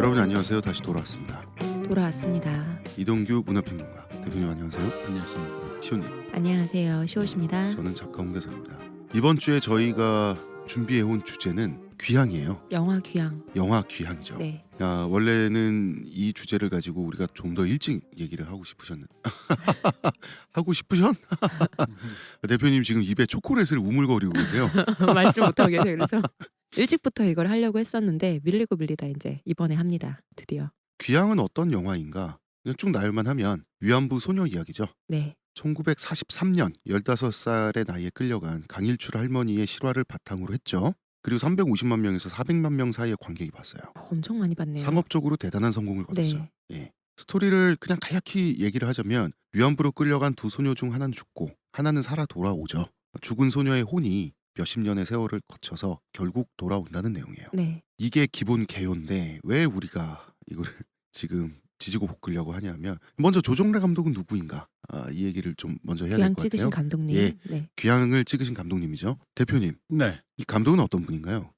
여러분 안녕하세요. 다시 돌아왔습니다. 돌아왔습니다. 이동규 문화평론가 대표님 안녕하세요. 안녕하십니까. 시호님. 안녕하세요. 시옷입니다. 저는 작가 홍대사입니다. 이번 주에 저희가 준비해온 주제는 귀향이에요. 영화 귀향. 영화 귀향이죠. 네. 원래는 이 주제를 가지고 우리가 좀 더 일찍 얘기를 하고 싶으셨는데 하고 싶으셨? 대표님 지금 입에 초콜릿을 우물거리고 계세요. 말씀 못하고 계세요. 그래서 일찍부터 이걸 하려고 했었는데 밀리고 밀리다 이제 이번에 합니다. 드디어. 귀향은 어떤 영화인가? 그냥 쭉 나열만 하면 위안부 소녀 이야기죠. 네. 1943년 15살의 나이에 끌려간 강일출 할머니의 실화를 바탕으로 했죠. 그리고 350만 명에서 400만 명 사이의 관객이 봤어요. 엄청 많이 봤네요. 상업적으로 대단한 성공을 거뒀죠. 네. 예. 스토리를 그냥 간략히 얘기를 하자면 위안부로 끌려간 두 소녀 중 하나는 죽고 하나는 살아 돌아오죠. 죽은 소녀의 혼이 몇십 년의 세월을 거쳐서 결국 돌아온다는 내용이에요. 네. 이게 기본 개요인데 왜 우리가 이거를 지금 지지고 볶으려고 하냐면 먼저 조정래 감독은 누구인가? 이 얘기를 좀 먼저 해야 될 귀향 것 같아요. 찍으신 감독님. 예. 네. 귀향을 찍으신 감독님이죠. 대표님, 네. 이 감독은 어떤 분인가요?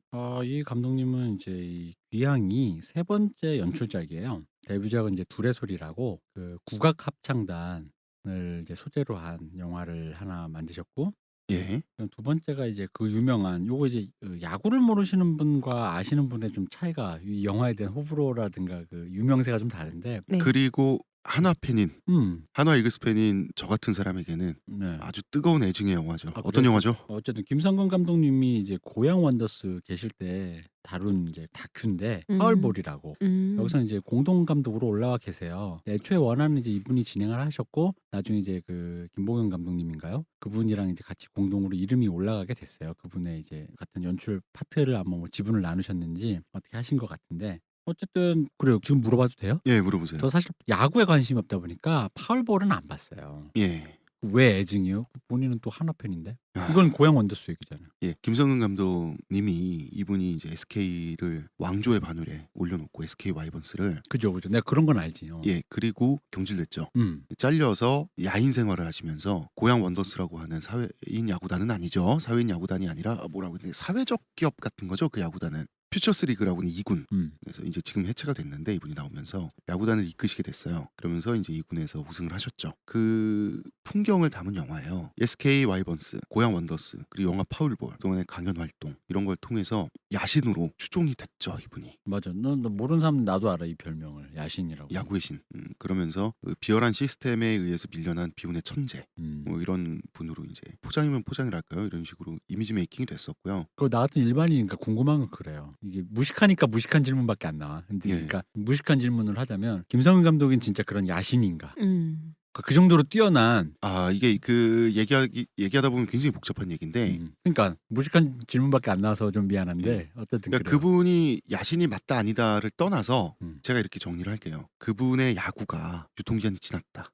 이 감독님은 이제 이 귀향이 세 번째 연출작이에요. 데뷔작은 이제 둘의 소리라고 그 국악 합창단을 이제 소재로 한 영화를 하나 만드셨고, 예. 그럼 두 번째가 이제 그 유명한 요거 이제 야구를 모르시는 분과 아시는 분의 좀 차이가 이 영화에 대한 호불호라든가 그 유명세가 좀 다른데, 네. 그리고 한화 팬인 음, 한화 이글스 팬인 저 같은 사람에게는 네. 아주 뜨거운 애증의 영화죠. 아, 어떤 그래요? 영화죠? 어쨌든 김성근 감독님이 이제 고향 원더스 계실 때 다룬 이제 다큐인데 음. 파울볼이라고. 여기서 이제 공동 감독으로 올라와 계세요. 애초에 원하는 이제 이분이 진행을 하셨고 나중에 이제 그 김봉현 감독님인가요? 그분이랑 이제 같이 공동으로 이름이 올라가게 됐어요. 그분의 이제 같은 연출 파트를 아마 뭐 지분을 나누셨는지 어떻게 하신 것 같은데 어쨌든 그래요. 지금 물어봐도 돼요? 예, 물어보세요. 저 사실 야구에 관심이 없다 보니까 파울볼은 안 봤어요. 예. 왜 애증이요? 본인은 또 한화 팬인데. 아, 이건 고향 원더스 얘기잖아요. 예, 김성근 감독님이 이분이 이제 SK를 왕조의 반열에 올려놓고 SK 와이번스를 그죠. 내가 그런 건 알지. 예, 그리고 경질됐죠. 음. 잘려서 야인 생활을 하시면서 고향 원더스라고 하는 사회인 야구단은 아니죠. 사회인 야구단이 아니라 뭐라고 해야 되나, 사회적 기업 같은 거죠. 그 야구단은 퓨처스 리그라고는 2군. 음. 그래서 이제 지금 해체가 됐는데 이분이 나오면서 야구단을 이끄시게 됐어요. 그러면서 이제 2군에서 우승을 하셨죠. 그 풍경을 담은 영화예요. SK 와이번스, 고향 원더스, 그리고 영화 파울볼, 그동안의 강연 활동 이런 걸 통해서 야신으로 추종이 됐죠. 이분이. 맞아. 너 모르는 사람 나도 알아 이 별명을 야신이라고. 야구의 신. 그러면서 그 비열한 시스템에 의해서 밀려난 비운의 천재. 음. 뭐 이런 분으로 이제 포장이면 포장이랄까요? 이런 식으로 이미지 메이킹이 됐었고요. 그거 나 같은 일반인이니까 궁금한 건 그래요. 이게 무식하니까 무식한 질문밖에 안 나와. 근데 예. 그러니까 무식한 질문을 하자면 김성근 감독은 진짜 그런 야신인가? 음. 그 정도로 뛰어난. 이게 그 얘기하다 보면 굉장히 복잡한 얘기인데 그러니까 무식한 질문밖에 안 나와서 좀 미안한데 어쨌든 그러니까 그래요. 그분이 야신이 맞다 아니다를 떠나서 음. 제가 이렇게 정리를 할게요. 그분의 야구가 유통기한이 지났다.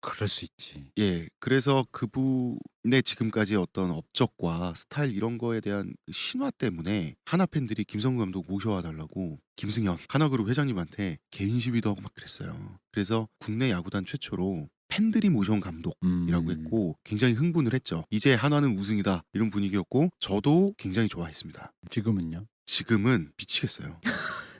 그럴 수 있지. 예, 그래서 그분의 지금까지 어떤 업적과 스타일 이런 거에 대한 그 신화 때문에 한화 팬들이 김성근 감독 모셔와 달라고 김승현 한화그룹 회장님한테 개인 시위도 하고 막 그랬어요. 그래서 국내 야구단 최초로 팬들이 모셔온 감독이라고 했고 굉장히 흥분을 했죠. 이제 한화는 우승이다 이런 분위기였고 저도 굉장히 좋아했습니다. 지금은요? 지금은 미치겠어요.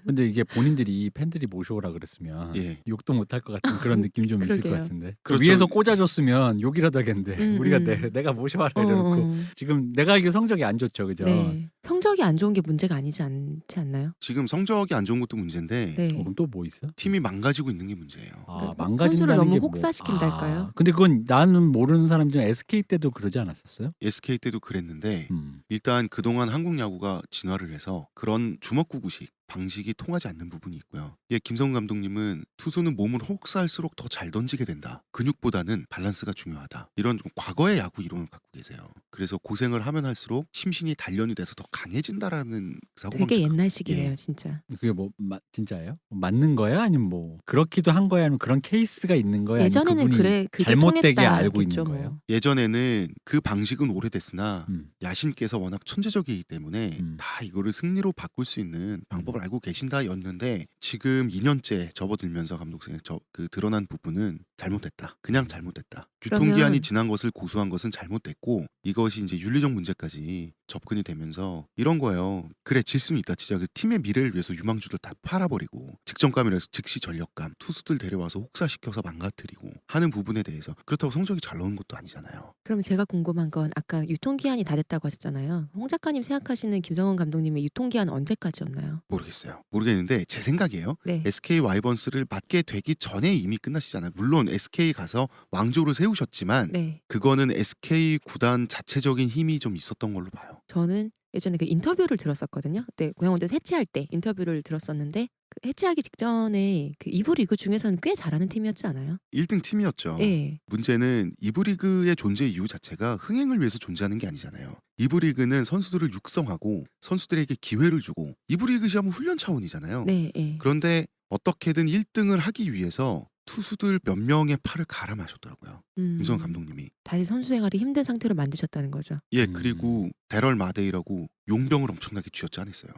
근데 이게 본인들이 팬들이 모셔오라 그랬으면 예. 욕도 못할 것 같은 그런 느낌이 좀 있을 것 그러게요. 같은데. 그렇죠. 위에서 꽂아줬으면 욕이라도 하겠는데 우리가 음. 내가 모셔와라 이래놓고 지금 내가 알기로 성적이 안 좋죠, 그죠? 네. 성적이 안 좋은 게 문제가 아니지 않지 않나요? 지금 성적이 안 좋은 것도 문제인데 네. 그럼 또 뭐 있어? 팀이 망가지고 있는 게 문제예요. 그러니까 망가진다는 선수를 너무 게 뭐- 혹사시킨달까요? 근데 그건 나는 모르는 사람 중에 SK 때도 그러지 않았었어요? SK 때도 그랬는데 음. 일단 그동안 한국 야구가 진화를 해서 그런 주먹구구식 방식이 통하지 않는 부분이 있고요. 예, 김성근 감독님은 투수는 몸을 혹사할수록 더 잘 던지게 된다. 근육보다는 밸런스가 중요하다. 이런 좀 과거의 야구 이론을 갖고 계세요. 그래서 고생을 하면 할수록 심신이 단련이 돼서 더 강해진다라는 사고방식. 되게 옛날식이네요, 예. 진짜. 그게 뭐 진짜예요? 맞는 거야? 아니면 뭐 그렇기도 한 거야? 아니면 그런 케이스가 있는 거야? 아니면 예전에는 그분이 그게 잘못되게 알고 통했다겠죠, 있는 뭐. 거예요? 예전에는 그 방식은 오래됐으나 음. 야신께서 워낙 천재적이기 때문에 음. 다 이거를 승리로 바꿀 수 있는 방법을 알고 계신다였는데 지금 2년째 접어들면서 감독생에 그 드러난 부분은 잘못됐다. 그냥 잘못됐다. 그러면- 유통기한이 지난 것을 고수한 것은 잘못됐고 이것이 이제 윤리적 문제까지 접근이 되면서 이런 거예요. 그래 질 수는 있다. 진짜 그 팀의 미래를 위해서 유망주들 다 팔아버리고 직전감이라서 즉시 전력감 투수들 데려와서 혹사시켜서 망가뜨리고 하는 부분에 대해서 그렇다고 성적이 잘 나오는 것도 아니잖아요. 그럼 제가 궁금한 건 아까 유통기한이 다 됐다고 하셨잖아요. 홍 작가님 생각하시는 김성원 감독님의 유통기한은 언제까지였나요? 모르겠어요. 모르겠는데 제 생각이에요. 네. SK 와이번스를 맡게 되기 전에 이미 끝나시잖아요. 물론 SK 가서 왕조를 세우셨지만 네. 그거는 SK 구단 자체적인 힘이 좀 있었던 걸로 봐요. 저는 예전에 그 인터뷰를 들었었거든요. 그때 고양원대에서 해체할 때 인터뷰를 들었었는데 그 해체하기 직전에 그 2부 리그 중에서는 꽤 잘하는 팀이었지 않아요? 1등 팀이었죠. 예. 문제는 2부 리그의 존재 이유 자체가 흥행을 위해서 존재하는 게 아니잖아요. 2부 리그는 선수들을 육성하고 선수들에게 기회를 주고 2부 리그 시험은 훈련 차원이잖아요. 네, 예. 그런데 어떻게든 1등을 하기 위해서 투수들 몇 명의 팔을 갈아 마셨더라고요. 김성원 감독님이. 다시 선수 생활이 힘든 상태로 만드셨다는 거죠. 예, 그리고 데럴 마데이라고 용병을 엄청나게 쥐어짜 냈어요.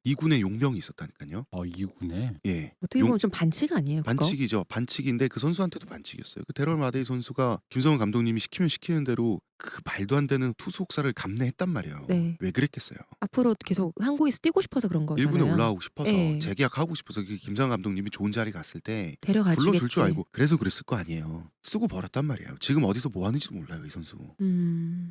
2군에 용병이 있었다니까요. 2군에. 예. 어떻게 보면 좀 반칙 아니에요? 그거? 반칙이죠. 반칙인데 그 선수한테도 반칙이었어요. 그 데럴 마데이 선수가 김성원 감독님이 시키면 시키는 대로 그 말도 안 되는 투수 혹사를 감내했단 말이에요. 네. 왜 그랬겠어요? 앞으로 계속 한국에서 뛰고 싶어서 그런 거잖아요. 1군에 올라오고 싶어서 예. 재계약하고 싶어서 그 김성원 감독님이 좋은 자리 갔을 때 데려가주겠지. 불러줄 줄 알고 그래서 그랬을 거 아니에요. 쓰고 버렸단 말이에요. 지금 어디서 뭐 하는지도 몰라요, 이 선수.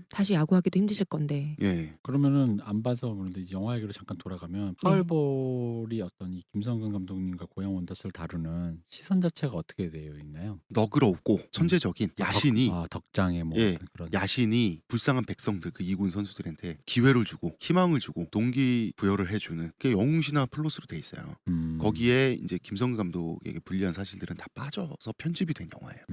다시 야구하기도 힘드실 건데. 예. 그러면은 안 봐서 그런데 이제 영화 얘기로 잠깐 돌아가면 파울볼이 어떤 이 김성근 감독님과 고양 원더스를 다루는 시선 자체가 어떻게 되어 있나요? 너그럽고 천재적인 야신이 덕장의 뭐 예, 어떤 그런 야신이 불쌍한 백성들 그 2군 선수들한테 기회를 주고 희망을 주고 동기 부여를 해주는 그게 영웅신화 플러스로 돼 있어요. 거기에 이제 김성근 감독에게 불리한 사실들은 다 빠져서 편집이 된 영화예요.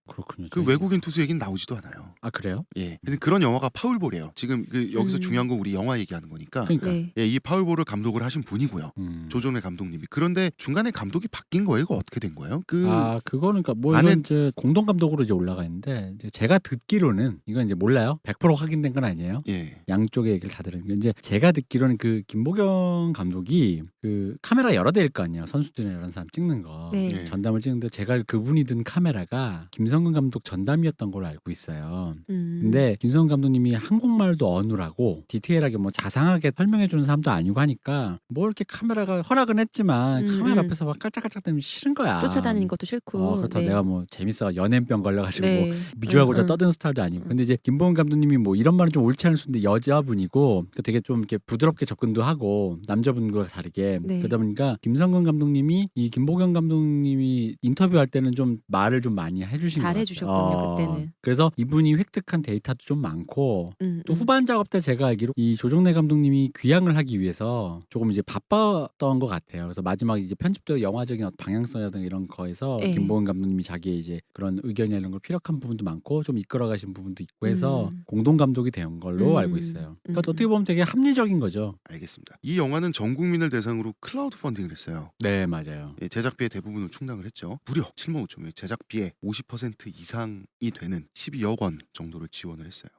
그렇군요. 그 외국인 투수 얘기는 나오지도 않아요. 아 그래요? 예, 근데 그런 영화가 파울볼이에요. 지금 그 여기서 중요한 건 우리 영화 얘기하는 거니까. 그러니까 네. 예, 이 파울볼을 감독을 하신 분이고요. 조정래 감독님이. 그런데 중간에 감독이 바뀐 거예요. 이거 어떻게 된 거예요? 그거는 그러니까 뭐 안에- 이건 이제 공동 감독으로 이제 올라가 있는데 이제 제가 듣기로는 이건 이제 몰라요. 100% 확인된 건 아니에요. 예, 양쪽의 얘기를 다 들은 게 이제 제가 듣기로는 그 김보경 감독이 그 카메라 여러 대일 거 아니에요. 선수들이나 이런 사람 찍는 거 네. 예. 전담을 찍는데 제가 그분이 든 카메라가 김성근 감독 전담이었던 걸로 알고 있어요. 근데 김성근 감독님이 한국말도 어눌하고 디테일하게 뭐 자상하게 설명해 주는 사람도 아니고 하니까 뭐 이렇게 카메라가 허락은 했지만 카메라 앞에서 막 깔짝깔짝대면 싫은 거야. 쫓아다니는 것도 싫고. 그렇다고 네. 내가 뭐 재밌어 연예병 걸려가지고 뭐 네. 미주하고자 떠드는 스타일도 아니고. 근데 이제 김보경 감독님이 뭐 이런 말은 좀 옳지 않을 수 있는데 여자분이고 되게 좀 이렇게 부드럽게 접근도 하고 남자분과 다르게 네. 그러다 보니까 김성근 감독님이 이 김보경 감독님이 인터뷰할 때는 좀 말을 좀 많이 해주신 것 잘 같아요. 해주셨군요, 그때는. 그래서 이분이 획득한 데이터도 좀 많고 또 음. 후반 작업 때 제가 알기로 이 조정래 감독님이 귀향을 하기 위해서 조금 이제 바빴던 것 같아요. 그래서 마지막에 이제 편집도 영화적인 어떤 방향성이라든가 이런 거에서 예. 김보경 감독님이 자기의 이제 그런 의견이나 이런 걸 피력한 부분도 많고 좀 이끌어가신 부분도 있고 해서 공동 감독이 된 걸로 알고 있어요. 그러니까 어떻게 보면 되게 합리적인 거죠. 알겠습니다. 이 영화는 전 국민을 대상으로 클라우드 펀딩을 했어요. 네, 맞아요. 예, 제작비의 대부분을 충당을 했죠. 무려 7만 5천 명, 제작비의 50% 이상이 되는 12억 원 정도를 지원을 했어요.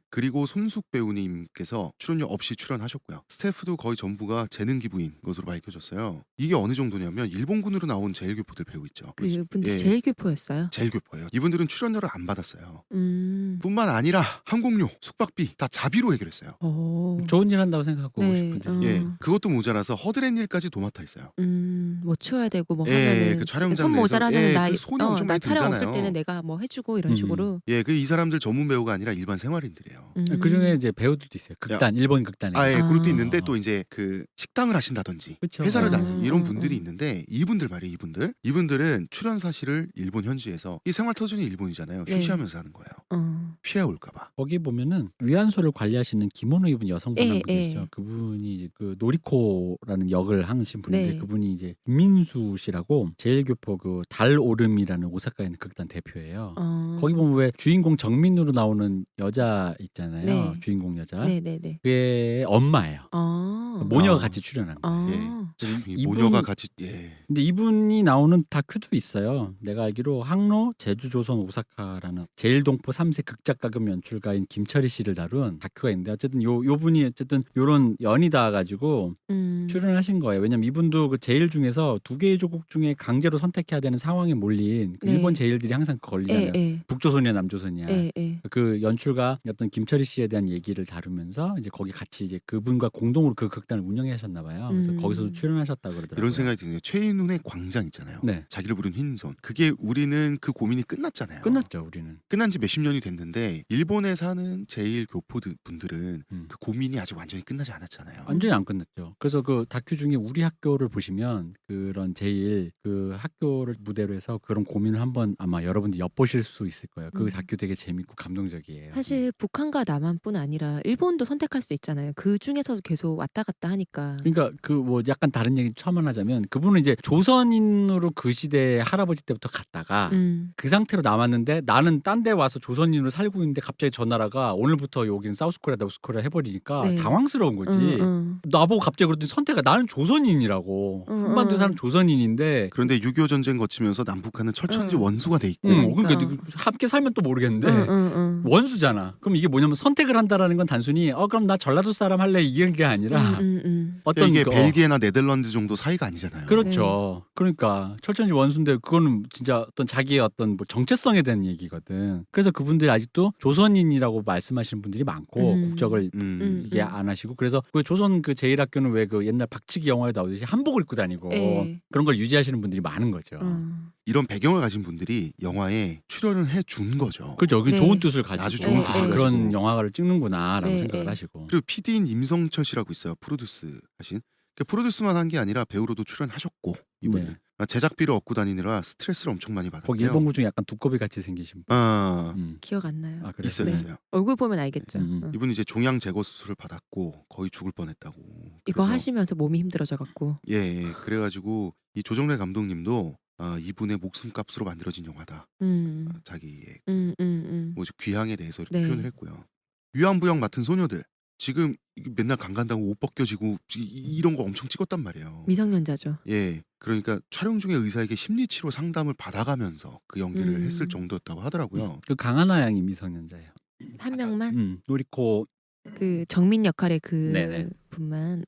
그리고 손숙 배우님께서 출연료 없이 출연하셨고요. 스태프도 거의 전부가 재능 기부인 것으로 밝혀졌어요. 이게 어느 정도냐면 일본군으로 나온 제일교포들 배우 있죠. 그분들 예. 제일 교포였어요. 제일교포예요. 이분들은 출연료를 안 받았어요. 음. 뿐만 아니라 항공료, 숙박비 다 자비로 해결했어요. 오. 좋은 일 한다고 생각하고 네, 싶은데. 예, 그것도 모자라서 허드렛 일까지 도맡아 있어요. 뭐 치워야 되고 뭐 예, 하면은 그 촬영장 손 내에서 모자라면 예, 나, 그 손이 엄청 나 많이 촬영 없을 들잖아요. 때는 내가 뭐 해주고 이런 식으로. 예, 그 이 사람들 전문 배우가 아니라 일반 생활인들이에요. 그 중에 이제 배우들도 있어요. 극단, 일본 극단에. 아, 예, 그것도 아. 있는데 또 이제 그 식당을 하신다든지 그쵸. 회사를 아. 다니는 이런 분들이 있는데 이분들 말이에요. 이분들은 출연 사실을 일본 현지에서 이 생활 터전이 일본이잖아요. 네. 휴시하면서 하는 거예요. 피해 올까봐. 거기 보면은 위안소를 관리하시는 김원호 입은 여성분 한 예, 분 계시죠. 예. 그분이 이제 그 노리코라는 역을 하신 분인데 네. 그분이 이제 김민수 씨라고 제일교포 그 달오름이라는 오사카에 있는 극단 대표예요. 거기 보면 왜 주인공 정민으로 나오는 여자 있잖아요. 네. 주인공 여자. 네네네. 그게 엄마예요. 모녀가 같이 출연한 거예요. 예. 참, 이 이분- 모녀가 같이 예. 근데 이분이 나오는 다큐도 있어요. 내가 알기로 항로 제주조선 오사카라는 제일동포 3세 극작가금 연출가인 김철희 씨를 다룬 다큐가 있는데 어쨌든 요 분이 어쨌든 요런 연이 닿아가지고 출연을 하신 거예요. 왜냐면 이분도 그 제일 중에서 그래서 두 개의 조국 중에 강제로 선택해야 되는 상황에 몰린 그 네. 일본 제일들이 항상 걸리잖아요. 예. 북조선이야 남조선이야. 예. 그 연출가 어떤 김철희 씨에 대한 얘기를 다루면서 이제 거기 같이 이제 그분과 공동으로 그 극단을 운영하셨나 봐요. 그래서 거기서도 출연하셨다고 그러더라고요. 이런 생각이 드네요. 최인훈의 광장 있잖아요. 네. 자기를 부른 흰손. 그게 우리는 그 고민이 끝났잖아요. 끝났죠, 우리는. 끝난 지 몇십 년이 됐는데 일본에 사는 제일 교포 분들은 그 고민이 아직 완전히 끝나지 않았잖아요. 완전히 안 끝났죠. 그래서 그 다큐 중에 우리 학교를 보시면 그런 제일 그 학교를 무대로 해서 그런 고민을 한번 아마 여러분들 엿보실 수 있을 거예요. 그 다큐 되게 재밌고 감동적이에요. 사실 북한과 남한뿐 아니라 일본도 선택할 수 있잖아요. 그 중에서도 계속 왔다 갔다 하니까. 그러니까 그 뭐 약간 다른 얘기 처음 하자면 그분은 이제 조선인으로 그 시대 할아버지 때부터 갔다가 그 상태로 남았는데 나는 딴 데 와서 조선인으로 살고 있는데 갑자기 저 나라가 오늘부터 여기는 사우스코리아 노스코리아 해버리니까 네. 당황스러운 거지. 나보고 갑자기 그랬더니 선택가 나는 조선인이라고. 한반도에 사는 조선인인데 그런데 6.25 전쟁 거치면서 남북한은 철천지 원수가 돼 있고 그러니까 함께 살면 또 모르겠는데 원수잖아. 그럼 이게 뭐냐면 선택을 한다라는 건 단순히 그럼 나 전라도 사람 할래 이런 게 아니라 어떤 이게 그, 벨기에나 네덜란드 정도 사이가 아니잖아요. 그렇죠. 그러니까 철천지 원수인데 그거는 진짜 어떤 자기의 어떤 뭐 정체성에 대한 얘기거든. 그래서 그분들이 아직도 조선인이라고 말씀하시는 분들이 많고 국적을 이게 안 하시고 그래서 그 조선 그 제1학교는 왜 그 옛날 박치기 영화에 나오듯이 한복을 입고 다니고 그런 걸 유지하시는 분들이 많은 거죠. 이런 배경을 가진 분들이 영화에 출연을 해준 거죠. 그렇죠. 그 네. 좋은 뜻을 가지고 아주 좋은 뜻을 그런 가지고. 영화를 찍는구나라고 네, 생각을 네. 하시고. 그리고 PD인 임성철 씨라고 있어요. 프로듀스 하신. 그 프로듀스만 한 게 아니라 배우로도 출연하셨고 이분은 네. 제작비를 얻고 다니느라 스트레스를 엄청 많이 받았대요. 거기 일본군 중에 약간 두꺼비 같이 생기신 분. 기억 안 나요. 아, 그래요? 있어요, 네. 있어요. 얼굴 보면 알겠죠. 이분이 이제 종양 제거 수술을 받았고 거의 죽을 뻔했다고. 이거 그래서 하시면서 몸이 힘들어져 갖고. 예. 그래가지고 이 조정래 감독님도 이분의 목숨값으로 만들어진 영화다. 자기의 뭐지 귀향에 대해서 이렇게 네. 표현을 했고요. 위안부역 맡은 소녀들 지금 맨날 강 간다고 옷 벗겨지고 이런 거 엄청 찍었단 말이에요. 미성년자죠. 예. 그러니까 촬영 중에 의사에게 심리치료 상담을 받아가면서 그 연기를 했을 정도였다고 하더라고요. 그 강하나 양이 미성년자예요. 한 명만 노리코 그 정민 역할의 그 네네. 분만.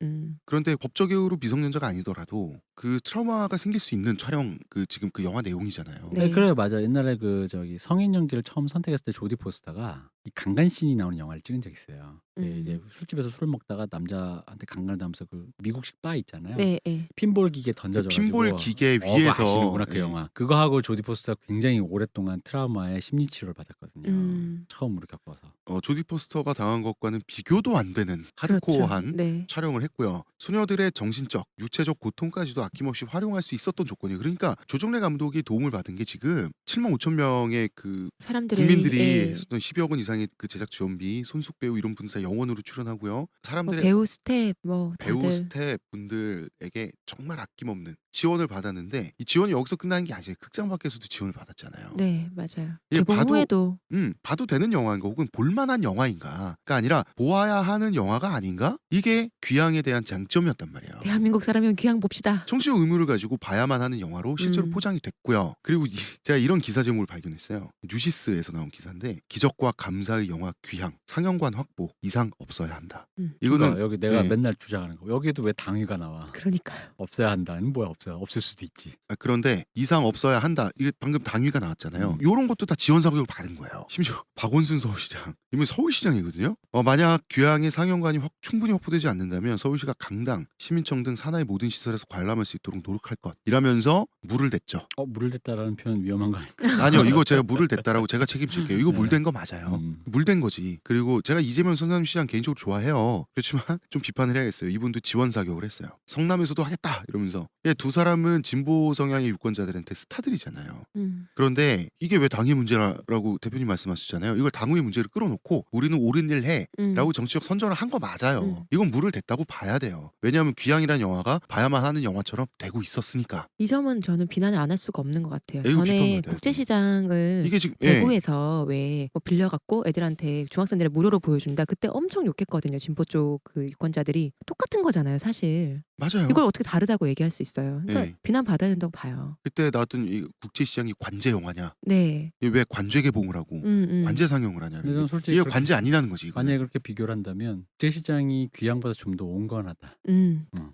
그런데 법적으로 미성년자가 아니더라도 그 트라우마가 생길 수 있는 촬영 지금 그 영화 내용이잖아요. 네. 그래요, 맞아. 옛날에 그 저기 성인 연기를 처음 선택했을 때 조디 포스터가 이 강간씬이 나오는 영화를 찍은 적이 있어요. 이제 술집에서 술을 먹다가 남자한테 강간을 당하면서 그 미국식 바 있잖아요. 네. 핀볼 기계 던져줘가지고 핀볼 기계 그거 위에서 아시는구나 그 예. 영화. 그거 하고 조디 포스터가 굉장히 오랫동안 트라우마에 심리치료를 받았거든요. 처음으로 겪어서. 조디 포스터가 당한 것과는 비교도 안 되는 하드코어한 그렇죠. 네. 촬영을 했고요. 소녀들의 정신적, 육체적 고통까지도 아낌없이 활용할 수 있었던 조건이에요. 그러니까 조정래 감독이 도움을 받은 게 지금 7만 5천 명의 그 사람들의 국민들이 예. 썼던 12억 원 이상의 그 제작 지원비, 손숙 배우 이런 분들 다 영원으로 출연하고요. 뭐 사람들의 배우 스텝 뭐 배우 다들 스텝 분들에게 정말 아낌없는 지원을 받았는데 이 지원이 여기서 끝나는 게 아니에요. 극장 밖에서도 지원을 받았잖아요. 네 맞아요. 예, 개봉 봐도- 후에도 봐도 되는 영화인가 혹은 볼만한 영화인가가 아니라 보아야 하는 영화가 아닌가? 이게 귀향에 대한 장점이었단 말이에요. 대한민국 사람이면 귀향 봅시다. 청취적 의무를 가지고 봐야만 하는 영화로 실제로 포장이 됐고요. 그리고 제가 이런 기사 제목을 발견했어요. 뉴시스에서 나온 기사인데 기적과 감사의 영화 귀향 상영관 확보 이상 없어야 한다. 이거는 그러니까 여기 내가 예. 맨날 주장하는 거. 여기도 왜 당위가 나와? 그러니까요. 없어야 한다는 뭐야 없어요. 없을 수도 있지. 그런데 이상 없어야 한다. 이게 방금 당위가 나왔잖아요. 이런 것도 다 지원 사격을 받은 거예요. 심지어 박원순 서울시장 이분 서울시장이거든요. 만약 귀향의 상영관이 충분히 확보되지 않는다면 서울시가 강당, 시민청 등 산하의 모든 시설에서 관람할 수 있도록 노력할 것. 이라면서 물을 댔죠. 물을 댔다라는 표현 위험한 거 아니에요? 아니요, 이거 제가 물을 댔다라고 제가 책임질게요. 이거 물 댄 거 맞아요. 물 댄 거지. 그리고 제가 이재명 성남시장 개인적으로 좋아해요. 그렇지만 좀 비판을 해야겠어요. 이분도 지원 사격을 했어요. 성남에서도 하겠다 이러면서. 두 사람은 진보 성향의 유권자들한테 스타들이잖아요. 그런데 이게 왜 당의 문제라고 대표님 말씀하셨잖아요. 이걸 당의 문제를 끌어놓고 우리는 옳은 일 해라고 정치적 선전을 한 거 맞아요. 이건 물을 댔다고 봐야 돼요. 왜냐하면 귀향이라는 영화가 봐야만 하는 영화처럼 되고 있었으니까. 이 점은 저는 비난을 안 할 수가 없는 것 같아요. 이거 전에 비판받아야 국제시장을 이게 지금 대구에서 왜 뭐 빌려갖고 무료로 애들한테 중학생들을 무료로 보여준다. 그때 엄청 욕했거든요. 진보 쪽 그 유권자들이 똑같은 거잖아요, 사실. 맞아요. 이걸 어떻게 다르다고 얘기할 수 있어요. 그러니까 네. 비난 받아야 된다고 봐요. 그때 나왔던 이 국제시장이 관제 영화냐? 네. 이게 왜 관제 개봉을 하고 관제 상영을 하냐는 근데 저는 게. 솔직히 이게 그렇게- 관제 아니라는 거지. 이거는. 만약에 그렇게 비교를 한다면 국제시장이 귀향보다 좀 더 온건하다.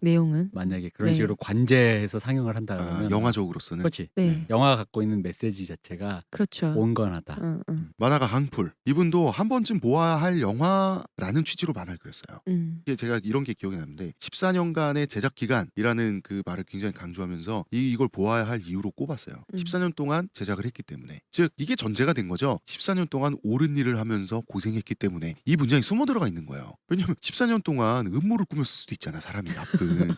내용은 만약에 그런 네. 식으로 관제해서 상영을 한다 아, 그러면 영화적으로서는. 그렇지. 네. 영화가 갖고 있는 메시지 자체가 그렇죠. 온건하다. 만화가 강풀. 이분도 한 번쯤 보아야 할 영화라는 취지로 만화를 그렸어요. 이게 제가 이런 게 기억이 나는데 14년간의 제작 기간이라는 그 말을 굉장히 강조하면서 이걸 보아야 할 이유로 꼽았어요. 14년 동안 제작을 했기 때문에. 즉 이게 전제가 된 거죠. 14년 동안 옳은 일을 하면서 고생했기 때문에 이 문장이 숨어 들어가 있는 거예요. 왜냐면 14년 동안 음모를 꾸몄을 수도 있잖아. 사람이 나쁜.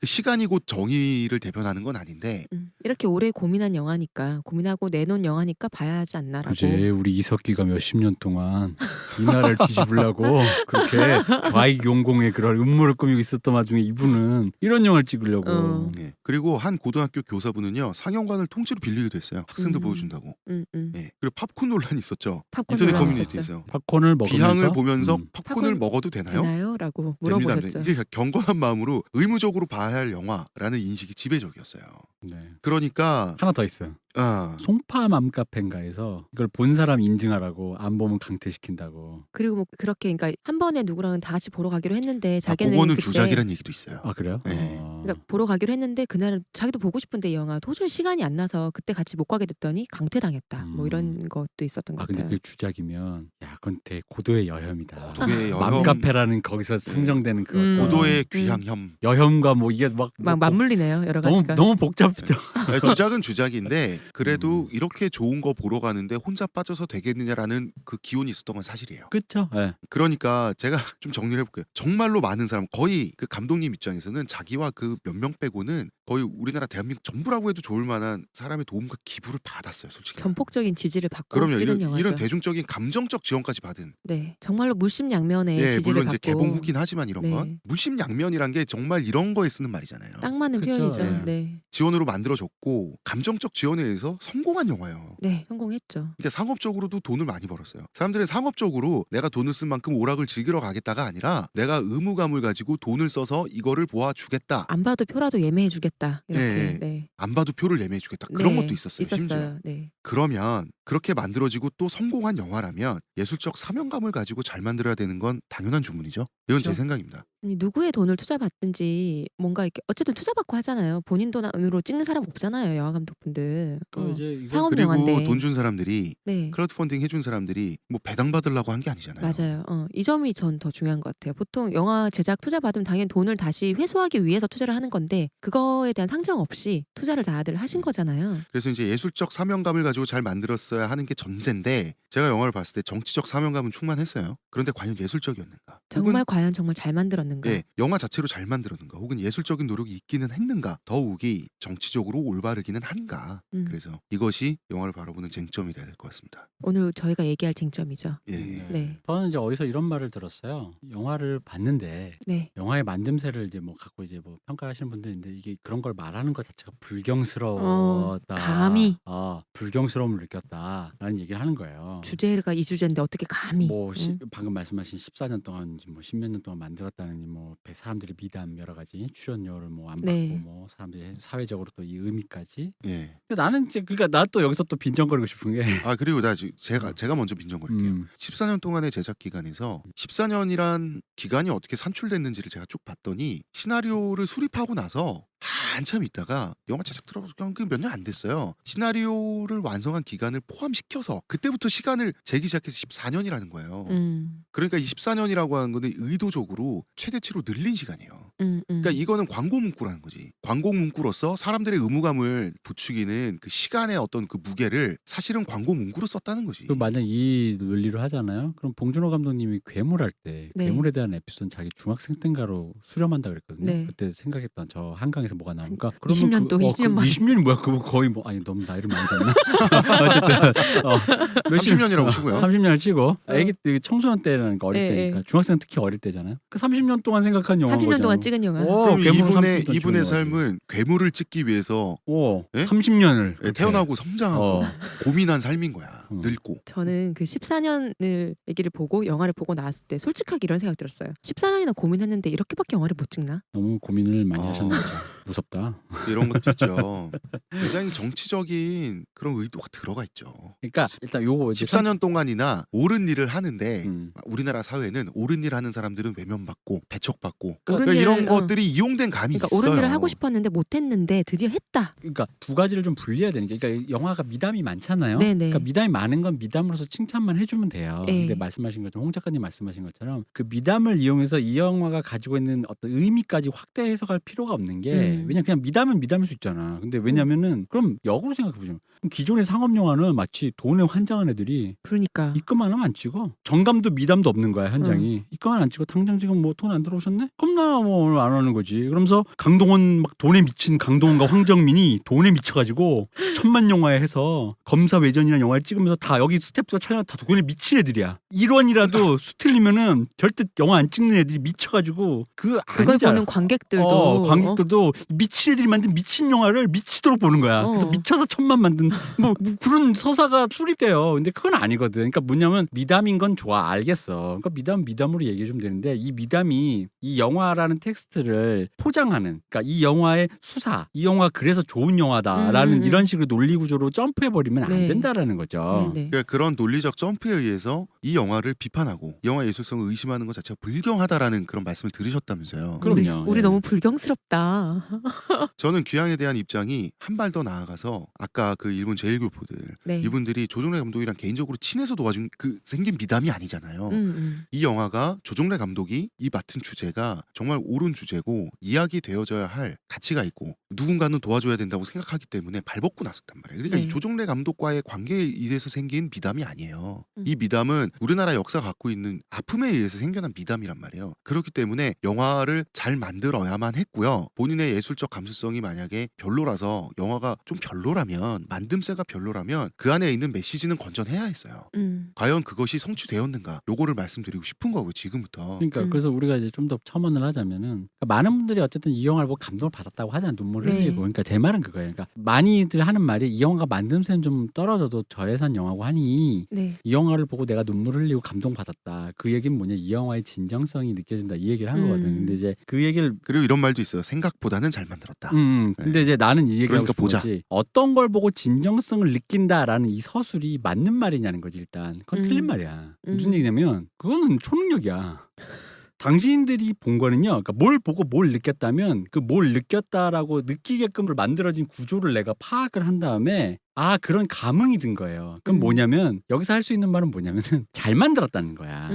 시간이 곧 정의를 대변하는 건 아닌데 이렇게 오래 고민한 영화니까 고민하고 내놓은 영화니까 봐야 하지 않나라고. 그제 우리 이석기가 몇십 년 동안 이 나라를 뒤집으려고 그렇게 좌익용공의 그런 음모를 꾸미고 있었던 와중에 이분은 이런 영화를 찍으려고. 네. 그리고 한 고등학교 교사분은요 상영관을 통째로 빌리기도 했어요. 학생들 음. 보여준다고. 음. 네. 그리고 팝콘 논란이 있었죠. 팝콘 인터넷 논란이 커뮤니티에서. 팝콘을 먹으면서 비항을 보면서 음. 팝콘을 팝콘 먹어도 되나요? 되나요?라고 됩니다. 물어보셨죠. 이게 경건한 마음으로 의무적으로 봐야 할 영화라는 인식이 지배적이었어요. 네. 그러니까 하나 더 있어요. 송파 맘카페인가에서 이걸 본 사람 인증하라고 안 보면 강퇴시킨다고. 그리고 뭐 그렇게 그러니까 한 번에 누구랑은 다 같이 보러 가기로 했는데 자기는 그거는 그때 주작이라는 얘기도 있어요. 아 그래요? 네. 그러니까 보러 가기로 했는데 그날은 자기도 보고 싶은데 이 영화 도저히 시간이 안 나서 그때 같이 못 가게 됐더니 강퇴당했다. 뭐 이런 것도 있었던 것 아 근데 같아요. 그게 주작이면 야 그건 되게 고도의 여혐이다. 고도의 여혐, 맘카페라는 거기서 상정되는 그 어떤 고도의 귀향혐. 여혐과 뭐 이게 막 맞물리네요. 여러 가지가. 너무 복잡하죠. 아니, 주작은 주작인데 그래도 음. 이렇게 좋은 거 보러 가는데 혼자 빠져서 되겠느냐라는 그 기온이 있었던 건 사실이에요. 그렇죠. 네. 그러니까 제가 좀 정리를 해볼게요. 정말로 많은 사람, 거의 그 감독님 입장에서는 자기와 그 몇 명 빼고는 거의 우리나라 대한민국 전부라고 해도 좋을 만한 사람의 도움과 기부를 받았어요, 솔직히. 전폭적인 지지를 받고 그럼요. 찍은 이런, 영화죠. 이런 대중적인 감정적 지원까지 받은. 네, 정말로 물심양면의 예, 지지를 물론 받고. 이제 개봉 후긴 하지만 이런 네. 건 물심양면이란 게 정말 이런 거에 쓰는 말이잖아요. 딱 맞는 그쵸. 표현이죠. 네. 네. 지원으로 만들어졌고 감정적 지원에 의해서 성공한 영화예요. 네, 성공했죠. 그러니까 상업적으로도 돈을 많이 벌었어요. 사람들은 상업적으로 내가 돈을 쓴 만큼 오락을 즐기러 가겠다가 아니라 내가 의무감을 가지고 돈을 써서 이거를 보아주겠다. 안 봐도 표라도 예매해주겠다. 이렇게. 네. 네. 안 봐도 표를 예매해주겠다. 그런 네, 것도 있었어요. 심지어. 있었어요. 네. 그러면 그렇게 만들어지고 또 성공한 영화라면 예술적 사명감을 가지고 잘 만들어야 되는 건 당연한 주문이죠. 이건 제 그렇죠. 생각입니다. 아니, 누구의 돈을 투자받든지 뭔가 이렇게 어쨌든 투자받고 하잖아요. 본인 돈으로 찍는 사람 없잖아요. 영화 감독분들. 또 이제 이거 상업 그리고 영화인데. 돈 준 사람들이 네. 크라우드 펀딩 해준 사람들이 뭐 배당 받으려고 한 게 아니잖아요. 맞아요. 이 점이 전 더 중요한 것 같아요. 보통 영화 제작 투자 받으면 당연히 돈을 다시 회수하기 위해서 투자를 하는 건데 그거에 대한 상정 없이 투자를 다들 하신 거잖아요. 그래서 이제 예술적 사명감을 가지고 잘 만들었어야 하는 게 전제인데 제가 영화를 봤을 때 정치적 사명감은 충만했어요. 그런데 과연 예술적이었는가? 정말 과연 정말 잘 만들었는가? 예, 영화 자체로 잘 만들었는가? 혹은 예술적인 노력이 있기는 했는가? 더욱이 정치적으로 올바르기는 한가? 그래서 이것이 영화를 바라보는 쟁점이 돼야 될 것 같습니다. 오늘 저희가 얘기할 쟁점이죠. 예. 네. 저는 이제 어디서 이런 말을 들었어요. 영화를 봤는데 네. 영화의 만듦새를 이제 뭐 갖고 이제 뭐 평가를 하시는 분들인데 이게 그런 걸 말하는 것 자체가 불경스러웠다. 감히. 불경스러움을 느꼈다라는 얘기를 하는 거예요. 주제가 이 주제인데 어떻게 감히? 뭐 방금 말씀하신 14년 동안 뭐 10몇 년 동안 만들었다는 뭐 사람들의 미담 여러 가지 출연료를 뭐 안 받고 네. 뭐 사람들이 사회적으로 또 이 의미까지. 예. 근데 나는 이제 그러니까 나 또 여기서 또 빈정거리고 싶은 게 아 그리고 제가 먼저 빈정거릴게요. 14년 동안의 제작 기간에서 14년이란 기간이 어떻게 산출됐는지를 제가 쭉 봤더니 시나리오를 수립하고 나서 한참 있다가 영화 제작 들어가서 몇 년 안 됐어요. 시나리오를 완성한 기간을 포함시켜서 그때부터 시간을 재기 시작해서 14년이라는 거예요. 그러니까 이 14년이라고 하는 거는 의도적으로 최대치로 늘린 시간이에요. 그러니까 이거는 광고 문구라는 거지. 광고 문구로서 사람들의 의무감을 부추기는 그 시간의 어떤 그 무게를 사실은 광고 문구로 썼다는 거지. 그 만약 이 논리로 하잖아요. 그럼 봉준호 감독님이 괴물할 때 네. 괴물에 대한 에피소드 자기 중학생 땐가로 수렴한다 그랬거든요. 네. 그때 생각했던 저 한강에서 뭐가 나오니까 20년 또 20년 만에. 20년이 뭐야? 그거 거의 뭐 아니 너무 나이를 많이 졌나? 어쨌든 30년이라고 치고요. 30년을 치고 애기 때 청소년 때라는 거 어릴 예, 때니까 중학생 특히 어릴 때잖아요. 그 30년 동안 생각한 영화 30년 동안 찍은 영화. 그럼 괴물은 이분의 30년 이분의 찍은 영화지. 사람은 괴물을 찍기 위해서 예? 30년을 태어나고 성장하고 어. 고민한 삶인 거야. 음. 늙고. 저는 그 14년을 얘기를 보고 영화를 보고 나왔을 때 솔직하게 이런 생각 들었어요. 14년이나 고민했는데 이렇게밖에 영화를 못 찍나? 너무 고민을 많이 어. 하셨나 보죠. 무섭다. 이런 것도 있죠. 굉장히 정치적인 그런 의도가 들어가 있죠. 그러니까 일단 요거 이제 14년 동안이나 옳은 일을 하는데 음. 우리나라 사회는 옳은 일 하는 사람들은 외면받고 배척받고 옳은 그러니까 이런 일을, 것들이 이용된 감이 그러니까 있어요. 옳은 일을 하고 싶었는데 못했는데 드디어 했다. 그러니까 두 가지를 좀 분리해야 되는 게 그러니까 영화가 미담이 많잖아요. 네네. 그러니까 미담이 많은 건 미담으로서 칭찬만 해주면 돼요. 네. 근데 말씀하신 것처럼 홍 작가님 말씀하신 것처럼 그 미담을 이용해서 이 영화가 가지고 있는 어떤 의미까지 확대 해석할 필요가 없는 게 왜냐면 그냥 미담은 미담일 수 있잖아. 근데 왜냐면은 그럼 역으로 생각해 보죠. 기존의 상업 영화는 마치 돈에 환장한 애들이 그러니까 입금만 하면 안 찍어. 정감도 미담도 없는 거야 현장이. 입금만 안 찍어. 당장 지금 뭐 돈 안 들어오셨네? 그럼 나 뭐 오늘 안 하는 거지. 그러면서 강동원 막 돈에 미친 강동원과 황정민이 돈에 미쳐가지고 천만 영화에 해서 검사 외전이라는 영화를 찍으면서 다 여기 스태프가 촬영 다 돈에 미친 애들이야. 1원이라도 수틀리면은 절대 영화 안 찍는 애들이 미쳐가지고 그걸 아니잖아. 보는 관객들도 관객들도 미친 애들이 만든 미친 영화를 미치도록 보는 거야. 그래서 미쳐서 천만 만든 뭐 그런 서사가 수립돼요. 근데 그건 아니거든. 그러니까 뭐냐면 미담인 건 좋아 알겠어. 그러니까 미담으로 얘기해 주면 되는데 이 미담이 이 영화라는 텍스트를 포장하는 그러니까 이 영화의 수사, 이 영화 그래서 좋은 영화다라는 이런 식으로 논리 구조로 점프해 버리면 안 네. 된다라는 거죠. 네네. 그러니까 그런 논리적 점프에 의해서 이 영화를 비판하고 영화 예술성을 의심하는 것 자체가 불경하다라는 그런 말씀을 들으셨다면서요. 그럼요. 우리 예. 너무 불경스럽다. 저는 귀향에 대한 입장이 한 발 더 나아가서 아까 그 일본 제1교포들 네. 이분들이 조정래 감독이랑 개인적으로 친해서 도와준 그 생긴 미담이 아니잖아요. 이 영화가 조정래 감독이 이 맡은 주제가 정말 옳은 주제고 이야기되어져야 할 가치가 있고 누군가는 도와줘야 된다고 생각하기 때문에 발벗고 나섰단 말이에요. 그러니까 네. 이 조정래 감독과의 관계에 의해서 생긴 미담이 아니에요. 이 미담은 우리나라 역사가 갖고 있는 아픔에 의해서 생겨난 미담이란 말이에요. 그렇기 때문에 영화를 잘 만들어야만 했고요. 본인의 예술적 감수성이 만약에 별로라서 영화가 좀 별로라면 만듦새가 별로라면 그 안에 있는 메시지는 건전해야 했어요. 과연 그것이 성취되었는가 요거를 말씀드리고 싶은 거고요. 지금부터. 그러니까 그래서 우리가 이제 좀 더 첨언을 하자면은 그러니까 많은 분들이 어쨌든 이 영화를 보고 감동을 받았다고 하잖아. 눈물을 네. 흘리고. 그러니까 제 말은 그거예요. 그러니까 많이들 하는 말이 이 영화가 만듦새는 좀 떨어져도 저예산 영화고 하니 네. 이 영화를 보고 내가 눈물을 흘리고 감동받았다. 그 얘기는 뭐냐? 이 영화의 진정성이 느껴진다. 이 얘기를 한 거거든. 근데 이제 그 얘기를 그리고 이런 말도 있어요. 생각보다는 잘 만들었다. 근데 이제 나는 이 얘기하고 그러니까 싶은 보자. 거지. 어떤 걸 보고 진정성을 느낀다라는 이 서술이 맞는 말이냐는 거지 일단. 그건 틀린 말이야. 무슨 얘기냐면 그거는 초능력이야. 당신들이 본 거는요. 그러니까 뭘 보고 뭘 느꼈다면 그 뭘 느꼈다라고 느끼게끔 만들어진 구조를 내가 파악을 한 다음에 아 그런 감흥이 든 거예요. 그럼 뭐냐면 여기서 할 수 있는 말은 뭐냐면은 잘 만들었다는 거야.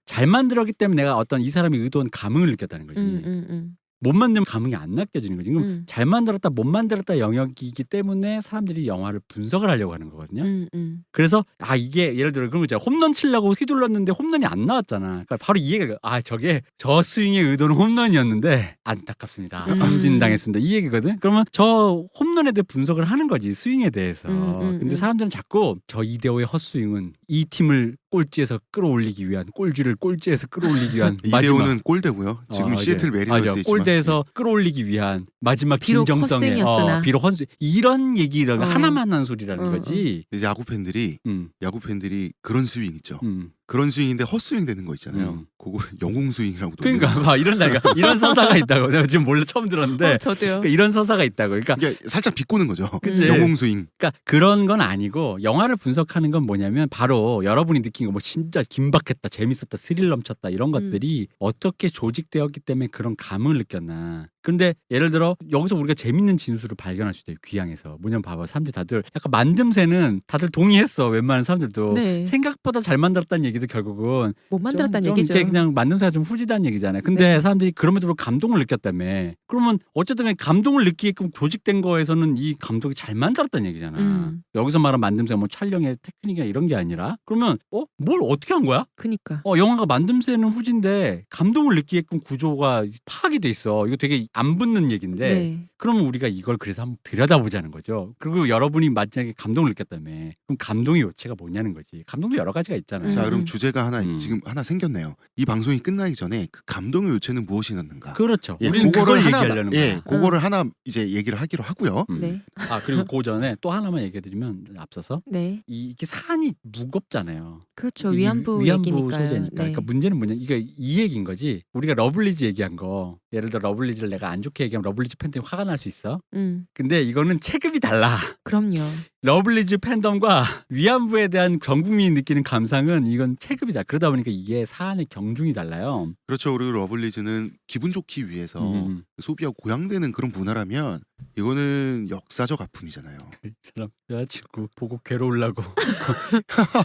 잘 만들었기 때문에 내가 어떤 이 사람이 의도한 감흥을 느꼈다는 거지. 못 만들면 감흥이 안 느껴지는 거지. 그럼 잘 만들었다 못 만들었다 영역이기 때문에 사람들이 영화를 분석을 하려고 하는 거거든요. 그래서 아 이게 예를 들어 그런 거 있잖아. 홈런 치려고 휘둘렀는데 홈런이 안 나왔잖아. 그러니까 바로 이 얘기가 아 저게 저 스윙의 의도는 홈런이었는데 안타깝습니다. 삼진당했습니다. 이 얘기거든. 그러면 저 홈런에 대해 분석을 하는 거지. 스윙에 대해서. 근데 사람들은 자꾸 저 이대호의 헛스윙은 이 팀을 꼴찌에서 끌어올리기 위한 꼴쥐를 꼴찌에서 끌어올리기 위한 이대호는 골대고요. 지금 시애틀 메리너스에 있지만 꼴대에서 끌어올리기 위한 마지막 비록 진정성의 헛스윙이었으나. 비록 헛스윙 이런 얘기를 하나만 한 소리라는 거지. 이제 야구 팬들이 그런 스윙 있죠. 그런 스윙인데 헛스윙 되는 거 있잖아요. 그거 영웅 스윙이라고. 그러니까 봐 이런다니까 이런 서사가 있다고. 내가 지금 몰래 처음 들었는데. 저도요. 그러니까 이런 서사가 있다고. 그러니까 이게 살짝 비꼬는 거죠. 그치? 영웅 스윙. 그러니까 그런 건 아니고 영화를 분석하는 건 뭐냐면 바로 여러분이 느낀 거 뭐 진짜 긴박했다, 재밌었다, 스릴 넘쳤다 이런 것들이 어떻게 조직되었기 때문에 그런 감흥을 느꼈나. 그런데 예를 들어 여기서 우리가 재밌는 진술을 발견할 수 있어요. 귀향에서. 뭐냐면 봐봐. 사람들이 다들 약간 만듦새는 다들 동의했어. 웬만한 사람들도. 네. 생각보다 잘 만들었다는 얘기도 결국은 못 만들었다는 좀 얘기죠. 이렇게 그냥 만듦새가 좀 후지다는 얘기잖아요. 근데 네. 사람들이 그럼에도 불구하고 감동을 느꼈다며. 그러면 어쨌든 간에 감동을 느끼게끔 조직된 거에서는 이 감독이 잘 만들었다는 얘기잖아. 여기서 말한 만듦새가 뭐 촬영의 테크닉이나 이런 게 아니라 그러면 뭘 어떻게 한 거야? 그니까. 영화가 만듦새는 후진데 감동을 느끼게끔 구조가 파악이 돼 있어. 이거 되게 안 붙는 얘기인데 네. 그러면 우리가 이걸 그래서 한번 들여다보자는 거죠. 그리고 여러분이 만약에 감동을 느꼈다며. 그럼 감동의 요체가 뭐냐는 거지. 감동도 여러 가지가 있잖아요. 자 그럼 주제가 하나 지금 하나 생겼네요. 이 방송이 끝나기 전에 그 감동의 요체는 무엇이었는가? 그렇죠. 예, 우리는 그거를 그걸 하나 얘기하려는 거야. 예, 그거를 하나 이제 얘기를 하기로 하고요. 네. 아 그리고 그 전에 또 하나만 얘기해드리면 앞서서 네. 이게 사안이 무겁잖아요. 그렇죠. 이게 위안부 위안부 얘기니까요. 소재니까. 네. 그러니까 문제는 뭐냐? 이게 이 얘기인 거지. 우리가 러블리즈 얘기한 거. 예를 들어 러블리즈를 내가 안 좋게 얘기하면 러블리즈 팬덤이 화가 날 수 있어. 근데 이거는 체급이 달라. 그럼요. 러블리즈 팬덤과 위안부에 대한 전 국민이 느끼는 감상은 이건 체급이다. 그러다 보니까 이게 사안의 경중이 달라요. 그렇죠. 그리고 러블리즈는 기분 좋기 위해서 소비하고 고양되는 그런 문화라면 이거는 역사적 아픔이잖아요. 이 사람 여자친구 보고 괴로우려고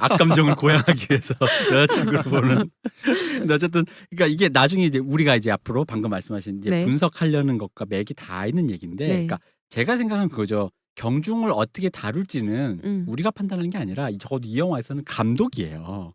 악감정을 고양하기 위해서 여자친구를 보는. 근데 어쨌든 그러니까 이게 나중에 이제 우리가 이제 앞으로 방금 말씀하신 이제 네. 분석하려는 것과 맥이 다 있는 얘기인데, 네. 그러니까 제가 생각한 그거죠. 경중을 어떻게 다룰지는 우리가 판단하는 게 아니라 적어도 이 영화에서는 감독이에요.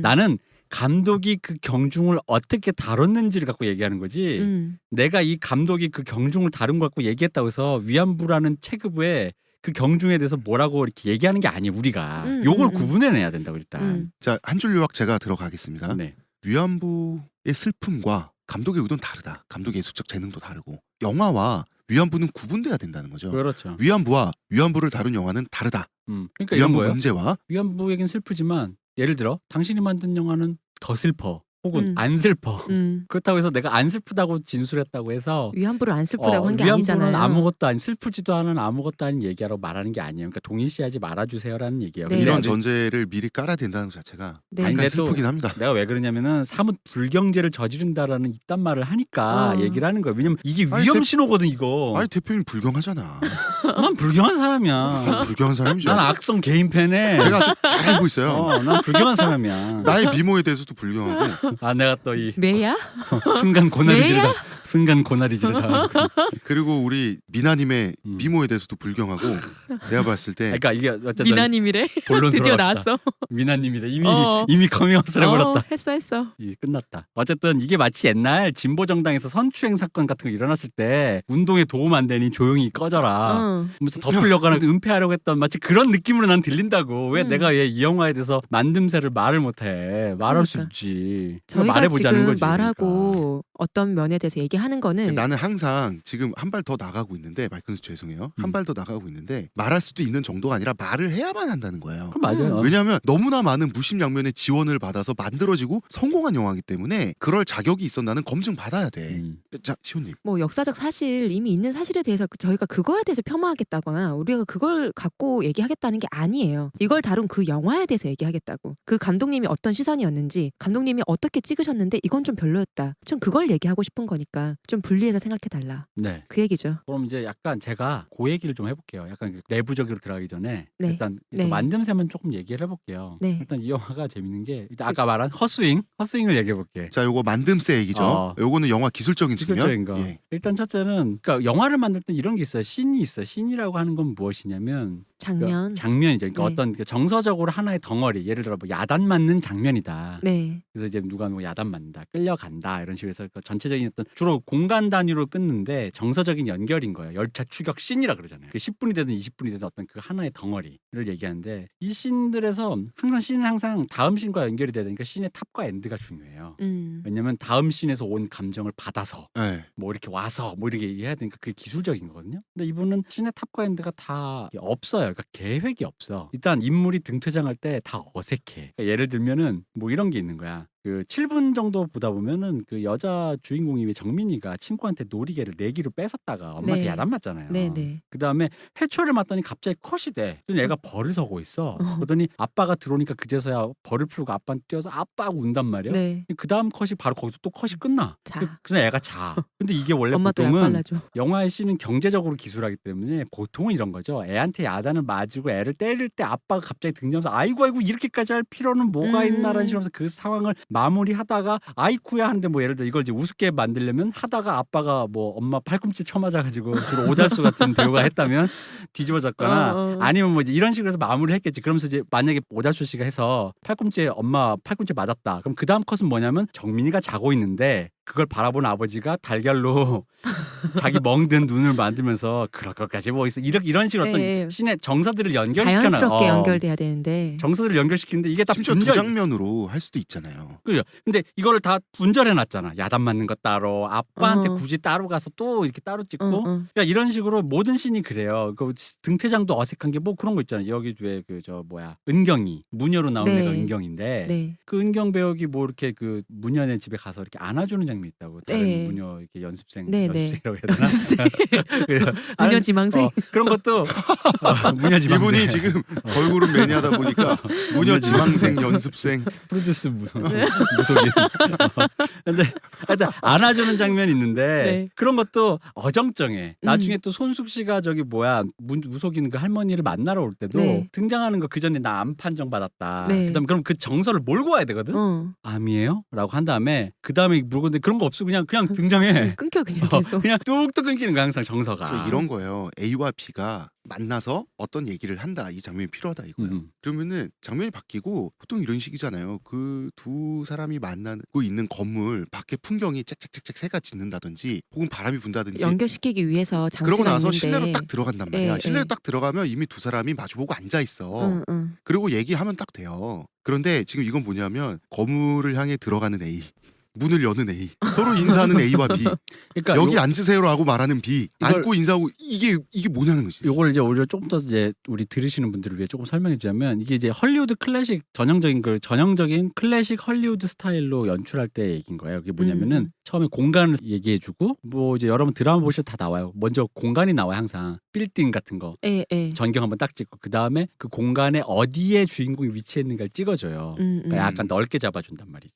나는 감독이 그 경중을 어떻게 다뤘는지를 갖고 얘기하는 거지. 내가 이 감독이 그 경중을 다룬 걸 갖고 얘기했다고 해서 위안부라는 체급에 그 경중에 대해서 뭐라고 이렇게 얘기하는 게 아니에요. 우리가 요걸 구분해내야 된다고 일단. 자, 한 줄 요약 제가 들어가겠습니다. 네. 위안부의 슬픔과 감독의 의도는 다르다. 감독의 예술적 재능도 다르고 영화와 위안부는 구분돼야 된다는 거죠. 그렇죠. 위안부와 위안부를 다룬 영화는 다르다. 그러니까 이런 위안부 거예요. 문제와 위안부 얘기는 슬프지만 예를 들어 당신이 만든 영화는 더 슬퍼 혹은 안 슬퍼. 그렇다고 해서 내가 안 슬프다고 진술했다고 해서 위안부를 안 슬프다고 한 게 위안부는 아니잖아요. 아무것도 아닌 슬프지도 않은 아무것도 아닌 얘기하라고 말하는 게 아니에요. 그러니까 동일시하지 말아주세요라는 얘기예요. 네. 근데 이런 전제를 미리 깔아야 된다는 것 자체가 네. 아니, 약간 근데 또 슬프긴 합니다. 내가 왜 그러냐면은 사뭇 불경제를 저지른다라는 이딴 말을 하니까 얘기를 하는 거예요. 왜냐면 이게 아니, 위험 신호거든 이거. 아니 대표님 불경하잖아. 난 불경한 사람이야. 아, 불경한 사람이죠. 난 악성 개인 팬에. 제가 아주 잘 알고 있어요. 난 불경한 사람이야. 나의 미모에 대해서도 불경하고 아 내가 또 이 매야? 순간 고나리질을 순간 고나리질을 당하고. 그리고 우리 미나님의 미모에 대해서도 불경하고 내가 봤을 때 그러니까 이게 어쨌든 미나님이래. 본론 드디어 들어갑시다. 나왔어. 미나님이래. 이미 커밍아웃을 해버렸다. 했어. 이 끝났다. 어쨌든 이게 마치 옛날 진보 정당에서 선추행 사건 같은 거 일어났을 때 운동에 도움 안 되니 조용히 꺼져라. 무슨 덮으려고 하는 은폐하려고 했던 마치 그런 느낌으로 난 들린다고. 왜 내가 얘 이 영화에 대해서 만듦새를 말을 못해. 말할 수 그러니까. 있지. 저희가 말해보자는 지금 거지. 말하고 그러니까. 어떤 면에 대해서 얘기하는 거는 나는 항상 지금 한 발 더 나가고 있는데 마이크는 죄송해요. 한 발 더 나가고 있는데 말할 수도 있는 정도가 아니라 말을 해야만 한다는 거예요. 그럼 맞아요. 왜냐하면 너무나 많은 무심양면의 지원을 받아서 만들어지고 성공한 영화이기 때문에 그럴 자격이 있어. 나는 검증 받아야 돼. 자, 시호님. 뭐 역사적 사실 이미 있는 사실에 대해서 저희가 그거에 대해서 폄하하겠다거나 우리가 그걸 갖고 얘기하겠다는 게 아니에요. 이걸 다룬 그 영화에 대해서 얘기하겠다고. 그 감독님이 어떤 시선이었는지, 감독님이 어떻게 찍으셨는데 이건 좀 별로였다. 좀 그걸 얘기하고 싶은 거니까 좀 분리해서 생각해달라. 네. 그 얘기죠. 그럼 이제 약간 제가 그 얘기를 좀 해볼게요. 약간 그 내부적으로 들어가기 전에 네. 일단 네. 만듦새만 조금 얘기를 해볼게요. 네. 일단 이 영화가 재밌는 게 일단 아까 말한 헛스윙을 얘기해볼게. 자, 요거 만듦새 얘기죠. 요거는 영화 기술적인 기술적인 측면. 거. 예. 일단 첫째는 그러니까 영화를 만들 때 이런 게 있어요. 씬이 있어요. 씬이라고 하는 건 무엇이냐면 장면. 장면이죠. 그러니까 네. 어떤 그 정서적으로 하나의 덩어리. 예를 들어 뭐 야단 맞는 장면이다. 네. 그래서 이제 누가 뭐 야단 맞는다, 끌려간다 이런 식으로 해서 그 전체적인 어떤 주로 공간 단위로 끊는데 정서적인 연결인 거예요. 열차 추격 씬이라 그러잖아요. 그 10분이 되든 20분이 되든 어떤 그 하나의 덩어리를 얘기하는데 이 씬들에서 항상 씬은 항상 다음 씬과 연결이 돼야 되니까 씬의 탑과 엔드가 중요해요. 왜냐면 다음 씬에서 온 감정을 받아서 네. 뭐 이렇게 와서 뭐 이렇게 해야 되니까 그게 기술적인 거거든요. 근데 이분은 씬의 탑과 엔드가 다 없어요. 그러니까 계획이 없어. 일단 인물이 등퇴장할 때 다 어색해. 그러니까 예를 들면은 뭐 이런 게 있는 거야. 그 7분 정도 보다 보면은 그 여자 주인공이 정민이가 친구한테 놀이개를 내기로 뺏었다가 엄마한테 네. 야단 맞잖아요. 네네. 그 다음에 회초를 맞더니 갑자기 컷이 돼. 그래서 얘가 벌을 서고 있어. 그러더니 아빠가 들어오니까 그제서야 벌을 풀고 아빠한테 뛰어서 아빠 하고 운단 말이야. 네. 그 다음 컷이 바로 거기서 또 컷이 끝나. 자. 그래서 애가 자. 근데 이게 원래 엄마도 약 보통은 발라줘. 영화의 씬은 경제적으로 기술하기 때문에 보통은 이런 거죠. 애한테 야단을 맞고 애를 때릴 때 아빠가 갑자기 등장해서 아이고 이렇게까지 할 필요는 뭐가 있나라는 식으로 해서 그 상황을 마무리하다가 아이쿠야 하는데 뭐 예를 들어 이걸 이제 우습게 만들려면 하다가 아빠가 뭐 엄마 팔꿈치 쳐맞아가지고 주로 오달수 같은 배우가 했다면 뒤집어졌거나 아니면 뭐 이제 이런 식으로 해서 마무리를 했겠지. 그러면서 이제 만약에 오달수 씨가 해서 팔꿈치에 엄마 팔꿈치 맞았다. 그럼 그 다음 컷은 뭐냐면 정민이가 자고 있는데 그걸 바라본 아버지가 달걀로 자기 멍든 눈을 만들면서 그럴 것까지 뭐 있어 이런 식으로 어떤 예. 신의 정서들을 연결시켜놔. 자연스럽게 연결돼야 되는데. 정서들을 연결시키는데 이게 다 심지어 두 장면으로 할 수도 있잖아요. 그죠. 근데 이거를 다 분절해놨잖아. 야단 맞는 거 따로, 아빠한테 굳이 따로 가서 또 이렇게 따로 찍고. 그러니까 이런 식으로 모든 씬이 그래요. 그 등태장도 어색한 게 뭐 그런 거 있잖아요. 여기 뒤에 그 은경이 무녀로 나오는 네. 애가 은경인데 네. 그 은경 배역이 뭐 이렇게 그 무녀네 집에 가서 이렇게 안아주는 장면이 있다고. 다른 네. 무녀 이렇게 연습생 네, 연습생이라고 해야 되나? 그래서 무녀 지망생. 그런 것도 무녀 지망생. 이분이 지금 걸그룹 매니아다 보니까 무녀 지망생 연습생 프로듀스 무속인. 근데 하여튼 안아주는 장면이 있는데 네. 그런 것도 어정쩡해. 나중에 또 손숙 씨가 무속인 그 할머니를 만나러 올 때도 네. 등장하는 거 그 전에 나 암 판정 받았다. 네. 그다음에 그럼 그 정서를 몰고 와야 되거든. 암이에요? 라고 한 다음에 그다음에 물건데 그런 거 없어. 그냥 등장해. 끊겨 그냥 계속. 그냥 뚝뚝 끊기는 거야 항상 정서가. 이런 거예요. A와 B가 만나서 어떤 얘기를 한다. 이 장면이 필요하다 이거예요. 그러면은 장면이 바뀌고 보통 이런 식이잖아요. 그 두 사람이 만나고 있는 건물 밖에 풍경이 짹짹짹짹 새가 짖는다든지 혹은 바람이 분다든지 연결시키기 위해서 장치가 그러고 나서 있는데. 실내로 딱 들어간단 말이야. 예, 실내로 예. 딱 들어가면 이미 두 사람이 마주보고 앉아 있어. 그리고 얘기하면 딱 돼요. 그런데 지금 이건 뭐냐면 건물을 향해 들어가는 A, 문을 여는 A, 서로 인사하는 A와 B, 그러니까 여기 앉으세요라고 말하는 B, 이걸- 앉고 인사하고 이게 뭐냐는 거지. 요걸 이제 오히려 조금 더 이제 우리 들으시는 분들을 위해 조금 설명해 주자면 이게 이제 헐리우드 클래식 전형적인 클래식 헐리우드 스타일로 연출할 때 얘기인 거예요. 그게 뭐냐면은 처음에 공간을 얘기해 주고 뭐 이제 여러분 드라마 보시면 다 나와요. 먼저 공간이 나와요. 항상 빌딩 같은 거. 예, 예. 전경 한번 딱 찍고 그다음에 그 공간에 어디에 주인공이 위치해 있는가를 찍어줘요. 그러니까 약간 넓게 잡아준단 말이지.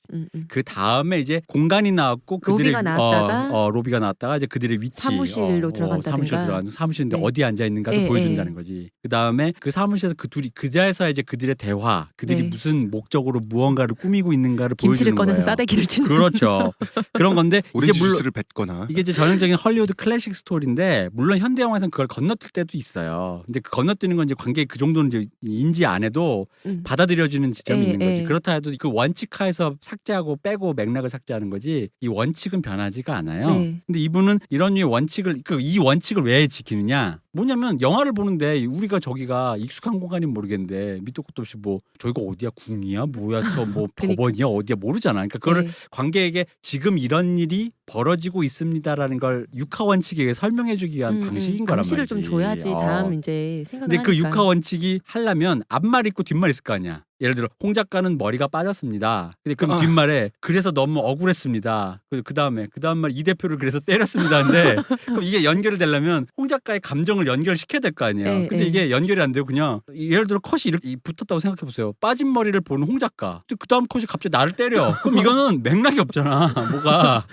그 다음에 이제 공간이 나왔고 그들의 로비가 나왔다가 로비가 나왔다가 이제 그들의 위치 사무실로 들어간다든가. 사무실 들어가는 사무실인데 네. 어디 앉아 있는가도 예, 보여준다는 거지. 그 다음에 그 사무실에서 그 둘이 그자에서 이제 그들의 대화, 그들이 네. 무슨 목적으로 무언가를 꾸미고 있는가를 김치를 보여주는 꺼내서 거예요. 싸대기를 치는. 그렇죠. 그런 건데 이제 오렌지 물론 주스를 뱉거나 이게 이제 전형적인 헐리우드 클래식 스토리인데 물론 현대 영화에서는 그걸 건너뛸 때도 있어요. 근데 그 건너뛰는 건 이제 관객이 그 정도는 이제 인지 안 해도 음. 받아들여지는 지점이 예, 있는 거지. 예. 그렇다 해도 그 원칙하에서 삭제하고 빼고 맥락을 삭제하는 거지 이 원칙은 변하지가 않아요. 네. 근데 이분은 이런 류의 원칙을 이 원칙을 왜 지키느냐? 뭐냐면 영화를 보는데 우리가 저기가 익숙한 공간이 모르겠는데 밑도 끝도 없이 뭐 저기가 어디야 궁이야 뭐야 저 뭐 그러니까. 법원이야 어디야 모르잖아. 그러니까 그거를 네. 관객에게 지금 이런 일이 벌어지고 있습니다라는 걸 육하 원칙에 의해 설명해주기 위한 방식인 거란 말이지. 암시를 좀 줘야지 다음 이제 생각을 근데 그 하니까. 육하 원칙이 하려면 앞말 있고 뒷말 있을 거 아니야. 예를 들어 홍 작가는 머리가 빠졌습니다. 근데 그럼 뒷말에 그래서 너무 억울했습니다. 그 다음에 말 이 대표를 그래서 때렸습니다인데 그럼 이게 연결이 되려면 홍 작가의 감정을 연결시켜야 될 거 아니에요. 네, 근데 네. 이게 연결이 안 되고 그냥 예를 들어 컷이 이렇게 붙었다고 생각해 보세요. 빠진 머리를 보는 홍 작가. 그 다음 컷이 갑자기 나를 때려. 그럼 이거는 맥락이 없잖아. 뭐가.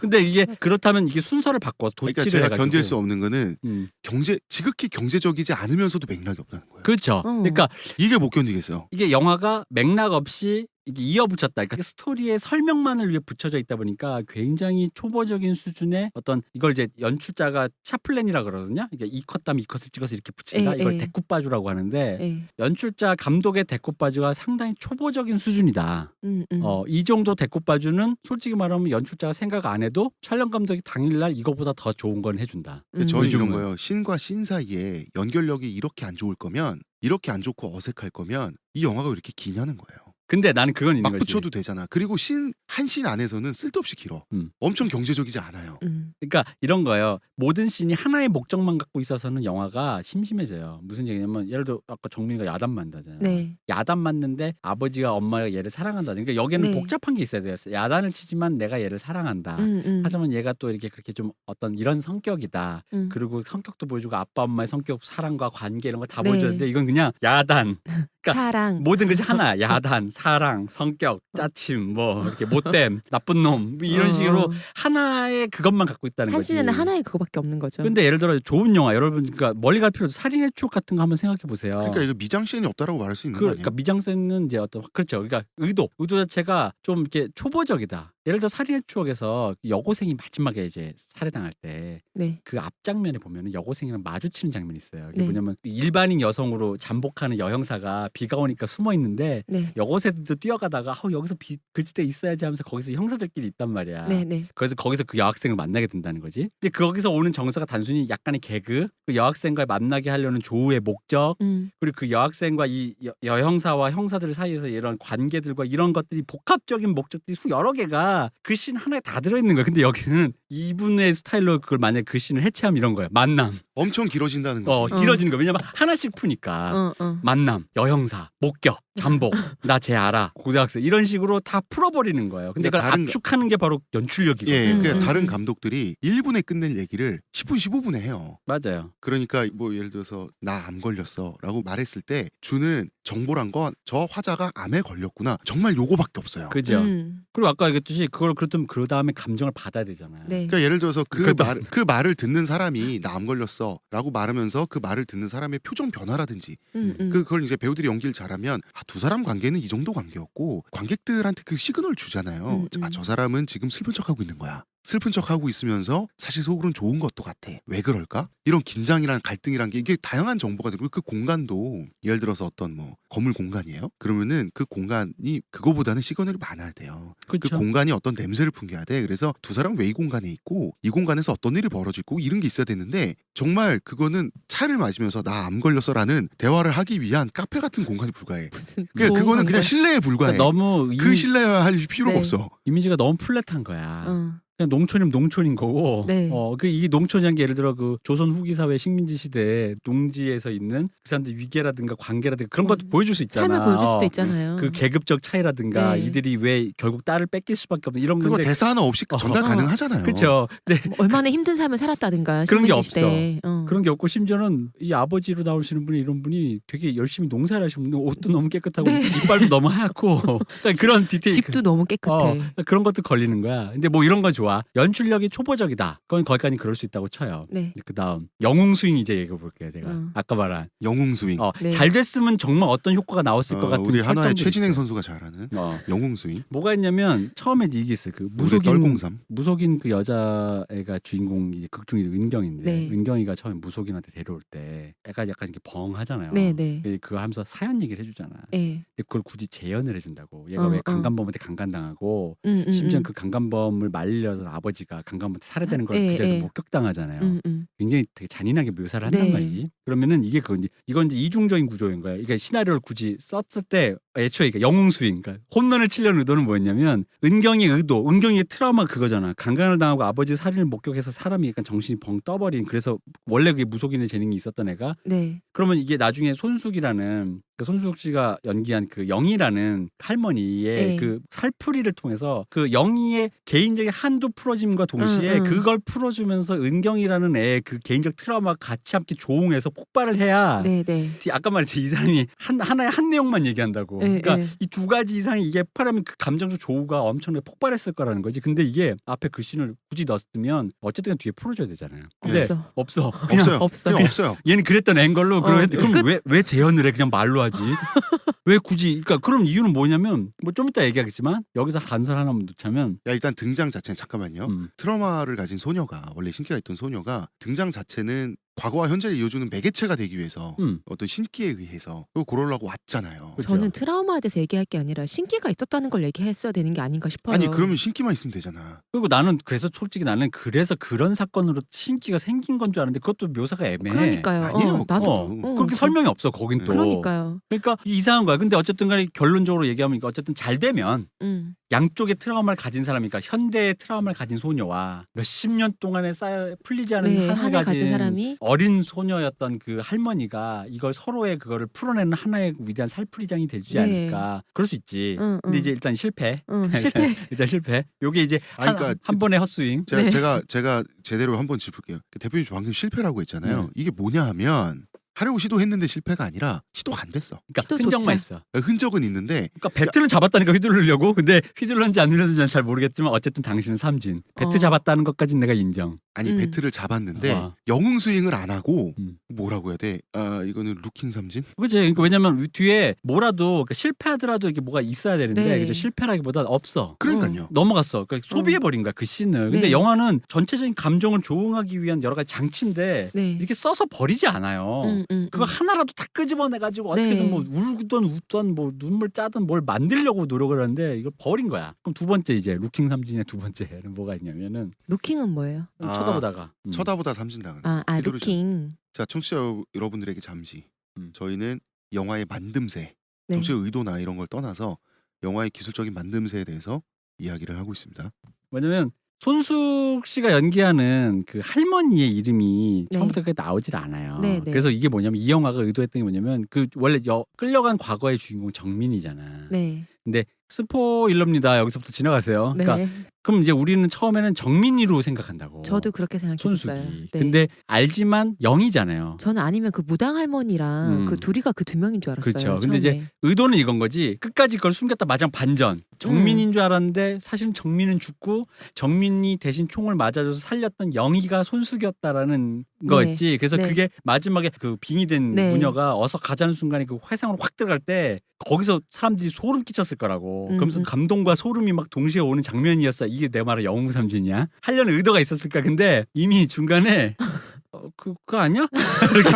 근데 이게 그렇다면 이게 순서를 바꿔서 그러니까 도치를 제가 해가지고. 견딜 수 없는 거는 음. 지극히 경제적이지 않으면서도 맥락이 없다는 거예요. 그렇죠. 그러니까 이게 못 견디겠어요. 이게 영화가 맥락 없이 이게 이어붙였다. 그러니까 스토리의 설명만을 위해 붙여져 있다 보니까 굉장히 초보적인 수준의 어떤 이걸 이제 연출자가 샤플랜이라 그러거든요. 그러니까 이 컷 다음에 이 컷을 찍어서 이렇게 붙인다. 예, 이걸 예. 데쿠빠주라고 하는데 예. 연출자 감독의 데쿠빠주가 상당히 초보적인 수준이다. 음. 이 정도 데쿠빠주는 솔직히 말하면 연출자가 생각 안 해도 촬영 감독이 당일날 이거보다 더 좋은 건 해준다. 근데 저는 이런 요즘은. 거예요. 신과 신 사이에 연결력이 이렇게 안 좋을 거면 이렇게 안 좋고 어색할 거면 이 영화가 왜 이렇게 기냐는 거예요. 근데 나는 그건 있는 막 거지. 붙여도 되잖아. 그리고 한 신 안에서는 쓸데없이 길어. 엄청 경제적이지 않아요. 그러니까 이런 거예요. 모든 씬이 하나의 목적만 갖고 있어서는 영화가 심심해져요. 무슨 얘기냐면 예를 들어 아까 정민이가 야단 만다잖아요. 네. 야단 맞는데 아버지가 엄마가 얘를 사랑한다. 그러니까 여기는 네. 복잡한 게 있어야 돼요. 야단을 치지만 내가 얘를 사랑한다. 하지만 얘가 또 이렇게 그렇게 좀 어떤 이런 성격이다. 그리고 성격도 보여주고 아빠 엄마의 성격, 사랑과 관계 이런 거 다 네. 보여줬는데 이건 그냥 야단. 그러니까 사랑. 모든 것이 하나야. 야단, 사랑, 성격, 짜침, 뭐 이렇게 못됨, 나쁜 놈 뭐 이런 식으로 하나의 그것만 갖고 있다는 한 거지. 시즌에 하나의 그거밖에 없는 거죠. 근데 예를 들어 좋은 영화 여러분 그러니까 멀리 갈 필요 없어. 살인의 추억 같은 거 한번 생각해 보세요. 그러니까 이거 미장센이 없다라고 말할 수 있는 거 아니에요? 그러니까 미장센은 이제 어떤 그렇죠. 그러니까 의도 자체가 좀 이렇게 초보적이다. 예를 들어 살인의 추억에서 여고생이 마지막에 이제 살해당할 때 네. 그 앞장면에 보면은 여고생이랑 마주치는 장면이 있어요. 이게 네. 뭐냐면 일반인 여성으로 잠복하는 여형사가 비가 오니까 숨어 있는데 네. 여고생들도 뛰어가다가 여기서 글짓대 있어야지 하면서 거기서 형사들끼리 있단 말이야. 네. 네. 그래서 거기서 그 여학생을 만나게 된다는 거지. 근데 거기서 오는 정서가 단순히 약간의 개그, 그 여학생과 만나게 하려는 조우의 목적, 그리고 그 여학생과 이 여형사와 형사들 사이에서 이런 관계들과 이런 것들이 복합적인 목적들이 여러 개가 그 씬 하나에 다 들어있는 거야. 근데 여기는 이분의 스타일로 그걸 만약에 그 씬을 해체하면 이런 거야. 만남. 엄청 길어진다는 거지. 길어지는 거야. 왜냐면 하나씩 푸니까. 만남, 여형사, 목격, 잠복, 나 쟤 알아, 고등학생 이런 식으로 다 풀어버리는 거예요. 근데 그걸 압축하는 게 바로 연출력이거든요. 예, 그러니까 다른 감독들이 1분에 끝낼 얘기를 10분, 15분에 해요. 맞아요. 그러니까 뭐 예를 들어서 나 암 걸렸어라고 말했을 때 주는 정보란 건 저 화자가 암에 걸렸구나. 정말 요거밖에 없어요. 그죠. 그리고 아까 얘기했듯이 그걸 그렇다면 그 다음에 감정을 받아야 되잖아요. 네. 그러니까 예를 들어서 그 말을 듣는 사람이 나 암 걸렸어라고 말하면서 그 말을 듣는 사람의 표정 변화라든지 그걸 이제 배우들이 연기를 잘하면 두 사람 관계는 이 정도 관계였고 관객들한테 그 시그널 주잖아요. 저 사람은 지금 슬픈 척하고 있는 거야. 슬픈 척하고 있으면서 사실 속으로는 좋은 것도 같아. 왜 그럴까? 이런 긴장이랑 갈등이란 게 이게 다양한 정보가 들고 그 공간도 예를 들어서 어떤 뭐 건물 공간이에요. 그러면은 그 공간이 그거보다는 시그널이 많아야 돼요. 그쵸. 그 공간이 어떤 냄새를 풍겨야 돼. 그래서 두 사람 왜 이 공간에 있고 이 공간에서 어떤 일이 벌어지고 이런 게 있어야 되는데 정말 그거는 차를 마시면서 나 암 걸렸어라는 대화를 하기 위한 카페 같은 공간이 불과해. 무슨 그거는 그냥 신뢰에 불과해. 그러니까 너무 그 신뢰야 할 필요가 네. 없어. 이미지가 너무 플랫한 거야. 그냥 농촌이면 농촌인 거고, 네. 이 농촌이란 게 예를 들어 그 조선 후기 사회 식민지 시대에 농지에서 있는 그 사람들 위계라든가 관계라든가 그런 것도 보여줄 수 있잖아. 삶을 보여줄 수도 있잖아요. 그 계급적 차이라든가 네. 이들이 왜 결국 딸을 뺏길 수밖에 없는 이런 그거 건데. 대사 하나 없이 전달 가능하잖아요. 그렇죠. 네. 뭐 얼마나 힘든 삶을 살았다든가 그런 게 식민지 시대에. 그런 게 없고 심지어는 이 아버지로 나오시는 분이 이런 분이 되게 열심히 농사를 하시는 분, 옷도 너무 깨끗하고 네. 이빨도 너무 하얗고 그러니까 그런 디테일. 집도 너무 깨끗해. 그런 것도 걸리는 거야. 근데 뭐 이런 건 좋아. 연출력이 초보적이다. 그건 거기까지 그럴 수 있다고 쳐요. 네. 그 다음 영웅 스윙 이제 얘기해 볼게요. 제가 아까 말한 영웅 스윙. 네. 잘 됐으면 정말 어떤 효과가 나왔을 것 같은 우리 하나의 설정들이 최진행 있어요. 선수가 잘하는 영웅 스윙. 뭐가 있냐면 처음에 이게 있어요. 그 무속인 그 여자애가 주인공이 극중이 은경인데 네. 은경이가 처음에 무속인한테 데려올 때 약간 이렇게 벙하잖아요. 네, 네. 그거 하면서 사연 얘기를 해주잖아. 네. 근데 그걸 굳이 재현을 해준다고. 얘가 왜 강간범한테 강간당하고 심지어 그 강간범을 말려서 아버지가 강간범한테 살해되는 걸 그 자리에서 목격당하잖아요. 굉장히 되게 잔인하게 묘사를 한단 네. 말이지. 그러면은 이게 이건 이제 이중적인 구조인 거야. 그러니까 시나리오를 굳이 썼을 때 애초에 그러니까 영웅 스윙, 그러니까 홈런을 치려는 의도는 뭐였냐면 은경이의 트라우마 그거잖아. 강간을 당하고 아버지 살인을 목격해서 사람이 약간 정신이 벙 떠버린. 그래서 원래 그게 무속인의 재능이 있었던 애가. 네. 그러면 이게 나중에 손숙이라는 그 손숙 씨가 연기한 그 영희라는 할머니의 네. 그 살풀이를 통해서 그 영희의 개인적인 한두 풀어짐과 동시에 그걸 풀어주면서 은경이라는 애의 그 개인적 트라우마가 같이 함께 조응해서 폭발을 해야. 네, 네. 아까 말했지 이 사람이 하나의 한 내용만 얘기한다고. 네, 그러니까 네. 이 두 가지 이상이 이게 폭발하면 그 감정적 조우가 엄청나게 폭발했을 거라는 거지. 근데 이게 앞에 그 씬을 굳이 넣었으면 어쨌든 뒤에 풀어줘야 되잖아요. 근데 없어. 없어요. 없어. 그냥 없어요. 얘는 그랬던 앵걸로 그럼 왜 재현을 해? 그냥 말로 하지. 왜 굳이? 그러니까 그럼 이유는 뭐냐면 뭐 좀 이따 얘기하겠지만 여기서 간설 하나만 넣자면 야 일단 등장 자체는 잠깐만요. 트라우마를 가진 소녀가 원래 신기가 있던 소녀가 등장 자체는 과거와 현재를 이어주는 매개체가 되기 위해서 어떤 신기에 의해서 그러려고 왔잖아요. 그렇죠. 저는 트라우마에 대해서 얘기할 게 아니라 신기가 있었다는 걸 얘기했어야 되는 게 아닌가 싶어요. 아니 그러면 신기만 있으면 되잖아. 그리고 나는 그래서 솔직히 나는 그래서 그런 사건으로 신기가 생긴 건 줄 알았는데 그것도 묘사가 애매해. 그러니까요. 아니에요. 나도 그렇게 설명이 없어 거긴 또. 그러니까요. 그러니까 이상한 거야. 근데 어쨌든 간에 결론적으로 얘기하면 어쨌든 잘 되면 양쪽의 트라우마를 가진 사람이니까 현대의 트라우마를 가진 소녀와 몇십 년 동안에 쌓여 풀리지 않은 네, 한을 한을 가진 가진 사람이 어린 소녀였던 그 할머니가 이걸 서로의 그거를 풀어내는 하나의 위대한 살풀이장이 되지 네. 않을까. 그럴 수 있지. 근데 이제 일단 실패. 실패. 일단 실패. 요게 이제 그러니까 한 번의 헛스윙. 제가, 네. 제가 제대로 한번 짚을게요. 대표님 방금 실패라고 했잖아요. 이게 뭐냐 하면 하려고 시도했는데 실패가 아니라 시도가 안 됐어. 그러니까 시도 흔적만 조차. 있어. 흔적은 있는데 그러니까 배트는 잡았다니까 휘두르려고. 근데 휘둘렀는지 안 휘둘렀는지는 잘 모르겠지만 어쨌든 당신은 삼진. 배트 잡았다는 것까지는 내가 인정. 아니 배트를 잡았는데 아. 영웅 스윙을 안 하고 음. 뭐라고 해야 돼? 아 이거는 루킹 삼진? 그치. 그러니까 왜냐면 뒤에 뭐라도 그러니까 실패하더라도 이게 뭐가 있어야 되는데 네. 그죠? 실패라기보다 없어. 그러니까요. 넘어갔어. 그러니까 소비해버린 거야 그 씬을. 근데 네. 영화는 전체적인 감정을 조응하기 위한 여러 가지 장치인데 네. 이렇게 써서 버리지 않아요. 그거 하나라도 다 끄집어내가지고 네. 어떻게든 뭐 울든 웃든 뭐 눈물 짜든 뭘 만들려고 노력을 하는데 이걸 버린 거야. 그럼 두 번째 이제 루킹 삼진의 두 번째는 뭐가 있냐면은 루킹은 뭐예요? 아, 쳐다보다가 쳐다보다 삼진 당하는. 휘두르죠. 루킹. 자 청취자 여러분들에게 잠시 저희는 영화의 만듦새, 네. 정치의 의도나 이런 걸 떠나서 영화의 기술적인 만듦새에 대해서 이야기를 하고 있습니다. 왜냐면 손숙 씨가 연기하는 그 할머니의 이름이 네. 처음부터 끝까지 나오질 않아요. 네, 네. 그래서 이게 뭐냐면 이 영화가 의도했던 게 뭐냐면 그 원래 끌려간 과거의 주인공 정민이잖아. 네. 근데 스포일러입니다. 여기서부터 지나가세요. 네. 그러니까 그럼 이제 우리는 처음에는 정민이로 생각한다고. 저도 그렇게 생각했어요. 손숙이. 네. 근데 알지만 영이잖아요. 저는 아니면 그 무당 할머니랑 그 둘이가 그 두 명인 줄 알았어요. 그렇죠. 근데 이제 처음에. 의도는 이건 거지. 끝까지 그걸 숨겼다 마지막 반전. 정민인 줄 알았는데 사실은 정민은 죽고 정민이 대신 총을 맞아줘서 살렸던 영희가 손숙이었다라는 거였지. 그래서 네. 그게 마지막에 그 빙의된 네. 무녀가 어서 가자는 순간에 그 회상으로 확 들어갈 때 거기서 사람들이 소름 끼쳤을 거라고. 그러면서 감동과 소름이 막 동시에 오는 장면이었어. 이게 내 말은 영웅삼진이야? 하려는 의도가 있었을까? 근데 이미 중간에 그거 아니야? 이렇게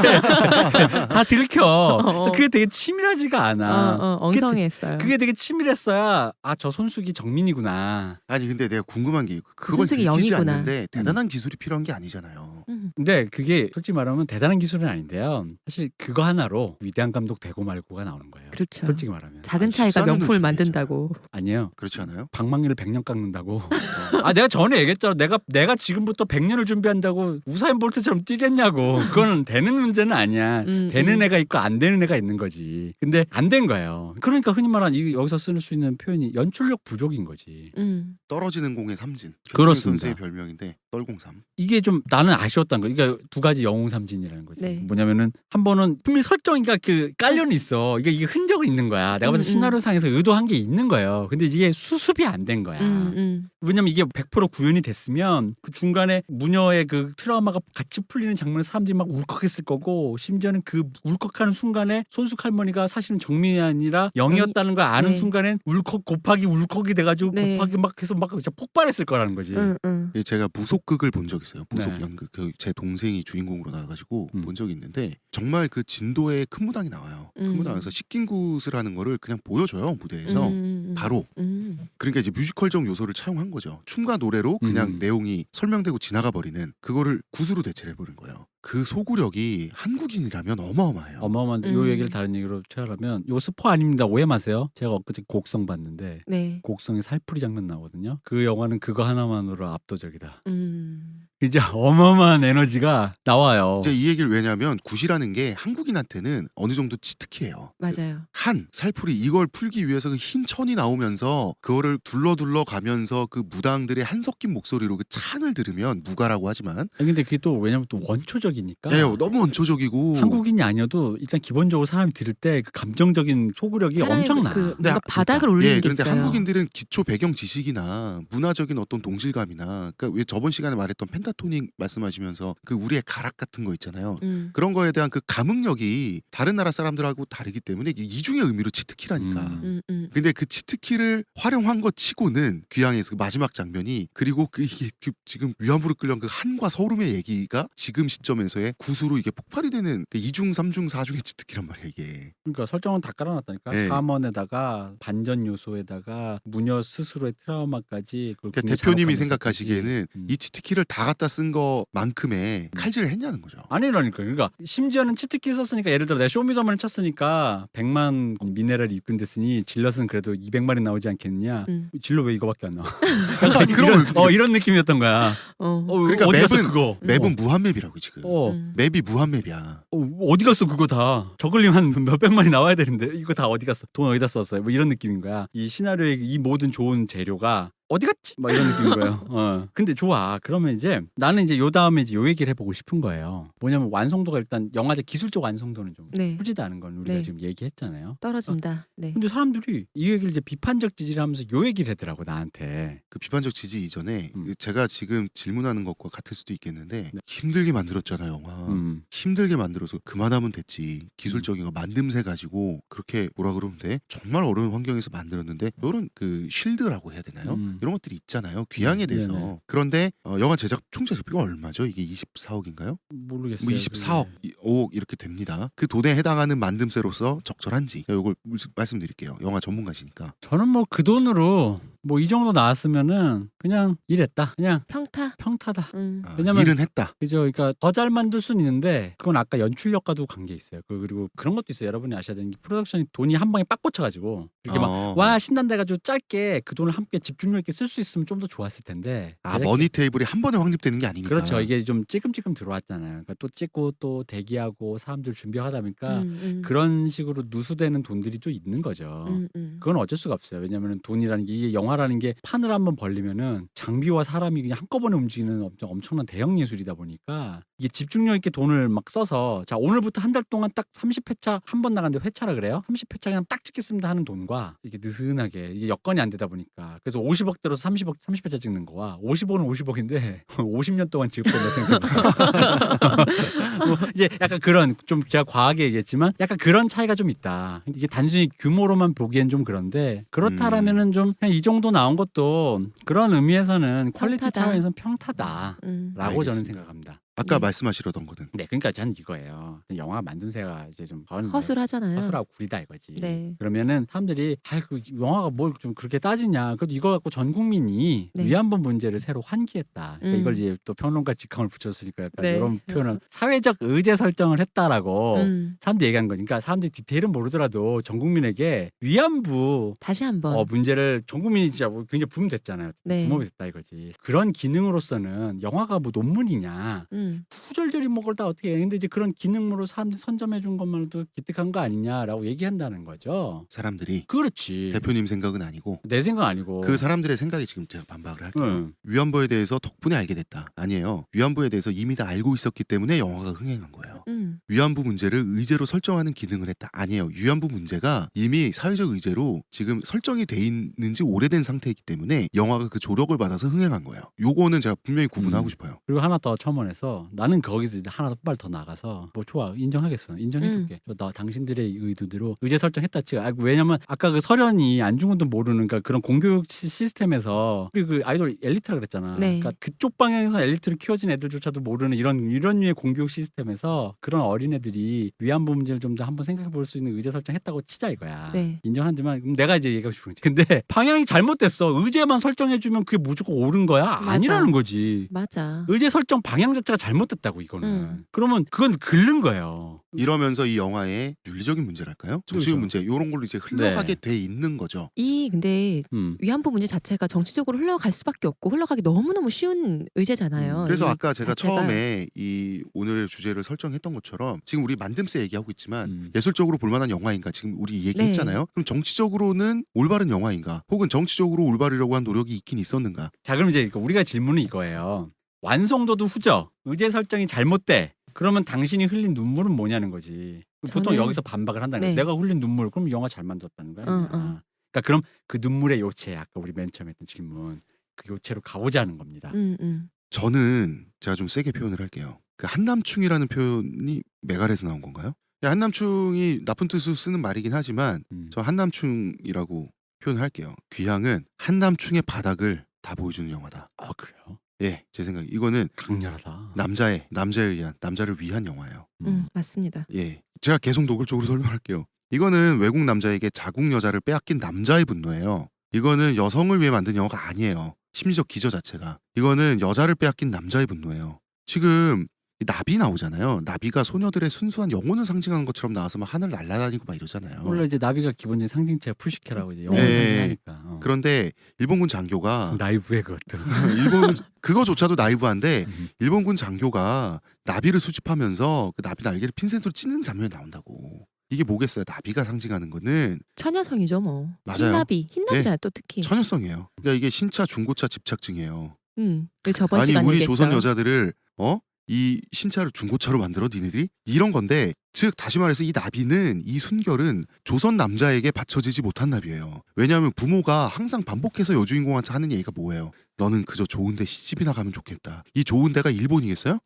다 들켜. 그게 되게 치밀하지가 않아. 엉성했어요. 그게 되게 치밀했어야 저 손숙이 정민이구나. 아니 근데 내가 궁금한 게 그걸 손숙이 들키지 영이구나. 않는데 대단한 기술이 필요한 게 아니잖아요. 근데 그게 솔직히 말하면 대단한 기술은 아닌데요. 사실 그거 하나로 위대한 감독 되고 말고가 나오는 거예요. 그렇죠. 솔직히 말하면. 작은 차이가 14년을 명품을 준비했죠. 만든다고. 아니에요. 그렇지 않아요? 방망이를 100년 깎는다고. 내가 전에 얘기했잖아. 내가 지금부터 100년을 준비한다고 우사인 볼트처럼 뛰겠냐고. 그거는 되는 문제는 아니야. 되는 애가 있고 안 되는 애가 있는 거지. 근데 안 된 거예요. 그러니까 흔히 말하는 여기서 쓸 수 있는 표현이 연출력 부족인 거지. 떨어지는 공의 삼진. 그렇습니다. 선수의 별명인데 떨공삼. 이게 좀 나는 아쉬웠던 거. 그러니까 두 가지 영웅삼진이라는 거지. 네. 뭐냐면은 한 번은 분명히 설정이가 그 깔려는 있어. 이게 흔적은 있는 거야. 내가 봤을 때 시나리오상에서 의도한 게 있는 거예요. 근데 이게 수습이 안 된 거야. 왜냐면 이게 100% 구현이 됐으면 그 중간에 무녀의 그 트라우마가 같이 풀리는 장면에 사람들이 막 울컥했을 거고 심지어는 그 울컥하는 순간에 손숙 할머니가 사실은 정민이 아니라 영이었다는 걸 아는 네. 순간엔 울컥 곱하기 울컥이 돼가지고 네. 곱하기 막 해서 막 진짜 폭발했을 거라는 거지. 제가 무속극을 본 적 있어요. 무속 네. 연극. 제 동생이 주인공으로 나와가지고 본 적이 있는데 정말 그 진도에 큰 무당이 나와요. 큰 무당에서 식긴굿을 하는 거를 그냥 보여줘요 무대에서 바로. 그러니까 이제 뮤지컬적 요소를 차용한 거죠. 춤과 노래로 그냥 내용이 설명되고 지나가 버리는 그거를 굿으로 대체를 해버린 거예요. 그 소구력이 한국인이라면 어마어마해요. 어마어마한데 요 얘기를 다른 얘기로 취하려면 요 스포 아닙니다. 오해 마세요. 제가 엊그제 곡성 봤는데 네. 곡성에 살풀이 장면 나오거든요. 그 영화는 그거 하나만으로 압도적이다. 음. 진짜 어마어마한 에너지가 나와요. 이제 이 얘기를 왜냐하면 굿이라는 게 한국인한테는 어느 정도 치트키예요. 맞아요. 한 살풀이 이걸 풀기 위해서 그 흰 천이 나오면서 그거를 둘러 가면서 그 무당들의 한 섞인 목소리로 그 창을 들으면 무가라고 하지만 아니, 근데 그게 또 왜냐면 또 원초적이니까. 네, 너무 원초적이고 한국인이 아니어도 일단 기본적으로 사람이 들을 때 그 감정적인 소구력이 사람의 엄청나. 그 네, 뭔가 바닥을 올리는 게 그런데 있어요. 한국인들은 기초 배경 지식이나 문화적인 어떤 동질감이나 그러니까 왜 저번 시간에 말했던 펜타토닉 말씀하시면서 그 우리의 가락 같은 거 있잖아요. 그런 거에 대한 그 감흥력이 다른 나라 사람들하고 다르기 때문에 이게 이중의 의미로 치트키라니까. 근데 그 치트키를 활용한 것 치고는 귀향에서 그 마지막 장면이 그리고 이게 지금 위안부로 끌려온 그 한과 서울음의 얘기가 지금 시점에서의 구수로 이게 폭발이 되는 그 2중, 3중, 4중의 치트키란 말이야 이게. 그러니까 설정은 다 깔아놨다니까. 네. 가먼에다가 반전 요소에다가 무녀 스스로의 트라우마까지. 그걸 그러니까 굉장히 대표님이 잔혹하면서 생각하시기에는 했지. 이 치트키를 다 갖다 쓴 거만큼의 칼질을 했냐는 거죠. 아니라니까. 그러니까 심지어는 치트키 썼으니까 예를 들어 내가 쇼미더머니 쳤으니까 100만 미네랄이 입금됐으니 질럿은 그래도 200마리 나오지 않겠느냐. 질럿 왜 이거밖에 안 나와? 약간 이런 느낌이었던 거야. 그러니까 어디 갔어 맵은- 그거? 맵은 무한맵이라고 지금. 음. 맵이 무한맵이야. 어디 갔어 그거 다. 저글링 한 몇백 마리 나와야 되는데 이거 다 어디 갔어? 돈 어디다 썼어요? 뭐 이런 느낌인 거야. 이 시나리오의 이 모든 좋은 재료가 어디 갔지? 막 이런 느낌인 거예요. 근데 좋아. 그러면 이제 나는 이제 요 다음에 이제 요 얘기를 해보고 싶은 거예요. 뭐냐면 완성도가 일단 영화제 기술적 완성도는 좀 네. 후지다는 건 우리가 네. 지금 얘기했잖아요. 떨어진다. 네. 근데 사람들이 이 얘기를 이제 비판적 지지를 하면서 요 얘기를 하더라고 나한테. 그 비판적 지지 이전에 음. 제가 지금 질문하는 것과 같을 수도 있겠는데 네. 힘들게 만들었잖아 영화. 힘들게 만들어서 그만하면 됐지. 기술적인 거 만듦새 가지고 그렇게 뭐라 그러면 돼? 정말 어려운 환경에서 만들었는데 이런 그 쉴드라고 해야 되나요? 이런 것들이 있잖아요. 귀향에 대해서. 네네. 그런데 영화 제작 총 제작비가 얼마죠? 이게 24억인가요? 모르겠어요. 뭐 24억, 5억 이렇게 됩니다. 그 돈에 해당하는 만듦새로서 적절한지 이걸 말씀드릴게요. 영화 전문가시니까. 저는 뭐 그 돈으로 뭐 이 정도 나왔으면은 그냥 일했다. 그냥 평타. 평타다. 왜냐면 일은 했다. 그죠. 그러니까 더 잘 만들 수는 있는데 그건 아까 연출력과도 관계 있어요. 그리고 그런 것도 있어요. 여러분이 아셔야 되는 게 프로덕션이 돈이 한 방에 빡 꽂혀가지고 이렇게 막 와 신난다 해가지고 짧게 그 돈을 함께 집중력 있게 쓸 수 있으면 좀 더 좋았을 텐데. 머니 테이블이 한 번에 확립되는 게 아니니까. 그렇죠. 이게 좀 찔끔찔끔 들어왔잖아요. 그러니까 또 찍고 또 대기하고 사람들 준비하다 보니까 그런 식으로 누수되는 돈들이 또 있는 거죠. 그건 어쩔 수가 없어요. 왜냐하면 돈이라는 게 이게 영화라는 게 판을 한번 벌리면은 장비와 사람이 그냥 한꺼번에 움직이는 엄청난 대형 예술이다 보니까 이게 집중력 있게 돈을 막 써서 자 오늘부터 한 달 동안 딱 30회차 한 번 나갔는데 회차라 그래요? 30회차 그냥 딱 찍겠습니다 하는 돈과 이게 느슨하게 이게 여건이 안 되다 보니까 그래서 50억 들어서 30회차 찍는 거와 50억은 50억인데 50년 동안 지급된다 생각해보면 뭐 이제 약간 그런 좀 제가 과하게 얘기했지만 약간 그런 차이가 좀 있다. 이게 단순히 규모로만 보기엔 좀 그런데 그렇다라면은 좀 그냥 이 정도 나온 것도 그런 의미에서는 퀄리티 평타다. 차원에서는 평타다라고 저는 알겠습니다. 생각합니다. 아까 네. 말씀하시려던 거는 네, 그러니까 저는 이거예요. 영화 만듦새가 이제 좀 허술하잖아요. 허술하고 구리다 이거지. 네. 그러면은 사람들이 그 영화가 뭘 좀 그렇게 따지냐. 그래도 이거 갖고 전 국민이 네. 위안부 문제를 새로 환기했다. 그러니까 이걸 이제 또 평론가 직함을 붙였으니까 약간 네. 이런 표현을 사회적 의제 설정을 했다라고 음. 사람들이 얘기한 거니까 사람들이 디테일은 모르더라도 전 국민에게 위안부 다시 한번. 문제를 전 국민이 진짜 뭐 굉장히 부흥됐잖아요. 네. 부모이 됐다 이거지. 그런 기능으로서는 영화가 뭐 논문이냐. 후절절이 뭐 그걸 다 어떻게 해. 근데 이제 그런 기능으로 사람들이 선점해 준 것만으로도 기특한 거 아니냐라고 얘기한다는 거죠. 사람들이 그렇지. 대표님 생각은 아니고 내 생각 아니고. 그 사람들의 생각이 지금 제가 반박을 할게요. 응. 위안부에 대해서 덕분에 알게 됐다. 아니에요. 위안부에 대해서 이미 다 알고 있었기 때문에 영화가 흥행한 거예요. 위안부 문제를 의제로 설정하는 기능을 했다. 아니에요. 위안부 문제가 이미 사회적 의제로 지금 설정이 돼 있는지 오래된 상태이기 때문에 영화가 그 조력을 받아서 흥행한 거예요. 요거는 제가 분명히 구분하고 싶어요. 그리고 하나 더 첨언해서 나는 거기서 이제 하나 더 나가서 뭐 좋아 인정하겠어 인정해줄게 나 당신들의 의도대로 의제 설정했다 치고 왜냐면 아까 그 설현이 안중근도 모르는 그러니까 그런 공교육 시스템에서 우리 그 아이돌 엘리트라 그랬잖아. 네. 그러니까 그쪽 방향에서 엘리트로 키워진 애들조차도 모르는 이런 류의 공교육 시스템에서 그런 어린애들이 위안부 문제를 좀 더 한번 생각해 볼 수 있는 의제 설정했다고 치자 이거야. 네. 인정하지만 그럼 내가 이제 얘기하고 싶은 거지. 근데 방향이 잘못됐어. 의제만 설정해주면 그게 무조건 옳은 거야? 맞아. 아니라는 거지. 맞아. 의제 설정 방향 자체가 잘못됐다고 이거는. 그러면 그건 긁는 거예요. 이러면서 이 영화의 윤리적인 문제랄까요? 정치적 그렇죠. 문제 이런 걸로 이제 흘러가게 돼 있는 거죠. 근데 위안부 문제 자체가 정치적으로 흘러갈 수밖에 없고 흘러가기 너무너무 쉬운 의제잖아요. 그래서 이 아까 제가 자체가. 처음에 이 오늘의 주제를 설정했던 것처럼 지금 우리 만듦새 얘기하고 있지만 예술적으로 볼만한 영화인가 지금 우리 얘기했잖아요. 네. 그럼 정치적으로는 올바른 영화인가? 혹은 정치적으로 올바르려고 한 노력이 있긴 있었는가? 자 그럼 이제 우리가 질문은 이거예요. 완성도도 후져. 의제 설정이 잘못돼. 그러면 당신이 흘린 눈물은 뭐냐는 거지. 보통 저는- 여기서 반박을 한다는 거야. 네. 내가 흘린 눈물 그럼 영화 잘 만들었다는 거야. 그러니까 그럼 그 눈물의 요체 아까 우리 맨 처음에 했던 질문 그 요체로 가보자 하는 겁니다. 저는 제가 좀 세게 표현을 할게요. 그 한남충이라는 표현이 메갈에서 나온 건가요? 한남충이 나쁜 뜻으로 쓰는 말이긴 하지만 저 한남충이라고 표현할게요. 귀향은 한남충의 바닥을 다 보여주는 영화다. 아 그래요? 예, 제 생각. 이거는 강렬하다. 남자에 의한 남자를 위한 영화예요. 맞습니다. 예, 제가 계속 노골적으로 설명할게요. 이거는 외국 남자에게 자국 여자를 빼앗긴 남자의 분노예요. 이거는 여성을 위해 만든 영화가 아니에요. 심리적 기저 자체가. 이거는 여자를 빼앗긴 남자의 분노예요. 지금 이 나비 나오잖아요. 나비가 소녀들의 순수한 영혼을 상징하는 것처럼 나와서 막 하늘 날아다니고 막 이러잖아요. 원래 이제 나비가 기본적인 상징체가 푸시케라고 이제 영어 네. 하니까. 그런데 일본군 장교가 라이브에 그것도. 일본 그거조차도 나이브한데 일본군 장교가 나비를 수집하면서 그 나비 날개를 핀셋으로 찢는 장면이 나온다고. 이게 뭐겠어요? 나비가 상징하는 거는 처녀성이죠 뭐. 맞아요. 흰나비, 흰나비잖아요 또 특히. 처녀성이에요. 그러니까 이게 신차, 중고차 집착증이에요. 저번 아니 시간에 우리 얘기했죠. 조선 여자들을 이 신차를 중고차로 만들어 니네들이? 이런 건데 즉 다시 말해서 이 나비는 이 순결은 조선 남자에게 바쳐지지 못한 나비예요. 왜냐하면 부모가 항상 반복해서 여주인공한테 하는 얘기가 뭐예요? 너는 그저 좋은데 시집이나 가면 좋겠다. 이 좋은데가 일본이겠어요?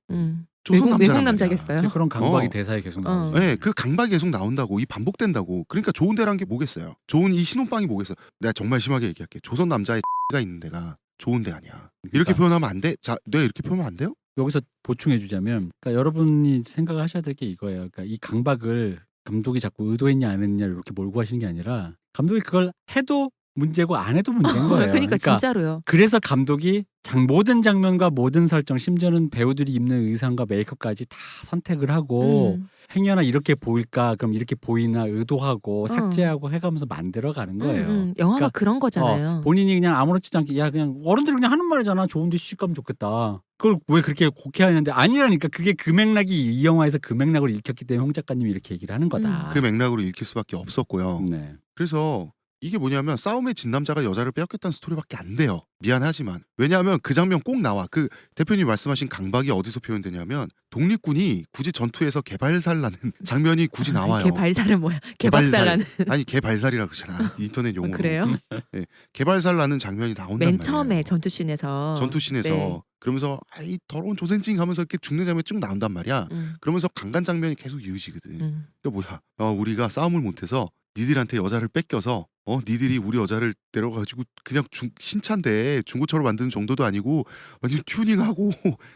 조선 외국 남자란 말이야. 남자겠어요. 그런 강박이 어. 대사에 계속 어. 나오죠. 네, 그 강박이 계속 나온다고. 이 반복된다고. 그러니까 좋은 데란 게 뭐겠어요? 좋은 이 신혼방이 뭐겠어요? 내가 정말 심하게 얘기할게. 조선 남자의 가 있는 데가 좋은 데 아니야. 이렇게 그러니까. 표현하면 안 돼? 자, 내가 이렇게 표현하면 안 돼요? 여기서 보충해 주자면 그러니까 여러분이 생각을 하셔야 될 게 이거예요. 그러니까 이 강박을 감독이 자꾸 의도했냐 안 했냐를 이렇게 몰고 하시는 게 아니라 감독이 그걸 해도 문제고 안 해도 문제인 거예요. 그러니까 진짜로요. 그래서 감독이 모든 장면과 모든 설정, 심지어는 배우들이 입는 의상과 메이크업까지 다 선택을 하고 행여나 이렇게 보일까, 그럼 이렇게 보이나 의도하고 삭제하고 해가면서 만들어가는 거예요. 영화가 그러니까, 그런 거잖아요. 본인이 그냥 아무렇지도 않게 야 그냥 어른들이 그냥 하는 말이잖아. 좋은데 시집 가면 좋겠다. 그걸 왜 그렇게 곡해하는데 아니라니까. 그게 그 맥락이 이 영화에서 그 맥락을 읽혔기 때문에 홍 작가님이 이렇게 얘기를 하는 거다. 그 맥락으로 읽힐 수밖에 없었고요. 네. 그래서 이게 뭐냐면 싸움의 진남자가 여자를 빼앗겼다는 스토리밖에 안 돼요. 미안하지만. 왜냐하면 그 장면 꼭 나와. 그 대표님 말씀하신 강박이 어디서 표현되냐면 독립군이 굳이 전투에서 개발살나는 장면이 굳이 나와요. 개발살은 뭐야? 개박살라는. 아니 개발살이라고 그러잖아. 인터넷 용어로. 그래요? 네, 개발살나는 장면이 나온단 말이에요. 맨 처음에 전투씬에서. 전투씬에서 그러면서 아이 더러운 조센징 하면서 이렇게 죽는 장면이 쭉 나온단 말이야. 그러면서 강간 장면이 계속 이어지거든. 그러니까 뭐야? 우리가 싸움을 못해서 니들한테 여자를 뺏겨서 니들이 우리 여자를 데려가지고 그냥 신차인데 중고차로 만드는 정도도 아니고 완전 튜닝하고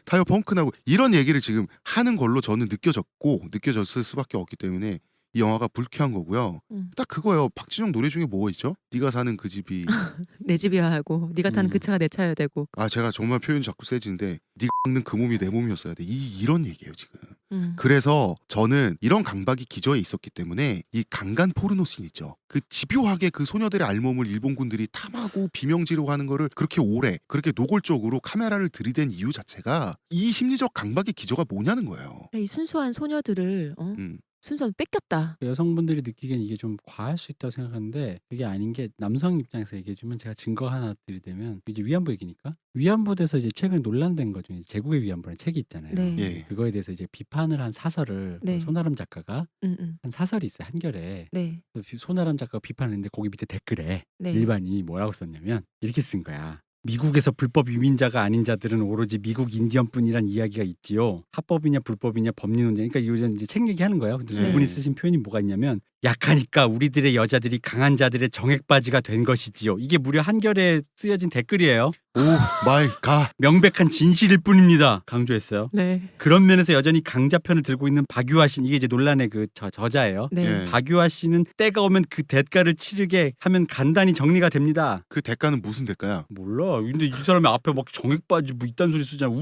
타이어 펑크나고 이런 얘기를 지금 하는 걸로 저는 느껴졌을 수밖에 없기 때문에 이 영화가 불쾌한 거고요. 딱 그거예요. 박진영 노래 중에 뭐 있죠? 네가 사는 그 집이 내 집이야 하고 네가 타는 그 차가 내 차여야 되고. 아 제가 정말 표현이 자꾸 세지는데 네가 먹는 그 몸이 내 몸이었어야 돼. 이런 얘기예요 지금. 그래서 저는 이런 강박이 기저에 있었기 때문에 이 강간 포르노 씬 있죠. 그 집요하게 그 소녀들의 알몸을 일본군들이 탐하고 비명지르고 하는 거를 그렇게 오래 그렇게 노골적으로 카메라를 들이댄 이유 자체가 이 심리적 강박의 기저가 뭐냐는 거예요. 이 순수한 소녀들을 순수한 뺏겼다. 여성분들이 느끼기엔 이게 좀 과할 수 있다고 생각하는데 그게 아닌 게 남성 입장에서 얘기해주면 제가 증거 하나 드리자면 이제 위안부 얘기니까 위안부에 대해서 이제 최근에 논란된 거 중에 제국의 위안부라는 책이 있잖아요. 네. 예. 그거에 대해서 이제 비판을 한 사설을 네. 손아람 작가가 한 사설이 있어요. 한결에. 네. 손아람 작가가 비판했는데 거기 밑에 댓글에 네. 일반인이 뭐라고 썼냐면 이렇게 쓴 거야. 미국에서 불법 이민자가 아닌 자들은 오로지 미국 인디언뿐이란 이야기가 있지요. 합법이냐 불법이냐 법리 논쟁. 그러니까 이런 이제 책 얘기하는 거예요. 근데 네. 이분이 쓰신 표현이 뭐가 있냐면 약하니까 우리들의 여자들이 강한 자들의 정액바지가 된 것이지요. 이게 무려 한결에 쓰여진 댓글이에요. 오 마이 갓. 명백한 진실일 뿐입니다. 강조했어요. 네. 그런 면에서 여전히 강자 편을 들고 있는 박유아 씨, 이게 이제 논란의 그 저자예요. 네. 예. 박유아 씨는 때가 오면 그 대가를 치르게 하면 간단히 정리가 됩니다. 그 대가는 무슨 대가야? 몰라. 근데 이 사람이 앞에 막 정액바지 뭐 이딴 소리 쓰잖아.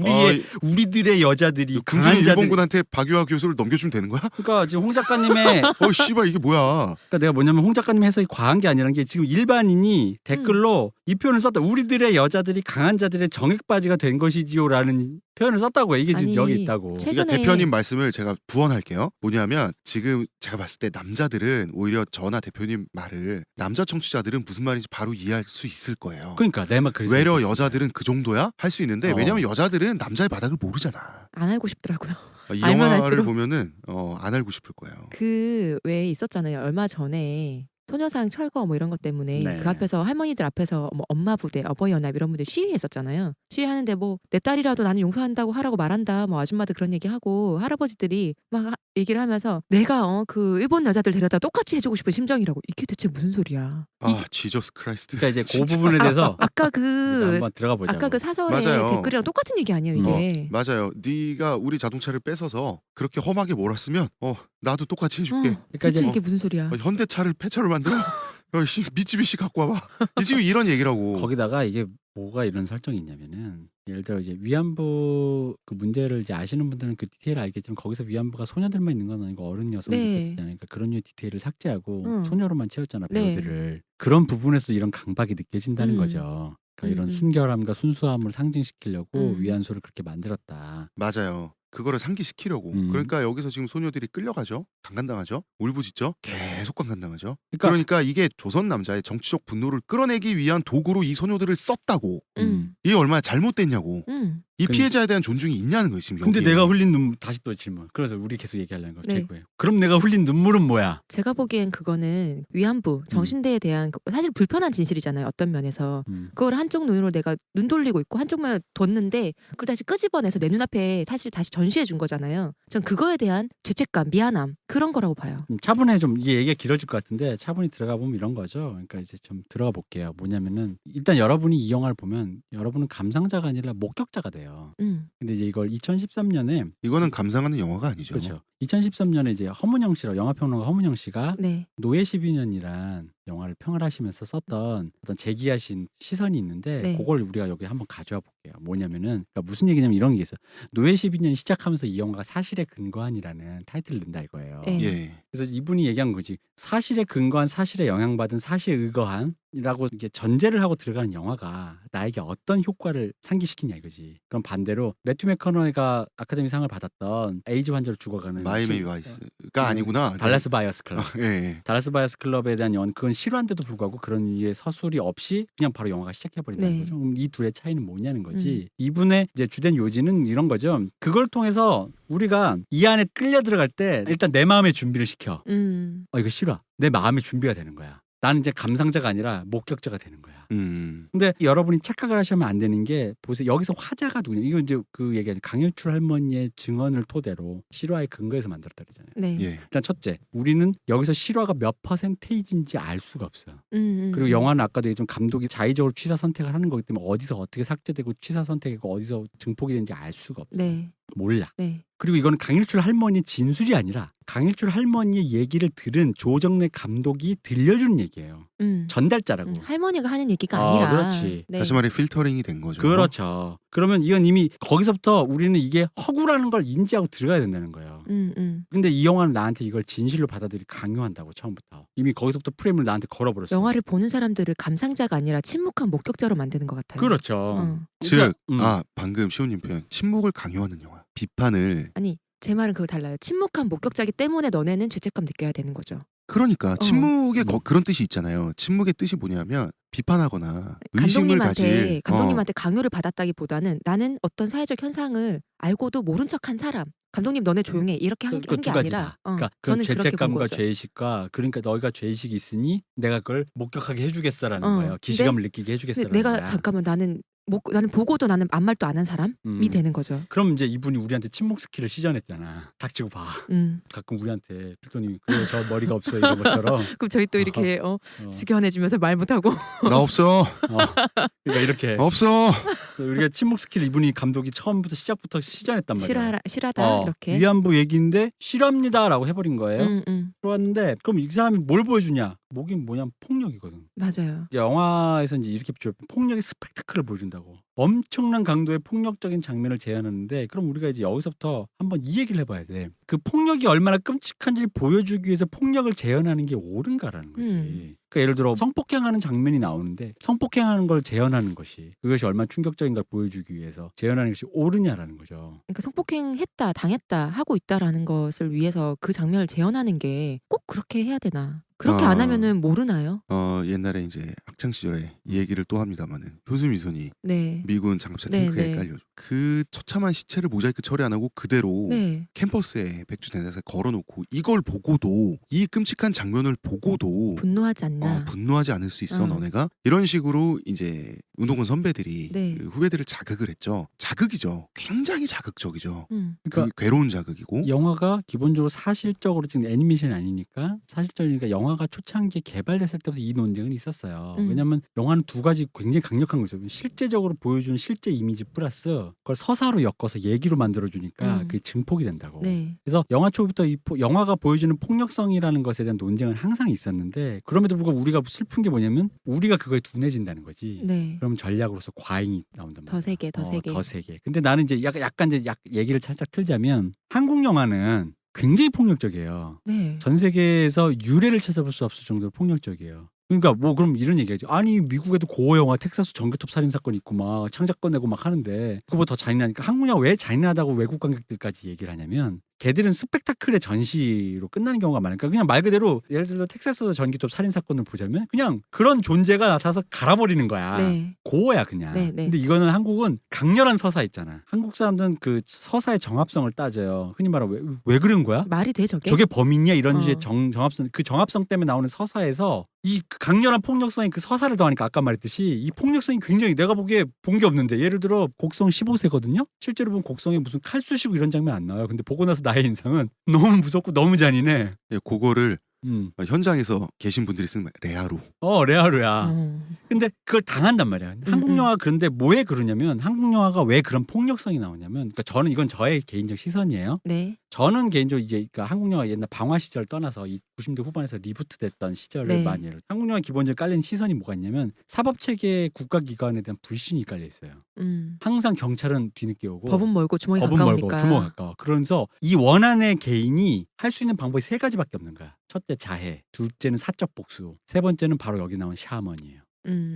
우리들의 여자들이 군중 강한 자들. 일본군한테 박유아 교수를 넘겨주면 되는 거야? 그러니까 지금 홍 작가님의 씨발 이게 뭐야? 그러니까 내가 뭐냐면 홍 작가님 해석이 과한 게 아니라는 게 지금 일반인이 댓글로 이 표현을 썼다. 우리들의 여자들이 강한 자들의 정액바지가 된 것이지요라는 표현을 썼다고요. 이게 지금 아니, 여기 있다고. 그러니까 대표님 말씀을 제가 부언할게요. 뭐냐면 지금 제가 봤을 때 남자들은 오히려 저나 대표님 말을 남자 청취자들은 무슨 말인지 바로 이해할 수 있을 거예요. 그러니까 내 말 그래서 외려 여자들은 그 정도야 할 수 있는데 어. 왜냐면 여자들은 남자의 바닥을 모르잖아. 안 알고 싶더라고요. 이 알면 영화를 알수록. 보면은 안 알고 싶을 거예요. 그 왜 있었잖아요. 얼마 전에 소녀상 철거 뭐 이런 것 때문에 네. 그 앞에서 할머니들 앞에서 뭐 엄마 부대, 어버이 연합 이런 분들 시위했었잖아요. 시위하는데 뭐 내 딸이라도 나는 용서한다고 하라고 말한다. 뭐 아줌마들 그런 얘기하고 할아버지들이 막 얘기를 하면서 내가 그 일본 여자들 데려다 똑같이 해주고 싶은 심정이라고. 이게 대체 무슨 소리야? 아 지저스 크라이스트. 그러니까 이제 그 부분에 대해서 아까 우리가 그 한번 들어가 보자고. 아까 그 사설의 맞아요. 댓글이랑 똑같은 얘기 아니에요 이게. 맞아요. 네가 우리 자동차를 뺏어서 그렇게 험하게 몰았으면 나도 똑같이 해줄게. 그러니까 대체 이제 이게 무슨 소리야? 현대차를 폐차로 만들어. 미쓰비시 갖고 와봐. 지금 이런 얘기라고. 거기다가 이게 뭐가 이런 설정이 있냐면은 예를 들어 이제 위안부 그 문제를 이제 아시는 분들은 그 디테일을 알겠지만 거기서 위안부가 소녀들만 있는 건 아니고 어른 여성들도 네. 있잖아요. 그러니까 그런 류의 디테일을 삭제하고 응. 소녀로만 채웠잖아 네. 배우들을. 그런 부분에서 이런 강박이 느껴진다는 거죠. 그러니까 이런 순결함과 순수함을 상징시키려고 위안소를 그렇게 만들었다. 맞아요. 그거를 상기시키려고. 그러니까 여기서 지금 소녀들이 끌려가죠. 강간당하죠. 울부짖죠. 계속 강간당하죠. 그러니까 이게 조선 남자의 정치적 분노를 끌어내기 위한 도구로 이 소녀들을 썼다고. 이게 얼마나 잘못됐냐고. 이 피해자에 대한 존중이 있냐는 거예요 지금. 근데 여기에. 내가 흘린 눈물 다시 또 질문. 그래서 우리 계속 얘기하려는 거 네. 개구예요. 그럼 내가 흘린 눈물은 뭐야? 제가 보기엔 그거는 위안부, 정신대에 대한 사실 불편한 진실이잖아요. 어떤 면에서. 그걸 한쪽 눈으로 내가 눈 돌리고 있고 한쪽만 뒀는데 그걸 다시 끄집어내서 내 눈앞에 사실 다시 전시해 준 거잖아요. 전 그거에 대한 죄책감, 미안함 그런 거라고 봐요. 차분해 좀 이게 얘기가 길어질 것 같은데 차분히 들어가 보면 이런 거죠. 그러니까 이제 좀 들어가 볼게요. 뭐냐면은 일단 여러분이 이 영화를 보면 여러분은 감상자가 아니라 목격자가 돼요. 근데 이제 이걸 2013년에 이거는 감상하는 영화가 아니죠. 그렇죠. 2013년에 이제 허문영 씨라 영화평론가 허문영 씨가 네. 노예 12년이란 영화를 평을하시면서 썼던 어떤 제기하신 시선이 있는데 네. 그걸 우리가 여기 한번 가져와 볼게요. 뭐냐면은 그러니까 무슨 얘기냐면 이런 게 있어. 노예 12년이 시작하면서 이 영화가 사실에 근거한이라는 타이틀을 낸다 이거예요. 네. 예. 그래서 이분이 얘기한 거지. 사실에 근거한, 사실에 영향받은, 사실에 의거한이라고 이게 전제를 하고 들어가는 영화가 나에게 어떤 효과를 상기시키냐 이거지. 그럼 반대로 매튜 맥커너이가 아카데미상을 받았던 에이즈 환자로 죽어가는 마이애미 바이스가 아니구나. 달라스 바이어스 클럽. 예, 예. 달라스 바이어스 클럽에 대한 영화는 그건 실화인데도 불구하고 그런 이유의 서술이 없이 그냥 바로 영화가 시작해버린다는 네. 거죠. 그럼 이 둘의 차이는 뭐냐는 거지. 이분의 이제 주된 요지는 이런 거죠. 그걸 통해서 우리가 이 안에 끌려 들어갈 때 일단 내 마음의 준비를 시켜. 이거 싫어. 내 마음의 준비가 되는 거야. 나는 이제 감상자가 아니라 목격자가 되는 거야. 근데 여러분이 착각을 하시면 안 되는 게 보세요. 여기서 화자가 누구냐. 이거 이제 그 얘기하죠. 강일출 할머니의 증언을 토대로 실화의 근거에서 만들었다 그러잖아요. 네. 예. 일단 첫째, 우리는 여기서 실화가 몇 퍼센테이지인지 알 수가 없어요. 그리고 영화는 아까도 얘기했지만 감독이 자의적으로 취사 선택을 하는 거기 때문에 어디서 어떻게 삭제되고 취사 선택이고 어디서 증폭이 되는지 알 수가 없어요. 네. 몰라. 네. 그리고 이거는 강일출 할머니의 진술이 아니라 강일출 할머니의 얘기를 들은 조정래 감독이 들려주는 얘기예요. 전달자라고. 할머니가 하는 얘기가 아니라. 그렇지. 네. 다시 말해 필터링이 된 거죠. 그렇죠. 그러면 이건 이미 거기서부터 우리는 이게 허구라는 걸 인지하고 들어가야 된다는 거예요. 근데 이 영화는 나한테 이걸 진실로 받아들이 강요한다고 처음부터. 이미 거기서부터 프레임을 나한테 걸어버렸어. 영화를 보는 사람들을 감상자가 아니라 침묵한 목격자로 만드는 것 같아요. 그렇죠. 즉, 그러니까, 방금 시호님 표현 침묵을 강요하는 영화. 비판을. 아니 제 말은 그거 달라요. 침묵한 목격자기 때문에 너네는 죄책감 느껴야 되는 거죠. 그러니까 침묵의 그런 뜻이 있잖아요. 침묵의 뜻이 뭐냐면 비판하거나 의심을 가질 감독님한테 강요를 받았다기보다는 나는 어떤 사회적 현상을 알고도 모른 척한 사람. 감독님 너네 조용해 이렇게 한 게 아니라 그러니까 저는 그렇게 본 죄책감과 거죠. 죄의식과 그러니까 너희가 죄의식이 있으니 내가 그걸 목격하게 해주겠어라는 거예요. 기시감을 느끼게 해주겠어라는 근데 내가 거야. 잠깐만 나는 보고도 나는 아무 말도 안 한 사람이 되는 거죠. 그럼 이제 이분이 우리한테 침묵 스킬을 시전했잖아. 닥치고 봐. 가끔 우리한테 필도님이 그래 저 머리가 없어 이런 것처럼. 그럼 저희 또 이렇게 숙연해지면서 말 못하고 나 없어. 그러니까 이렇게 없어. 그래서 우리가 침묵 스킬 이분이 감독이 처음부터 시작부터 시전했단 말이야. 실하다 이렇게. 위안부 얘기인데 싫어합니다라고 해버린 거예요. 들어왔는데 그럼 이 사람이 뭘 보여주냐? 뭐긴 뭐냐면 폭력이거든. 맞아요. 영화에서 이제 이렇게 폭력의 스펙타클을 보여준다고. 엄청난 강도의 폭력적인 장면을 재현하는데 그럼 우리가 이제 여기서부터 한번 이 얘기를 해봐야 돼. 그 폭력이 얼마나 끔찍한지를 보여주기 위해서 폭력을 재현하는 게 옳은가라는 거지. 그러니까 예를 들어 성폭행하는 장면이 나오는데 성폭행하는 걸 재현하는 것이 그것이 얼마나 충격적인가를 보여주기 위해서 재현하는 것이 옳으냐라는 거죠. 그러니까 성폭행했다, 당했다, 하고 있다라는 것을 위해서 그 장면을 재현하는 게 꼭 그렇게 해야 되나? 그렇게 안 하면은 모르나요? 옛날에 이제 학창 시절에 이 얘기를 또 합니다만은 효수미선이 네. 미군 장갑차 네, 탱크에 네. 깔려줘. 그 처참한 시체를 모자이크 처리 안 하고 그대로 네. 캠퍼스에 백주대낮에 걸어놓고 이걸 보고도 이 끔찍한 장면을 보고도 분노하지 않나? 분노하지 않을 수 있어 어. 너네가? 이런 식으로 이제 운동권 선배들이 네. 그 후배들을 자극을 했죠. 자극이죠. 굉장히 자극적이죠. 그러니까 그 괴로운 자극이고. 영화가 기본적으로 사실적으로 지금 애니메이션이 아니니까 사실적이니까 영화가 초창기에 개발됐을 때부터 이 논쟁은 있었어요. 왜냐하면 영화는 두 가지 굉장히 강력한 거 있어요. 실제적으로 보여주는 실제 이미지 플러스 그걸 서사로 엮어서 얘기로 만들어주니까 그게 증폭이 된다고. 네. 그래서 영화 초부터 영화가 보여주는 폭력성이라는 것에 대한 논쟁은 항상 있었는데 그럼에도 불구하고 우리가 슬픈 게 뭐냐면 우리가 그거에 둔해진다는 거지. 네. 그럼 전략으로서 과잉이 나온단 말이야. 더 세게, 더 세게. 더 세게. 근데 나는 이제 약간 이제 얘기를 살짝 틀자면 한국 영화는 굉장히 폭력적이에요. 네. 전 세계에서 유례를 찾아볼 수 없을 정도로 폭력적이에요. 그러니까 뭐 그럼 이런 얘기하지. 아니 미국에도 고어 영화 텍사스 전기톱 살인 사건 있고 막 창작권 내고 막 하는데 그거보다 더 잔인하니까 한국 영화 왜 잔인하다고 외국 관객들까지 얘기를 하냐면 걔들은 스펙타클의 전시로 끝나는 경우가 많으니까 그냥 말 그대로 예를 들어 텍사스 전기톱 살인 사건을 보자면 그냥 그런 존재가 나타나서 갈아버리는 거야. 네. 고어야 그냥. 네, 네. 근데 이거는 한국은 강렬한 서사 있잖아. 한국 사람들은 그 서사의 정합성을 따져요. 흔히 말하면 왜 그런 거야? 말이 돼 저게? 저게 범인이야 이런 어. 주의 정합성 그 정합성 때문에 나오는 서사에서 이 강렬한 폭력성이 그 서사를 더하니까 아까 말했듯이 이 폭력성이 굉장히 내가 보기에 본 게 없는데 예를 들어 곡성 15세거든요. 실제로 보면 곡성에 무슨 칼 쑤시고 이런 장면 안 나와요. 근데 보고 나서 나의 인상은 너무 무섭고 너무 잔인해. 예, 그거를 현장에서 계신 분들이 쓰는 말, 레아로. 레아루야. 어. 근데 그걸 당한단 말이야. 한국 영화 그런데 뭐에 그러냐면 한국 영화가 왜 그런 폭력성이 나오냐면 그러니까 저는 이건 저의 개인적 시선이에요. 네. 저는 개인적으로 이제 그러니까 한국 영화 옛날 방화 시절 떠나서 이 90대 후반에서 리부트 됐던 시절을 네. 많이 해요. 한국 영화 기본적으로 깔린 시선이 뭐가 있냐면 사법 체계 국가 기관에 대한 불신이 깔려 있어요. 항상 경찰은 뒤늦게 오고 법은 멀고 주먹이 법은 가까우니까. 멀고 주먹 가까워. 그러면서 이 원한의 개인이 할 수 있는 방법이 세 가지밖에 없는 거야. 첫째 자해, 둘째는 사적 복수, 세 번째는 바로 여기 나온 샤먼이에요.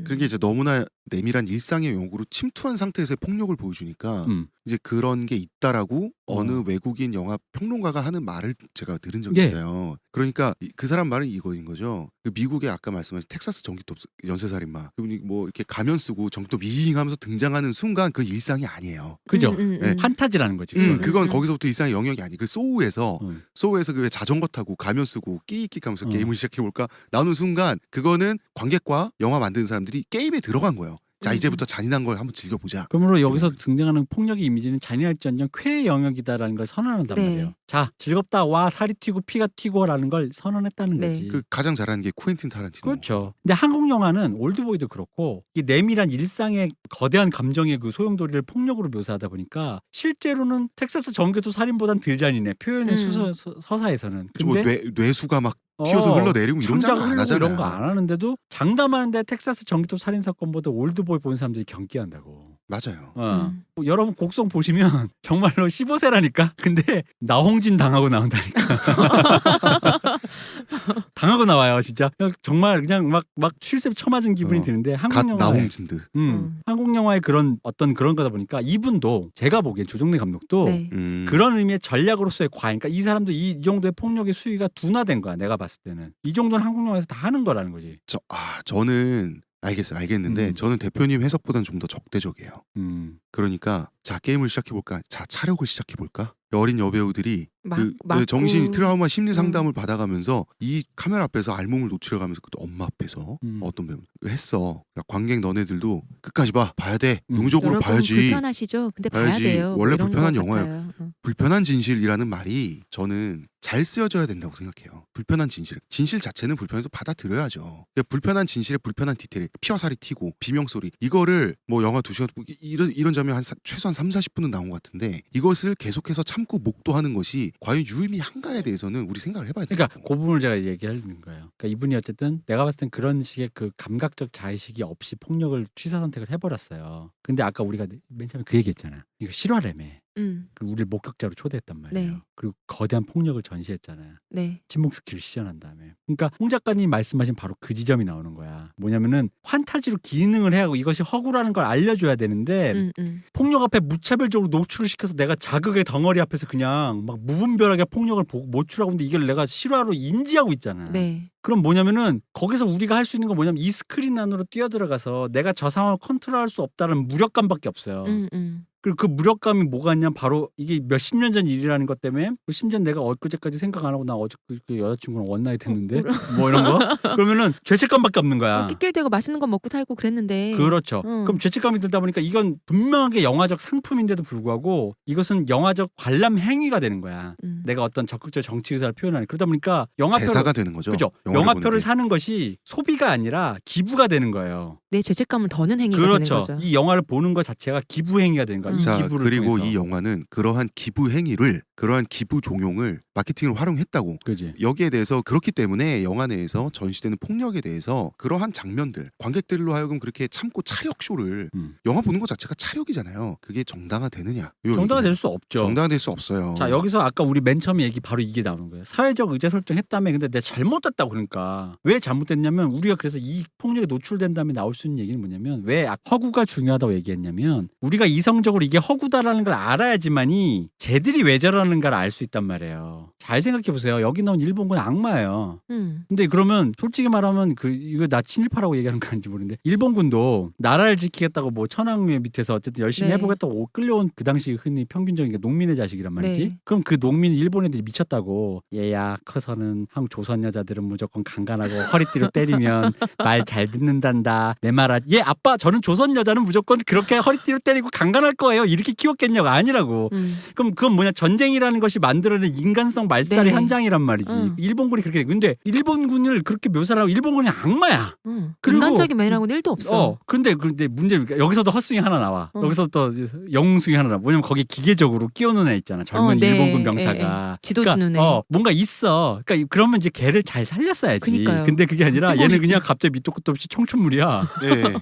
그게 이제 너무나 내밀한 일상의 용구로 침투한 상태에서의 폭력을 보여주니까 이제 그런 게 있다라고 어느 외국인 영화 평론가가 하는 말을 제가 들은 적이 예. 있어요. 그러니까 그 사람 말은 이거인 거죠. 그 미국의 아까 말씀하신 텍사스 전기톱 연쇄살인마 그분이 뭐 이렇게 가면 쓰고 전기톱 윙하면서 등장하는 순간 그 일상이 아니에요. 그죠? 네. 판타지라는 거지. 그거는. 그건 거기서부터 일상의 영역이 아니. 그 소우에서 그 왜 자전거 타고 가면 쓰고 끼익끼익 하면서 게임을 시작해볼까 나오는 순간 그거는 관객과 영화 만드는 사람들이 게임에 들어간 거예요. 자 이제부터 잔인한 걸 한번 즐겨보자. 그러므로 여기서 등장하는 폭력의 이미지는 잔인할지언정 쾌의 영역이다라는 걸 선언한단 네. 말이에요. 자 즐겁다 와 살이 튀고 피가 튀고라는 걸 선언했다는 네. 거지. 그 가장 잘하는 게 쿠엔틴 타란티노. 그렇죠. 근데 한국 영화는 올드보이도 그렇고 이 내밀한 일상의 거대한 감정의 그 소용돌이를 폭력으로 묘사하다 보니까 실제로는 텍사스 전교도 살인보단 덜 잔인해. 표현의 서사에서는. 뭐 근데 뇌수가 막 튀어서 흘러내리고 이런 장면 안 하잖아요. 이런 거 안 하는데도 장담하는데 텍사스 전기톱 살인 사건보다 올드보이 본 사람들이 경기한다고. 맞아요. 뭐 여러분 곡성 보시면 정말로 15세라니까. 근데 나홍진 당하고 나온다니까. 당하고 나와요 진짜. 정말 그냥 막 쉴새 쳐맞은 기분이 드는데 한국 영화에 나홍진드. 한국 영화의 그런 어떤 그런 거다 보니까 이분도 제가 보기엔 조정래 감독도 네. 그런 의미의 전략으로서의 과잉. 그러니까 이 사람도 이 정도의 폭력의 수위가 둔화된 거야. 내가 봤을 때는 이 정도는 한국 영화에서 다 하는 거라는 거지. 저는 알겠는데 저는 대표님 해석보다는 좀 더 적대적이에요. 그러니까 자 게임을 시작해볼까? 자 차력을 시작해볼까? 어린 여배우들이 그 정신 트라우마 심리 상담을 받아가면서 이 카메라 앞에서 알몸을 노출해가면서 또 엄마 앞에서 어떤 배우 했어. 야, 관객 너네들도 끝까지 봐야 돼. 능적으로 여러분 봐야지. 불편하시죠? 근데 봐야 봐야지. 돼요. 뭐 원래 이런 불편한 것 영화예요. 같아요. 불편한 진실이라는 말이 저는 잘 쓰여져야 된다고 생각해요. 불편한 진실 자체는 불편해도 받아들여야죠. 그러니까 불편한 진실의 불편한 디테일, 피와 살이 튀고 비명소리 이거를 뭐 영화 2시간 이런 장면 최소한 3-40분은 나온 것 같은데 이것을 계속해서 참고 목도하는 것이 과연 유의미한가에 대해서는 우리 생각을 해봐야 돼요. 그러니까 그 부분을 제가 얘기하는 거예요. 그러니까 이분이 어쨌든 내가 봤을 땐 그런 식의 그 감각적 자의식이 없이 폭력을 취사 선택을 해버렸어요. 근데 아까 우리가 맨 처음에 그 얘기했잖아. 이거 실화라며. 우리를 목격자로 초대했단 말이에요. 네. 그리고 거대한 폭력을 전시했잖아요. 네. 침묵 스킬을 시전한 다음에. 그러니까 홍 작가님 말씀하신 바로 그 지점이 나오는 거야. 뭐냐면은 환타지로 기능을 해야 하고 이것이 허구라는 걸 알려줘야 되는데 폭력 앞에 무차별적으로 노출을 시켜서 내가 자극의 덩어리 앞에서 그냥 막 무분별하게 폭력을 모출하고 있는데 이걸 내가 실화로 인지하고 있잖아. 네. 그럼 뭐냐면은 거기서 우리가 할 수 있는 건 뭐냐면 이 스크린 안으로 뛰어들어가서 내가 저 상황을 컨트롤할 수 없다는 무력감밖에 없어요. 그리고 그 무력감이 뭐가 있냐면 바로 이게 몇십 년 전 일이라는 것 때문에 심지어 내가 엊그제까지 생각 안 하고 나 어제 그 여자친구랑 원나잇 했는데 뭐 이런 거 그러면은 죄책감밖에 없는 거야. 낄낄대고 맛있는 거 먹고 살고 그랬는데. 그렇죠. 그럼 죄책감이 들다 보니까 이건 분명하게 영화적 상품인데도 불구하고 이것은 영화적 관람 행위가 되는 거야. 내가 어떤 적극적 정치 의사를 표현하는. 그러다 보니까 영화표를 제사가 되는 거죠. 그죠. 영화표를 사는 것이 소비가 아니라 기부가 되는 거예요. 내 죄책감을 더는 행위가 그렇죠. 되는 거죠. 이 영화를 보는 것 자체가 기부 행위가 되는 거야. 이 자, 기부를 그리고 통해서. 이 영화는 그러한 기부 행위를, 그러한 기부 종용을 마케팅으로 활용했다고. 그지. 여기에 대해서 그렇기 때문에 영화 내에서 전시되는 폭력에 대해서 그러한 장면들, 관객들로 하여금 그렇게 참고 차력 쇼를, 영화 보는 것 자체가 차력이잖아요. 그게 정당화되느냐? 정당화될 수 없죠. 정당화될 수 없어요. 자, 여기서 아까 우리 맨 처음에 얘기 바로 이게 나오는 거예요. 사회적 의제 설정했다며. 근데 내가 잘못됐다고. 그러니까 왜 잘못됐냐면 우리가 그래서 이 폭력에 노출된 다음에 나올 수 있는 얘기는 뭐냐면 왜 허구가 중요하다고 얘기했냐면 우리가 이성적으로 이게 허구다라는 걸 알아야지만이 쟤들이 왜 저러는가를 알 수 있단 말이에요. 잘 생각해 보세요. 여기 나온 일본군 악마예요. 근데 그러면 솔직히 말하면 이거 나 친일파라고 얘기하는 거 아닌지 모르는데 일본군도 나라를 지키겠다고 뭐 천황의 밑에서 어쨌든 열심히 네. 해보겠다고 끌려온 그 당시 흔히 평균적인 게 농민의 자식이란 말이지. 네. 그럼 그 농민 일본 애들이 미쳤다고 얘야 커서는 한국 조선 여자들은 무조건 강간하고 허리띠로 때리면 말 잘 듣는단다. 내 말 얘 아빠 저는 조선 여자는 무조건 그렇게 허리띠로 때리고 강간할 거예요. 이렇게 키웠겠냐고. 아니라고. 그럼 그건 뭐냐 전쟁이라는 것이 만들어낸 인간성 말살의 네. 현장이란 말이지. 일본군이 그렇게 근데 일본군을 그렇게 묘사를 하고 일본군이 악마야. 그리고 인간적인 면이라고는 1도 없어. 근데 문제 여기서도 헛숭이 하나 나와. 여기서 또 영웅숭이 하나 나와. 뭐냐면 거기 기계적으로 끼워놓은 애 있잖아. 젊은 네. 일본군 명사가. 지도 주는 애. 뭔가 있어. 그러니까 그러면 이제 걔를 잘 살렸어야지. 그니까요. 근데 그게 아니라 얘는 뜬금없이. 그냥 갑자기 밑도 끝도 없이 청춘물이야. 네.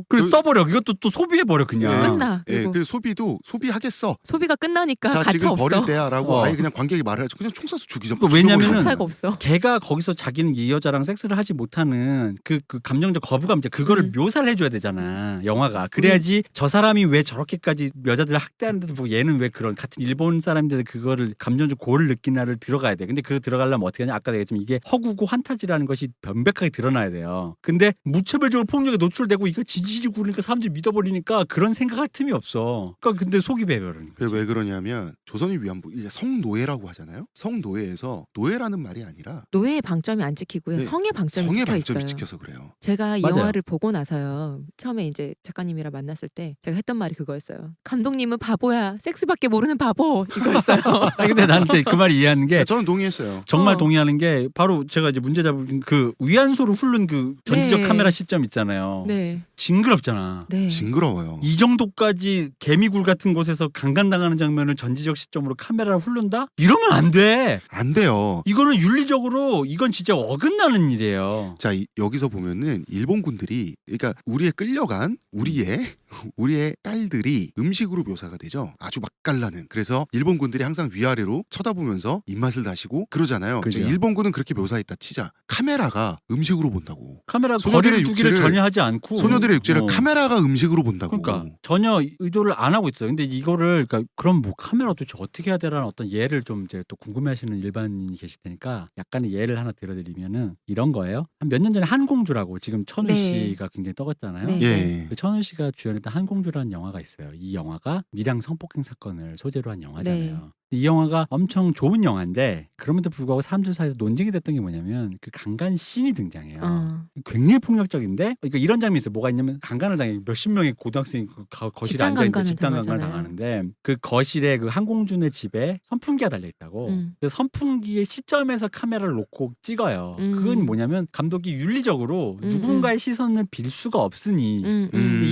그래서 써버려. 이것도 또 소비해버려 그냥. 끝나. 예, 그리고 그 소비도 소비하겠어. 소비가 끝나니까 자, 가차 지금 없어. 버릴 때야라고 어. 아예 그냥 관객이 말해야지 그냥 총 쏴서 죽이자. 그 왜냐면은 가차가 없어. 걔가 거기서 자기는 이 여자랑 섹스를 하지 못하는 그 감정적 거부감 이제 그거를 묘사를 해줘야 되잖아 영화가. 그래야지 저 사람이 왜 저렇게까지 여자들을 학대하는데도 보고 얘는 왜 그런 같은 일본 사람인데 그거를 감정적 고를 느끼나를 들어가야 돼. 근데 그 들어가려면 어떻게 하냐. 아까 얘기했지만 이게 허구고 환타지라는 것이 명백하게 드러나야 돼요. 근데 무차별적으로 폭력에 노출되고 이거 지지지 구르니까 사람들이 믿어버리니까 그런 생각할 틈이 없어. 그러니까 근데 속이 배버리는 거지. 왜 그러냐면 조선의 위안부 이게 성노예라고 하잖아요. 성노예에서 노예라는 말이 아니라 노예의 방점이 안 지키고요. 네, 성의 방점이 성의 찍혀 방점이 있어요. 찍혀서 그래요. 제가 이 맞아요. 영화를 보고 나서요. 처음에 이제 작가님이랑 만났을 때 제가 했던 말이 그거였어요. 감독님은 바보야. 섹스밖에 모르는 바보. 이거였어요. 근데 나한테 그 말 이해하는 게 저는 동의했어요. 정말 어. 동의하는 게 바로 제가 이제 문제 잡은 그 위안소를 훑는 그 전지적 네. 카메라 시점 있잖아요. 네. 징그럽잖아. 네. 징그러워요. 이 정도까지 개미굴 같은 곳에서 강간당하는 장면을 전지적 시점으로 카메라를 훑는다? 이러면 안 돼. 안 돼요. 이거는 윤리적으로 이건 진짜 어긋나는 일이에요. 자, 여기서 보면은 일본군들이 그러니까 우리의 끌려간 우리의 딸들이 음식으로 묘사가 되죠. 아주 맛깔나는. 그래서 일본군들이 항상 위아래로 쳐다보면서 입맛을 다시고 그러잖아요. 그죠. 일본군은 그렇게 묘사했다 치자. 카메라가 음식으로 본다고. 카메라 소녀들의 거리를 두기를 육체를- 전혀 하지 않고 소녀들의 육체를 어. 카메라가 음식으로 본다고. 그러니까 전혀 의도를 안 하고 있어요. 근데 이거를 그러니까 그럼 뭐 카메라 도대체 어떻게 해야 되라는 어떤 예를 좀 이제 또 궁금해하시는 일반인이 계실 테니까 약간의 예를 하나 들어드리면은 이런 거예요. 한 몇 년 전에 한공주라고 지금 천우 네. 씨가 굉장히 떠갔잖아요. 네. 예. 그 천우 씨가 주연했던 한공주라는 영화가 있어요. 이 영화가 밀양 성폭행 사건을 소재로 한 영화잖아요. 이 영화가 엄청 좋은 영화인데 그럼에도 불구하고 사람들 사이에서 논쟁이 됐던 게 뭐냐면 그 강간 씬이 등장해요. 굉장히 폭력적인데 그러니까 이런 장면이 있어요. 뭐가 있냐면 강간을 당해 몇십 명의 고등학생이 그 거실에 집단 앉아있는데 강간을 집단 강간을 당하잖아요. 당하는데 그 거실에 그 한공준의 집에 선풍기가 달려있다고. 그래서 선풍기의 시점에서 카메라를 놓고 찍어요. 그건 뭐냐면 감독이 윤리적으로 누군가의 시선을 빌 수가 없으니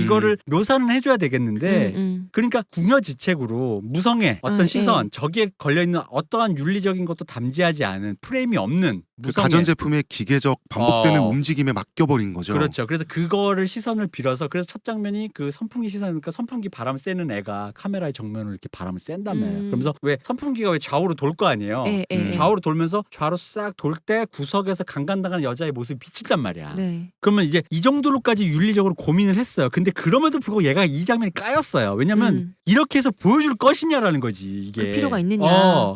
이거를 묘사는 해줘야 되겠는데 그러니까 궁여지책으로 무성의 어떤 시선 저기에 걸려있는 어떠한 윤리적인 것도 담지하지 않은 프레임이 없는 그 무성의 가전제품의 기계적 반복되는 어. 움직임에 맡겨버린 거죠. 그렇죠. 그래서 그거를 시선을 빌어서 그래서 첫 장면이 그 선풍기 시선이니까 선풍기 바람 쐬는 애가 카메라의 정면으로 이렇게 바람을 쐰단 말이에요. 그러면서 왜 선풍기가 왜 좌우로 돌 거 아니에요. 좌우로 돌면서 좌로 싹 돌 때 구석에서 강간당하는 여자의 모습이 비친단 말이야. 네. 그러면 이제 이 정도로까지 윤리적으로 고민을 했어요. 근데 그럼에도 불구하고 얘가 이 장면이 까였어요. 왜냐면 이렇게 해서 보여줄 것이냐라는 거지 이게. 그 필요가 있느냐.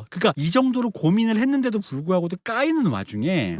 그러니까 이 정도로 고민을 했는데도 불구하고도 까이는 와중에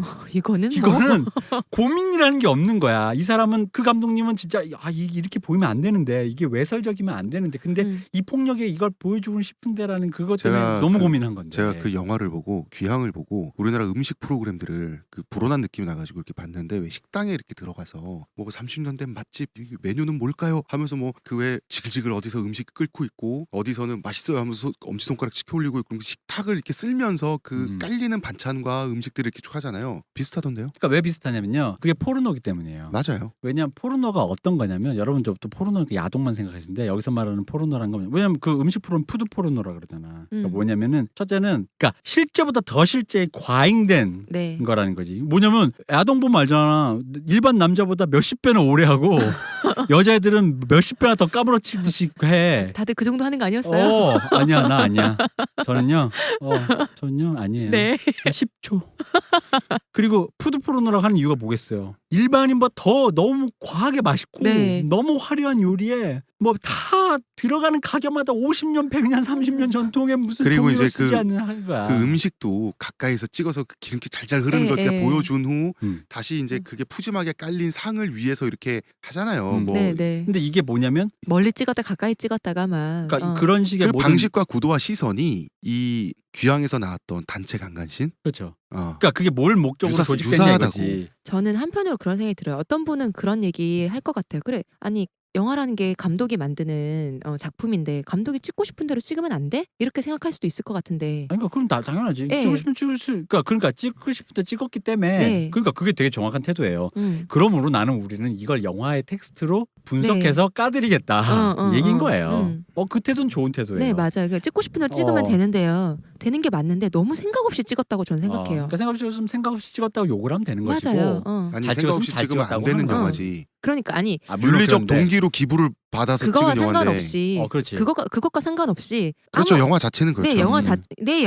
이거는 고민이라는 게 없는 거야. 이 사람은 그 감독님은 진짜 이렇게 보이면 안 되는데 이게 외설적이면 안 되는데 근데 이 폭력에 이걸 보여주고 싶은데라는 그것 때문에 제가 너무 고민한 건데. 제가 그 영화를 보고 귀향을 보고 우리나라 음식 프로그램들을 그 불온한 느낌이 나가지고 이렇게 봤는데 왜 식당에 이렇게 들어가서 뭐 30년 된 맛집 메뉴는 뭘까요? 하면서 뭐 그 왜 지글지글 어디서 음식 끓고 있고 어디서는 맛있어요 하면서 엄지손가락 치켜 올리고 있고 식탁을 이렇게 쓸면서 그 깔리는 반찬과 음식들을 이렇게 이렇게 쭉 하잖아요. 비슷하던데요? 그러니까 왜 비슷하냐면요. 그게 포르노기 때문이에요. 맞아요. 왜냐면 포르노가 어떤 거냐면 여러분 저부터 포르노 야동만 생각하시는데 여기서 말하는 포르노라는 건 왜냐면 그 음식 프로는 푸드 포르노라 그러잖아. 그러니까 뭐냐면은 첫째는 그러니까 실제보다 더 실제 과잉된 네. 거라는 거지. 뭐냐면 야동 보면 알잖아. 일반 남자보다 몇십 배는 오래 하고 여자애들은 몇십 배나 더 까무러치듯이 해. 다들 그 정도 하는 거 아니었어요? 아니야 나 아니야. 저는요. 저는요 아니에요. 네. 10초. 그리고 푸드 포르노라고 하는 이유가 뭐겠어요? 일반인보다 더 너무 과하게 맛있고 네. 너무 화려한 요리에 뭐 다 들어가는 가게마다 50년, 100년, 30년 전통의 무슨 그리고 조미료 이제 쓰지 않는 거야. 그 음식도 가까이서 찍어서 그 기름기 잘잘 흐르는 예, 걸 이렇게 예. 보여준 후 다시 이제 음. 그게 푸짐하게 깔린 상을 위해서 이렇게 하잖아요. 뭐 네네. 근데 이게 뭐냐면 멀리 찍었다 가까이 찍었다가 막. 그러니까 그런 식의 그 모든 방식과 구도와 시선이 이 귀향에서 나왔던 단체 강간신 그렇죠. 어. 그러니까 그게 뭘 목적으로 조직됐냐 유사하다고. 이거지. 저는 한편으로 그런 생각이 들어요. 어떤 분은 그런 얘기 할 것 같아요. 그래, 아니 영화라는 게 감독이 만드는 작품인데 감독이 찍고 싶은 대로 찍으면 안 돼? 이렇게 생각할 수도 있을 것 같은데. 아니, 그러니까 그럼 당연하지. 예. 찍고 싶으면 찍을 수. 그러니까 찍고 싶을 때 찍었기 때문에. 네. 그러니까 그게 되게 정확한 태도예요. 음. 그러므로 우리는 이걸 영화의 텍스트로 분석해서 까드리겠다 이 얘기인 거예요. 그 태도는 좋은 태도예요. 네, 맞아요. 그러니까 찍고 싶은 대로 찍으면 되는데요. 되는 게 맞는데 너무 생각 없이 찍었다고 저는 생각해요. 그러니까 생각 없이 찍었으면 생각 없이 찍었다고 욕을 하면 되는 것이고. 맞아요. 아니 잘 생각 없이 찍었으면 잘 찍으면 안 찍었다고 되는 하는 거야. 영화지. 그러니까 아니 물론 윤리적 그런데. 동기로 기부를 받아서 그거와 찍은 영화인데. 상관없이 그렇지. 그것과 상관없이 그렇죠. 영화 자체는 그렇죠. 네, 영화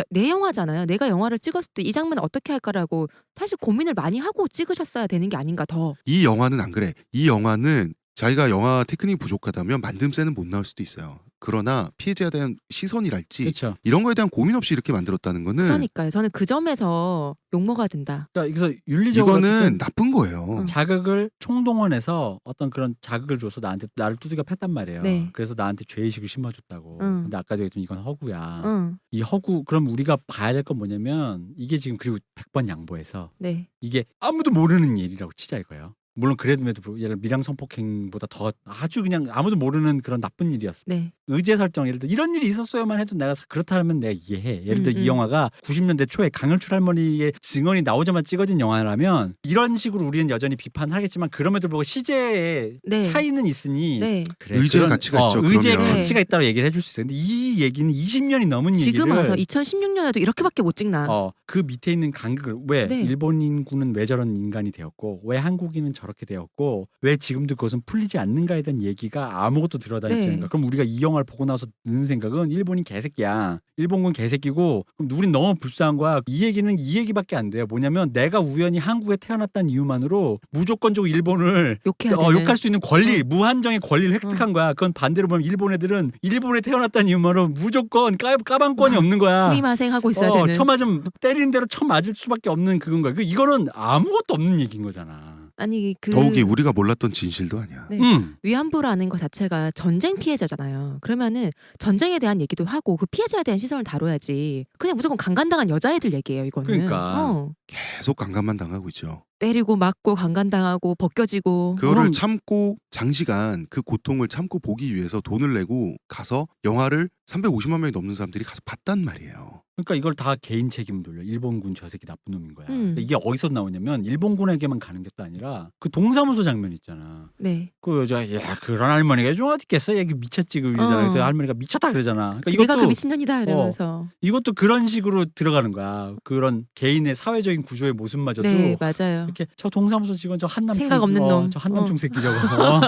내 영화잖아요. 내가 영화를 찍었을 때 이 장면 어떻게 할까라고 사실 고민을 많이 하고 찍으셨어야 되는 게 아닌가 더. 이 영화는 안 그래. 이 영화는 자기가 영화 테크닉이 부족하다면 만듦새는 못 나올 수도 있어요. 그러나 피해자에 대한 시선이랄지 그렇죠. 이런 거에 대한 고민 없이 이렇게 만들었다는 거는 그러니까요. 저는 그 점에서 욕먹어야 된다. 그러니까 그래서 윤리적으로 이거는 어쨌든 나쁜 거예요. 자극을 총동원해서 어떤 그런 자극을 줘서 나를 두들겨 팼단 말이에요. 네. 그래서 나한테 죄의식을 심어줬다고. 근데 아까도 얘기했지만 이건 허구야. 이 허구 그럼 우리가 봐야 될 건 뭐냐면 이게 지금 그리고 100번 양보해서 네. 이게 아무도 모르는 일이라고 치자 이거예요. 물론 그래도 예를 들어 밀양 성폭행보다 더 아주 그냥 아무도 모르는 그런 나쁜 일이었어. 네. 의제 설정 예를 들어 이런 일이 있었어야만 해도 내가 그렇다면 내가 이해해. 예를 들어 이 영화가 90년대 초에 강현출 할머니의 증언이 나오자마자 찍어진 영화라면 이런 식으로 우리는 여전히 비판하겠지만 그럼에도 불구하고 시제의 네. 차이는 있으니 네. 그래, 의제의 가치가 있죠, 의제의 그러면. 가치가 있다고 얘기를 해줄 수 있어요. 근데 이 얘기는 20년이 넘은 지금 얘기를 와서 2016년에도 이렇게밖에 못 찍나. 그 밑에 있는 간극을 왜 네. 일본인군은 왜 저런 인간이 되었고 왜 한국인은 저렇게 되었고 왜 지금도 그것은 풀리지 않는가에 대한 얘기가 아무것도 들어다니지 네. 않는가. 그럼 우리가 이 영화를 보고 나서 드는 생각은 일본인 개새끼야. 일본군 개새끼고 그럼 우린 너무 불쌍한 거야. 이 얘기는 이 얘기밖에 안 돼요. 뭐냐면 내가 우연히 한국에 태어났다는 이유만으로 무조건적으로 일본을 욕해야 되는. 욕할 수 있는 권리, 무한정의 권리를 획득한 거야. 그건 반대로 보면 일본 애들은 일본에 태어났다는 이유만으로 무조건 까방권이 없는 거야. 스미마생 하고 있어야 되는. 쳐맞으면 때리는 대로 쳐맞을 수밖에 없는 그건 거야. 이거는 아무것도 없는 얘기인 거잖아. 아니 더욱이 우리가 몰랐던 진실도 아니야. 네. 음. 위안부라는 것 자체가 전쟁 피해자잖아요. 그러면은 전쟁에 대한 얘기도 하고 그 피해자에 대한 시선을 다뤄야지. 그냥 무조건 강간당한 여자애들 얘기예요, 이거는. 그러니까. 계속 강간만 당하고 있죠. 때리고 맞고 강간당하고 벗겨지고. 그거를 그럼- 참고 장시간 그 고통을 참고 보기 위해서 돈을 내고 가서 영화를 350만 명이 넘는 사람들이 가서 봤단 말이에요. 그러니까 이걸 다 개인 책임 돌려. 일본군 저 새끼 나쁜 놈인 거야. 음. 이게 어디서 나오냐면 일본군에게만 가는 게 또 아니라 그 동사무소 장면 있잖아. 네. 그 여자 야 그런 할머니가 좀 어디 있겠어? 얘기 미쳤지 그 이러잖아. 그래서 할머니가 미쳤다 그러잖아. 그러니까 내가 그 미친년이다 이러면서. 이것도 그런 식으로 들어가는 거야. 그런 개인의 사회적인 구조의 모습마저도 네, 맞아요. 이렇게 저 동사무소 직원 저 한남충 생각 없는 놈. 저 한남충 새끼 저거.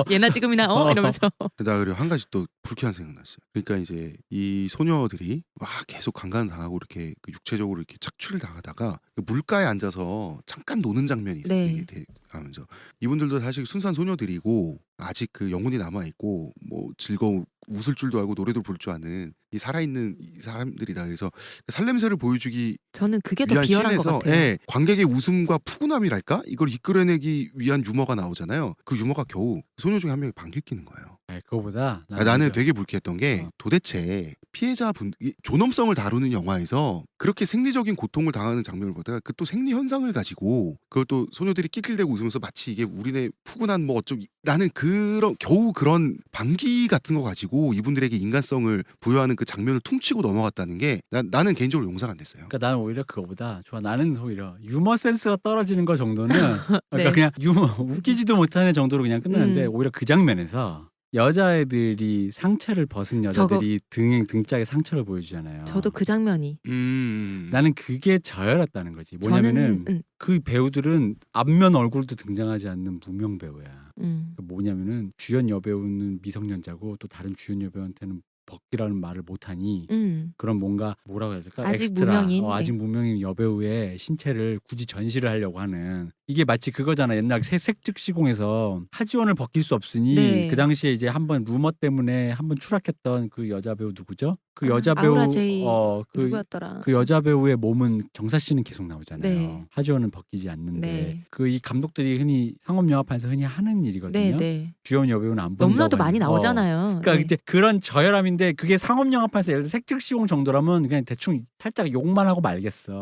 예나 지금이나 이러면서. 나 그리고 한 가지 또 불쾌한 생각 났어요. 그러니까 이제 이 소녀들이 막 계속 강간 당하고 이렇게 그 육체적으로 이렇게 착취를 당하다가 그 물가에 앉아서 잠깐 노는 장면이 있어요. 네. 되게 하면서 이분들도 사실 순수한 소녀들이고 아직 그 영혼이 남아 있고 뭐 즐거운 웃을 줄도 알고 노래도 부를 줄 아는 이 살아있는 이 사람들이다. 그래서 그 살냄새를 보여주기 저는 그게 더 위한 비열한 것 씬에서 같아요. 관객의 웃음과 푸근함이랄까 이걸 이끌어내기 위한 유머가 나오잖아요. 그 유머가 겨우 소녀 중에 한 명이 방귀 뀌는 거예요. 그거보다 나는 오히려 되게 불쾌했던 게 도대체 피해자분 존엄성을 다루는 영화에서 그렇게 생리적인 고통을 당하는 장면을 보다가 그 또 생리 현상을 가지고 그걸 또 소녀들이 낄낄대고 웃으면서 마치 이게 우리네 푸근한 뭐 어쩌고 나는 겨우 그런 방귀 같은 거 가지고 이분들에게 인간성을 부여하는 그 장면을 퉁치고 넘어갔다는 게 나는 개인적으로 용서가 안 됐어요. 그러니까 나는 오히려 그거보다 좋아. 나는 오히려 유머 센스가 떨어지는 거 정도는 그러니까 네. 그냥 유머 웃기지도 못하는 정도로 그냥 끝나는데 음. 오히려 그 장면에서 여자애들이 상체를 벗은 여자들이 등짝에 상처를 보여주잖아요. 저도 그 장면이 나는 그게 저열했다는 거지. 뭐냐면은 저는 그 배우들은 앞면 얼굴도 등장하지 않는 무명 배우야. 뭐냐면은 주연 여배우는 미성년자고 또 다른 주연 여배우한테는 벗기라는 말을 못하니 그런 뭔가 뭐라고 해야 될까? 아직 엑스트라, 무명인, 아직 무명인 여배우의 신체를 굳이 전시를 하려고 하는 이게 마치 그거잖아. 옛날 색즉시공에서 하지원을 벗길 수 없으니 네. 그 당시에 이제 한번 루머 때문에 한번 추락했던 그 여자 배우 누구죠? 그 여자 배우 아우라 제이 그 누구였더라? 그 여자 배우의 몸은 정사 씨는 계속 나오잖아요. 네. 하지원은 벗기지 않는데 네. 그 이 감독들이 흔히 상업 영화판에서 흔히 하는 일이거든요. 네. 주연 여배우는 안 본다고 너무나도 많이 하니까. 나오잖아요. 그러니까 네. 이제 그런 저열함인데 그게 상업 영화판에서 예를 들어 색즉시공 정도라면 그냥 대충 살짝 욕만 하고 말겠어.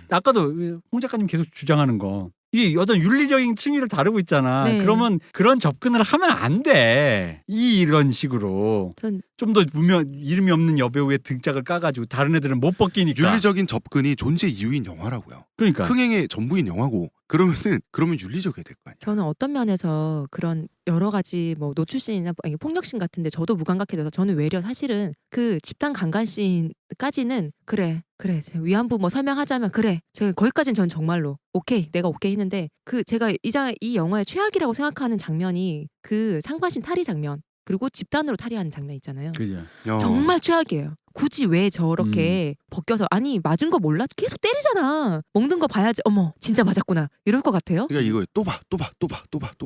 아까도 홍 작가님 계속 주장하는 거. 이 어떤 윤리적인 층위를 다루고 있잖아. 네. 그러면 그런 접근을 하면 안 돼. 이런 식으로. 전 좀 더 이름이 없는 여배우의 등짝을 까가지고 다른 애들은 못 벗기니까. 윤리적인 접근이 존재 이유인 영화라고요. 그러니까. 흥행의 전부인 영화고 그러면 윤리적이어야 될 거 아니야. 저는 어떤 면에서 그런 여러 가지 뭐 노출씬이나 폭력씬 같은데 저도 무감각해져서 저는 외려 사실은 그 집단 강간씬까지는 그래 위안부 뭐 설명하자면 그래 제가 거기까지는 전 정말로 오케이 내가 오케이 했는데 그 제가 이 영화의 최악이라고 생각하는 장면이 그 상반신 탈의 장면 그리고 집단으로 탈의하는 장면 있잖아요. 그죠. 정말 최악이에요. 굳이 왜 저렇게 벗겨서 아니 맞은 거 몰라? 계속 때리잖아. 먹는 거 봐야지. 어머 진짜 맞았구나. 이럴 것 같아요. 그러니까 이거 또 봐.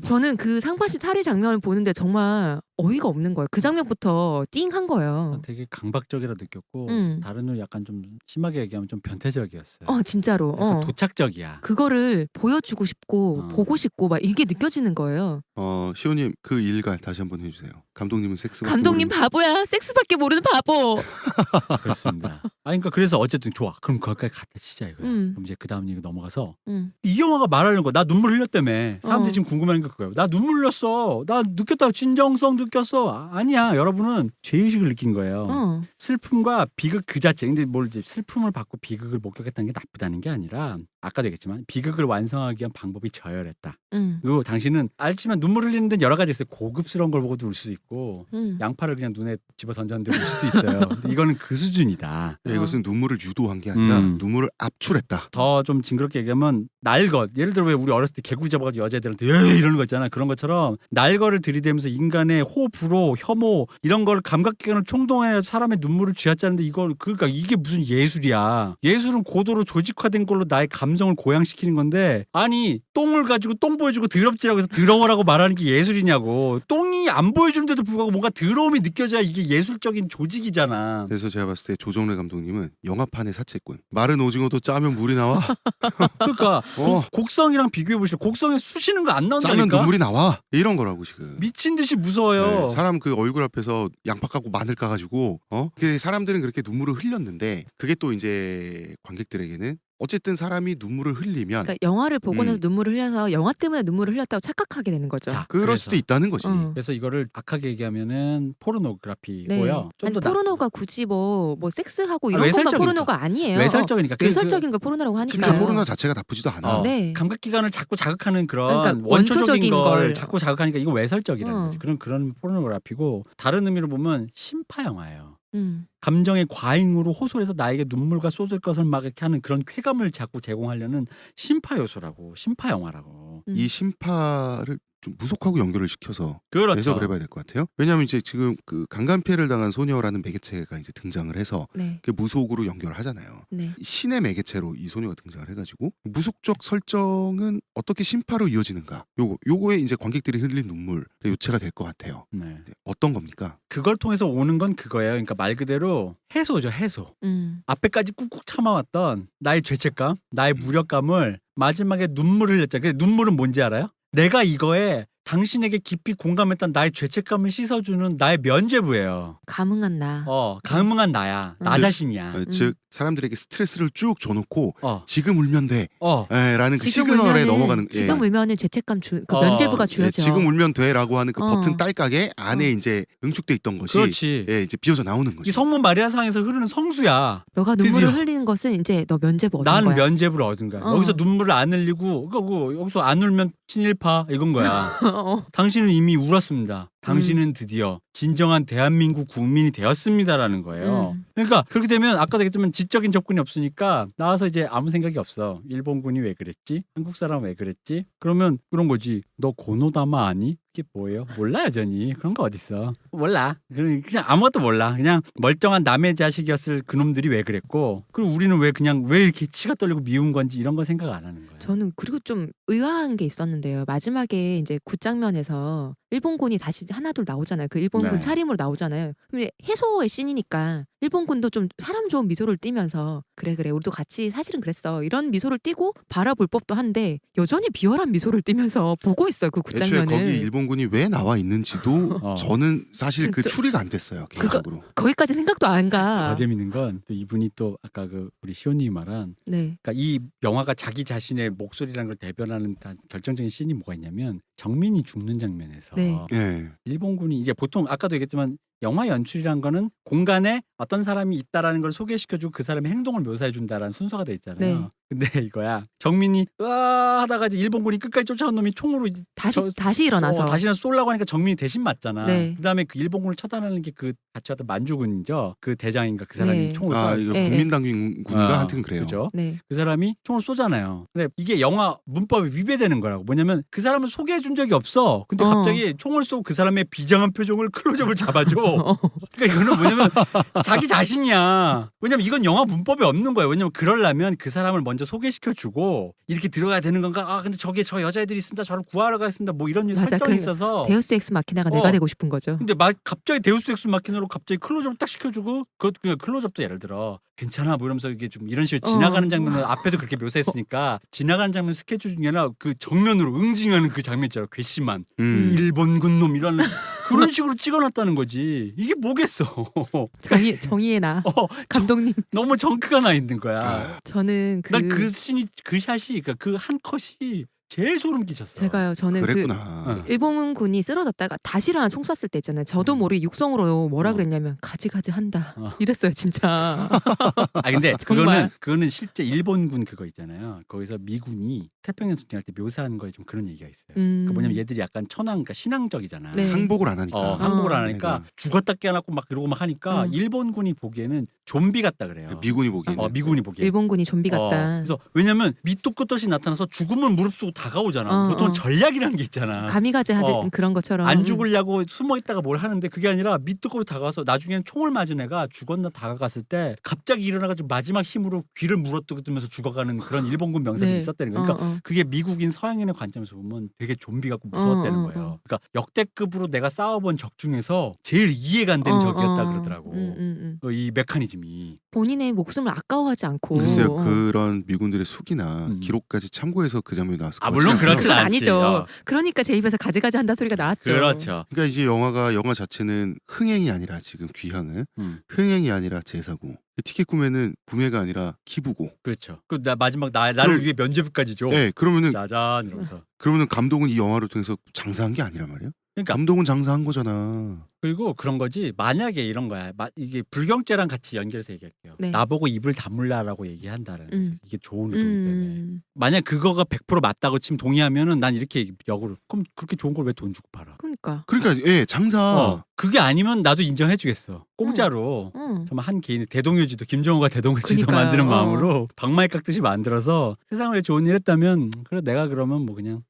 저는 그 상반신 탈의 장면을 보는데 정말 어이가 없는 거예요. 그 장면부터 띵한 거예요. 되게 강박적이라 느꼈고 다른 분 약간 좀 심하게 얘기하면 좀 변태적이었어요. 진짜로. 약간 도착적이야. 그거를 보여주고 싶고 보고 싶고 막 이게 느껴지는 거예요. 시호님 그 일갈 다시 한번 해주세요. 감독님은 섹스. 감독님 바보야. 섹스밖에 모르는 바보. 그렇습니다. 그러니까 그래서 어쨌든 좋아. 그럼 거기까지 갔다 치자 이거야. 그럼 이제 그 다음 얘기 넘어가서 이 영화가 말하는 거. 나 눈물 흘렸다며. 사람들이 지금 궁금해하는 게 그거예요. 나 눈물 흘렸어. 나 느꼈다. 진정성 느꼈어. 아니야. 여러분은 죄의식을 느낀 거예요. 슬픔과 비극 그 자체. 근데 뭘 이제 슬픔을 받고 비극을 목격했다는 게 나쁘다는 게 아니라 아까도 얘기했지만 비극을 완성하기 위한 방법이 저열했다. 그리고 당신은 알지만 눈물 흘리는 데는 여러 가지 있어요. 고급스러운 걸 보고도 울 수 있고 양파를 그냥 눈에 집어 던졌는데 울 수도 있어요. 근데 이거는 그 수준이다. 네, 이것은 눈물을 유도한 게 아니라 눈물을 압출했다. 더 좀 징그럽게 얘기하면 날것. 예를 들어 왜 우리 어렸을 때 개구리 잡아가지고 여자애들한테 에이 이러는 거 있잖아. 그런 것처럼 날것을 들이대면서 인간의 호불호, 혐오 이런 걸 감각기관을 총동해 사람의 눈물을 쥐어짜는데 이걸 그러니까 이게 무슨 예술이야. 예술은 고도로 조직화된 걸로 나의 감정을 고양시키는 건데 아니 똥을 가지고 똥 보여주고 더럽지라고 해서 더러워라고 말하는 게 예술이냐고. 똥이 안 보여주는데도 불구하고 뭔가 더러움이 느껴져야 이게 예술적인 조직이잖아. 그래서 제가 봤을 때 조정래 감독님은 영화판의 사채꾼. 마른 오징어도 짜면 물이 나와. 그러니까 곡성이랑 비교해 보시죠. 곡성에 쑤시는 거 안 나온다니까. 짜면 눈물이 나와. 이런 거라고 지금. 미친 듯이 무서워요. 네, 사람 그 얼굴 앞에서 양파 까고 마늘 까가지고 사람들은 그렇게 눈물을 흘렸는데 그게 또 이제 관객들에게는 어쨌든 사람이 눈물을 흘리면 그러니까 영화를 보고 나서 눈물을 흘려서 영화 때문에 눈물을 흘렸다고 착각하게 되는 거죠. 자, 그럴 수도 있다는 거지. 그래서 이거를 악하게 얘기하면은 포르노그래피고요. 좀 아니, 더 포르노가 굳이 뭐 섹스하고 이런 것만 외설적이니까. 포르노가 아니에요. 외설적이니까. 외설적인 걸 포르노라고 하니까. 심지어 포르노 자체가 나쁘지도 않아. 네. 감각기관을 자꾸 자극하는 그런 그러니까 원초적인 걸 걸. 자꾸 자극하니까 이거 외설적이라는 거지. 그런 포르노그래피고 다른 의미로 보면 심파 영화예요. 감정의 과잉으로 호소해서 나에게 눈물과 쏟을 것을 막 이렇게 하는 그런 쾌감을 자꾸 제공하려는 심파 요소라고, 심파 영화라고. 이 심파를 좀 무속하고 연결을 시켜서 그렇죠. 해석을 해봐야 될 것 같아요. 왜냐하면 이제 지금 그 강간 피해를 당한 소녀라는 매개체가 이제 등장을 해서 그 무속으로 연결을 하잖아요. 신의 매개체로 이 소녀가 등장을 해가지고 무속적 설정은 어떻게 심파로 이어지는가? 요거에 이제 관객들이 흘린 눈물 요체가 될 것 같아요. 네. 어떤 겁니까? 그걸 통해서 오는 건 그거예요. 그러니까 말 그대로 해소죠, 해소. 앞에까지 꾹꾹 참아왔던 나의 죄책감, 나의 무력감을 마지막에 눈물을 흘렸잖아요. 근데 눈물은 뭔지 알아요? 내가 이거에 당신에게 깊이 공감했던 나의 죄책감을 씻어주는 나의 면죄부예요. 감흥한 나. 감흥한 나야. 나 즉, 자신이야. 즉 사람들에게 스트레스를 쭉 줘놓고 어. 지금 울면 돼 라는 그 지금 시그널에 울면은- 넘어가는 지금 울면은 죄책감 그 면죄부가 주어져. 지금 울면 돼라고 하는 그 버튼 어. 딸깍에 안에 이제 응축돼 있던 것이 그렇지. 이제 비어져 나오는 이 거죠. 성문 마리아상에서 흐르는 성수야. 너가 눈물을 드디어. 흘리는 것은 이제 너 면죄부 얻은 난 거야. 면죄부를 얻은 거야. 어. 여기서 눈물을 안 흘리고 여기서 안 울면 친일파 이건 거야. 어. 당신은 이미 울었습니다. 당신은 드디어 진정한 대한민국 국민이 되었습니다라는 거예요. 그러니까 그렇게 되면 아까도 얘기했지만 지적인 접근이 없으니까 나와서 이제 아무 생각이 없어. 일본군이 왜 그랬지? 한국 사람 왜 그랬지? 그러면 그런 거지. 너 고노다마 아니? 그게 뭐예요? 몰라 여전히. 그런 거 어딨어. 몰라. 그냥 아무것도 몰라. 그냥 멀쩡한 남의 자식이었을 그놈들이 왜 그랬고 그리고 우리는 왜 이렇게 치가 떨리고 미운 건지 이런 거 생각 안 하는 거예요. 저는 그리고 좀 의아한 게 있었는데요. 마지막에 이제 굿장면에서 일본군이 다시 하나둘 나오잖아요. 그 일본군 네. 차림으로 나오잖아요. 근데 해소의 씬이니까 일본군도 좀 사람 좋은 미소를 띠면서 그래 우리도 같이 사실은 그랬어 이런 미소를 띠고 바라볼 법도 한데 여전히 비열한 미소를 띠면서 보고 있어요. 그 애초에 굿장면을. 거기 일본군이 왜 나와 있는지도 저는 사실 그 저- 추리가 안 됐어요 개인적으로. 거기까지 생각도 안 가. 더 재밌는 건 또 이분이 또 아까 그 우리 시온님이 말한 네. 그러니까 이 영화가 자기 자신의 목소리라는 걸 대변하는 결정적인 씬이 뭐가 있냐면 정민이 죽는 장면에서 네. 예. 일본군이 이제 보통 아까도 얘기했지만 영화 연출이란 거는 공간에 어떤 사람이 있다라는 걸 소개시켜주고 그 사람의 행동을 묘사해준다라는 순서가 돼 있잖아요. 네. 근데 이거야 정민이 으아 하다가 이제 일본군이 끝까지 쫓아온 놈이 총으로 이제 다시 일어나서. 다시는 쏘려고 하니까 정민이 대신 맞잖아. 네. 그다음에 그 일본군을 처단하는 게 그 같이 왔던 만주군이죠. 그 대장인가 그 사람이 네. 총을 아 쏴. 이거 예, 국민당군인가 하여튼 그래요. 그죠? 네. 그 사람이 총을 쏘잖아요. 근데 이게 영화 문법에 위배되는 거라고. 뭐냐면 그 사람을 소개해 준 적이 없어. 근데 갑자기 총을 쏘고 그 사람의 비장한 표정을 클로즈업을 잡아줘. 그러니까 이거는 뭐냐면 자기 자신이야. 왜냐면 이건 영화 문법에 없는 거예요. 왜냐면 그러려면 그 사람을 먼저 소개시켜 주고 이렇게 들어가야 되는 건가? 아 근데 저기 저 여자애들이 있습니다. 저를 구하러 가겠습니다. 뭐 이런 맞아. 설정이 그러니까 있어서. 데우스 엑스 마키나가 내가 되고 싶은 거죠. 근데 갑자기 데우스 엑스 마키나로 갑자기 클로즈업을 딱 시켜주고 그것도 그냥 클로즈업도 예를 들어 괜찮아 뭐 이러면서 이게 좀 이런 식으로 지나가는 장면을 앞에도 그렇게 묘사했으니까 지나가는 장면 스케치 중에 하나 그 정면으로 응징하는 그 장면 있잖아. 괘씸한 일본군 놈 이라는 그런 식으로 찍어놨다는 거지. 이게 뭐겠어. 정의의 나 감독님. 너무 정크가 나 있는 거야. 저는 난 그 씬이 그 샷이 그러니까 그 한 컷이 제일 소름 끼쳤어. 제가요. 저는 그랬구나. 그 일본군이 쓰러졌다가 다시 일어나 총 쐈을 때 있잖아요. 저도 모르게 육성으로 뭐라 그랬냐면 가지가지 한다. 이랬어요, 진짜. 아 근데 정말. 그거는 실제 일본군 그거 있잖아요. 거기서 미군이 태평양 전쟁할 때 묘사하는 거에 좀 그런 얘기가 있어요. 그러니까 뭐냐면 얘들이 약간 그러니까 신앙적이잖아. 네. 항복을 안 하니까. 항복을 안 하니까 그러니까. 죽었다 깨어났고 막 이러고 막 하니까 일본군이 보기에는 좀비 같다 그래요. 미군이 보기에는. 미군이 보기에. 일본군이 좀비 같다. 그래서 왜냐면 밑도 끝도 없이 나타나서 죽음을 무릅쓰고 다가오잖아. 보통 전략이라는 게 있잖아. 가미가제 하듯 그런 것처럼. 안 죽으려고 숨어 있다가 뭘 하는데 그게 아니라 밑도 끝도 다가와서 나중에는 총을 맞은 애가 죽었나 다가갔을 때 갑자기 일어나가지고 마지막 힘으로 귀를 물어뜯으면서 죽어가는 그런 일본군 병사들이 네. 있었다는 거예요. 그러니까 그게 미국인 서양인의 관점에서 보면 되게 좀비 같고 무서웠다는 거예요. 그러니까 역대급으로 내가 싸워본 적 중에서 제일 이해가 안 되는 적이었다 그러더라고. 이 메커니즘이. 본인의 목숨을 아까워하지 않고. 글쎄요 그런 미군들의 숙이나 기록까지 참고해서 그 장면이 나왔을 것 물론 같지는 그렇진 않아요. 않지. 아니죠. 그러니까 제 입에서 가지가지 한다 소리가 나왔죠. 그렇죠. 그러니까 이제 영화 자체는 흥행이 아니라 지금 귀향은 흥행이 아니라 제사고 티켓 구매는 구매가 아니라 기부고. 그렇죠. 그 나 마지막 나를 위해 면죄부까지 줘. 네, 그러면은 짜잔 이러면서. 그러면은 감독은 이 영화를 통해서 장사한 게 아니란 말이에요. 그러니까 감독은 장사한 거잖아. 그리고 그런 거지. 만약에 이런 거야. 이게 불경죄랑 같이 연결해서 얘기할게요. 네. 나보고 입을 다물라라고 얘기한다는 거지. 이게 좋은 의도이기 때문에. 음. 만약 그거가 100% 맞다고 치면 동의하면은 난 이렇게 역으로 그럼 그렇게 좋은 걸 왜 돈 주고 팔아? 그러니까. 예, 장사. 그게 아니면 나도 인정해주겠어. 공짜로. 정말 한 개인의 대동요지도 김정호가 대동요지도 그러니까요. 만드는 마음으로 방망이 깎듯이 만들어서 세상을 위해 좋은 일 했다면 그래 내가 그러면 뭐 그냥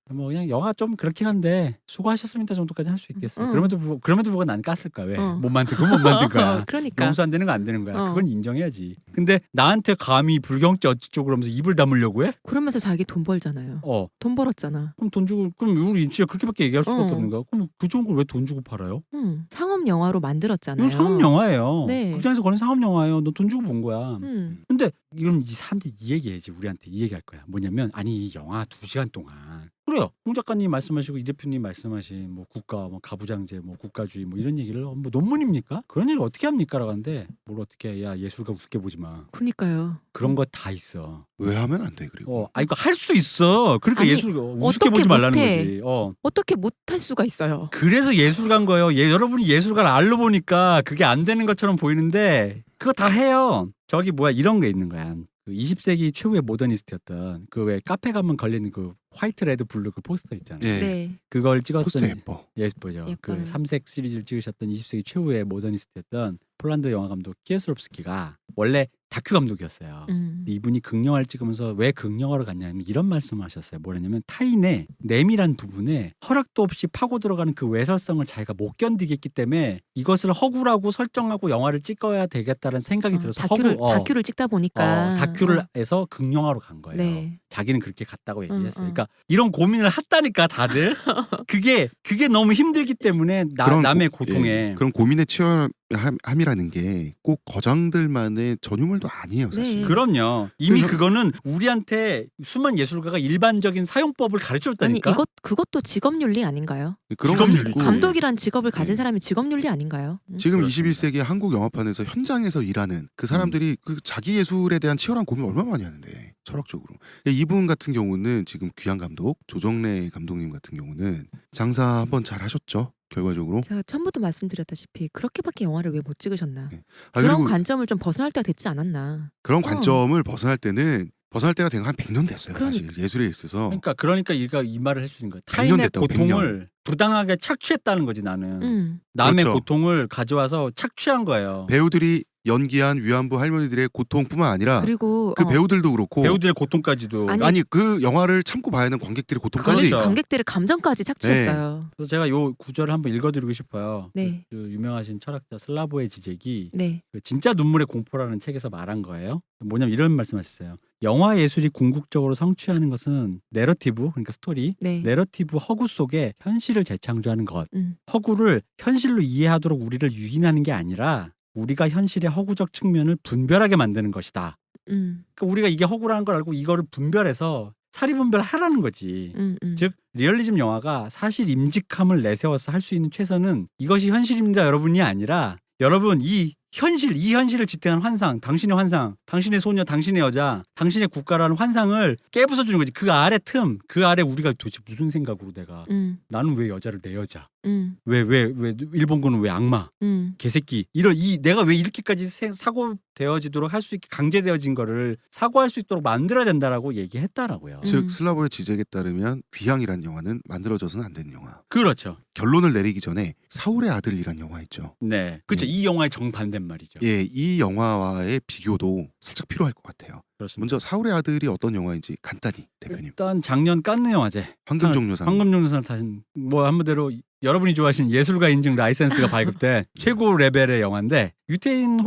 영화 좀 그렇긴 한데 수고하셨습니다 정도까지 할 수 있겠어. 그럼에도 불구하고 난 깠을 거야. 왜? 못 만든 거야. 그러니까. 용서 안 되는 거 안 되는 거야. 그건 인정해야지. 근데 나한테 감히 불경죄 어쩌고 하면서 입을 다물려고 해? 그러면서 자기 돈 벌잖아요. 돈 벌었잖아. 그럼 돈 주고 그럼 우리 진짜 그렇게밖에 얘기할 수밖에 없는 거야. 그럼 그 좋은 걸 왜 돈 주고 팔아요? 상업 영화로 만들었잖아요. 이건 상업 영화예요. 네. 극장에서 거는 상업 영화예요. 너 돈 주고 본 거야. 근데 이건 이 사람들이 이 얘기해야지. 우리한테 이 얘기할 거야. 뭐냐면 아니 이 영화 2시간 동안 그래요. 홍 작가님 말씀하시고 이 대표님 말씀하신 뭐 국가, 뭐 가부장제, 뭐 국가주의 뭐 이런 얘기를 뭐 논문입니까? 그런 얘기를 어떻게 합니까?라고 하는데 뭘 어떻게 해. 야 예술가 웃게 보지 마. 그니까요. 그런 거 다 있어. 왜 하면 안 돼? 그리고 이거 할 수 있어. 그러니까 아니, 예술가 우습게 어떻게 보지 말라는 못해. 거지. 어떻게 못할 수가 있어요. 그래서 예술가인 거예요. 여러분이 예술가를 알로 보니까 그게 안 되는 것처럼 보이는데 그거 다 해요. 저기 뭐야 이런 게 있는 거야. 그 20세기 최후의 모더니스트였던 그 왜 카페 가면 걸리는 그 화이트 레드 블루 그 포스터 있잖아요. 예. 네. 그걸 포스터 찍었던 예뻐. 예쁘죠. 그 예뻐요. 3색 시리즈를 찍으셨던 20세기 최후의 모더니스트였던 폴란드 영화 감독 키에슬롭스키가 원래 다큐 감독이었어요. 이분이 극영화를 찍으면서 왜 극영화로 갔냐면 이런 말씀을 하셨어요. 뭐냐면 타인의 내밀한 부분에 허락도 없이 파고 들어가는 그 외설성을 자기가 못 견디겠기 때문에 이것을 허구라고 설정하고 영화를 찍어야 되겠다는 생각이 들어서 다큐를 찍다 보니까 다큐를 해서 극영화로 간 거예요. 네. 자기는 그렇게 갔다고 얘기했어요. 그러니까 이런 고민을 했다니까 다들. 그게 너무 힘들기 때문에 남의 고통에. 그런 고민의 치열함이라는 게 꼭 거장들만의 전유물도 아니에요, 사실. 네. 그럼요. 이미 그래서- 그거는 우리한테 수많은 예술가가 일반적인 사용법을 가르쳐 아니 줬다니까. 그것도 직업윤리 아닌가요? 그런 직업 것도 윤리. 있고, 감독이란 직업을 가진 네. 사람이 직업윤리 아닌가요? 지금 그렇습니다. 21세기 한국 영화판에서 현장에서 일하는 그 사람들이 그 자기 예술에 대한 치열한 고민 얼마나 많이 하는데 철학적으로. 이분 같은 경우는 지금 귀한 감독 조정래 감독님 같은 경우는 장사 한번 잘 하셨죠. 결과적으로. 제가 처음부터 말씀드렸다시피 그렇게밖에 영화를 왜 못 찍으셨나? 네. 그런 그리고 관점을 좀 벗어날 때가 됐지 않았나? 그런 관점을 벗어날 때가 된 한 100년 됐어요. 사실 예술에 있어서. 그러니까 이 말을 할 수 있는 거야. 100년 타인의 됐다고, 고통을 부당하게 착취했다는 거지 나는. 남의 그렇죠. 고통을 가져와서 착취한 거예요. 배우들이 연기한 위안부 할머니들의 고통뿐만 아니라 그리고 그 배우들도 그렇고 배우들의 고통까지도. 아니, 그 영화를 참고 봐야 하는 관객들의 고통까지 그렇죠. 관객들의 감정까지 착취했어요. 그래서 제가 요 구절을 한번 읽어드리고 싶어요. 네. 그 유명하신 철학자 슬라보의 지적이 네. 그 진짜 눈물의 공포라는 책에서 말한 거예요. 뭐냐면 이런 말씀하셨어요. 영화 예술이 궁극적으로 성취하는 것은 내러티브, 그러니까 스토리, 네. 내러티브 허구 속에 현실을 재창조하는 것. 음. 허구를 현실로 이해하도록 우리를 유인하는 게 아니라 우리가 현실의 허구적 측면을 분별하게 만드는 것이다. 그러니까 우리가 이게 허구라는 걸 알고 이거를 분별해서 사리분별하라는 거지. 즉 리얼리즘 영화가 사실 임직함을 내세워서 할 수 있는 최선은 이것이 현실입니다 여러분이 아니라 여러분 이 현실을 지탱한 환상, 당신의 환상, 당신의 소녀, 당신의 여자, 당신의 국가라는 환상을 깨부숴주는 거지. 그 아래 그 아래 우리가 도대체 무슨 생각으로 나는 왜 여자를 내 여자, 왜 일본군은 왜 악마, 개새끼, 내가 왜 이렇게까지 사고되어지도록 할 수 있게 강제되어진 거를 사고할 수 있도록 만들어야 된다라고 얘기했다라고요. 즉 슬라보의 지적에 따르면 귀향이란 영화는 만들어져서는 안 되는 영화. 그렇죠. 결론을 내리기 전에 사울의 아들이란 영화 있죠. 네, 그렇죠. 이 영화의 정반대인 말이죠. 예, 이 영화와의 비교도 살짝 필요할 것 같아요. 그렇습니다. 먼저 사울의 아들이 어떤 영화인지 간단히 대표님. 일단 작년 칸느 영화제 황금종려상. 황금종려상을 타신 뭐 한마디로 여러분이 좋아하시는 예술가 인증 라이센스가 발급된 최고 레벨의 영화인데 유태인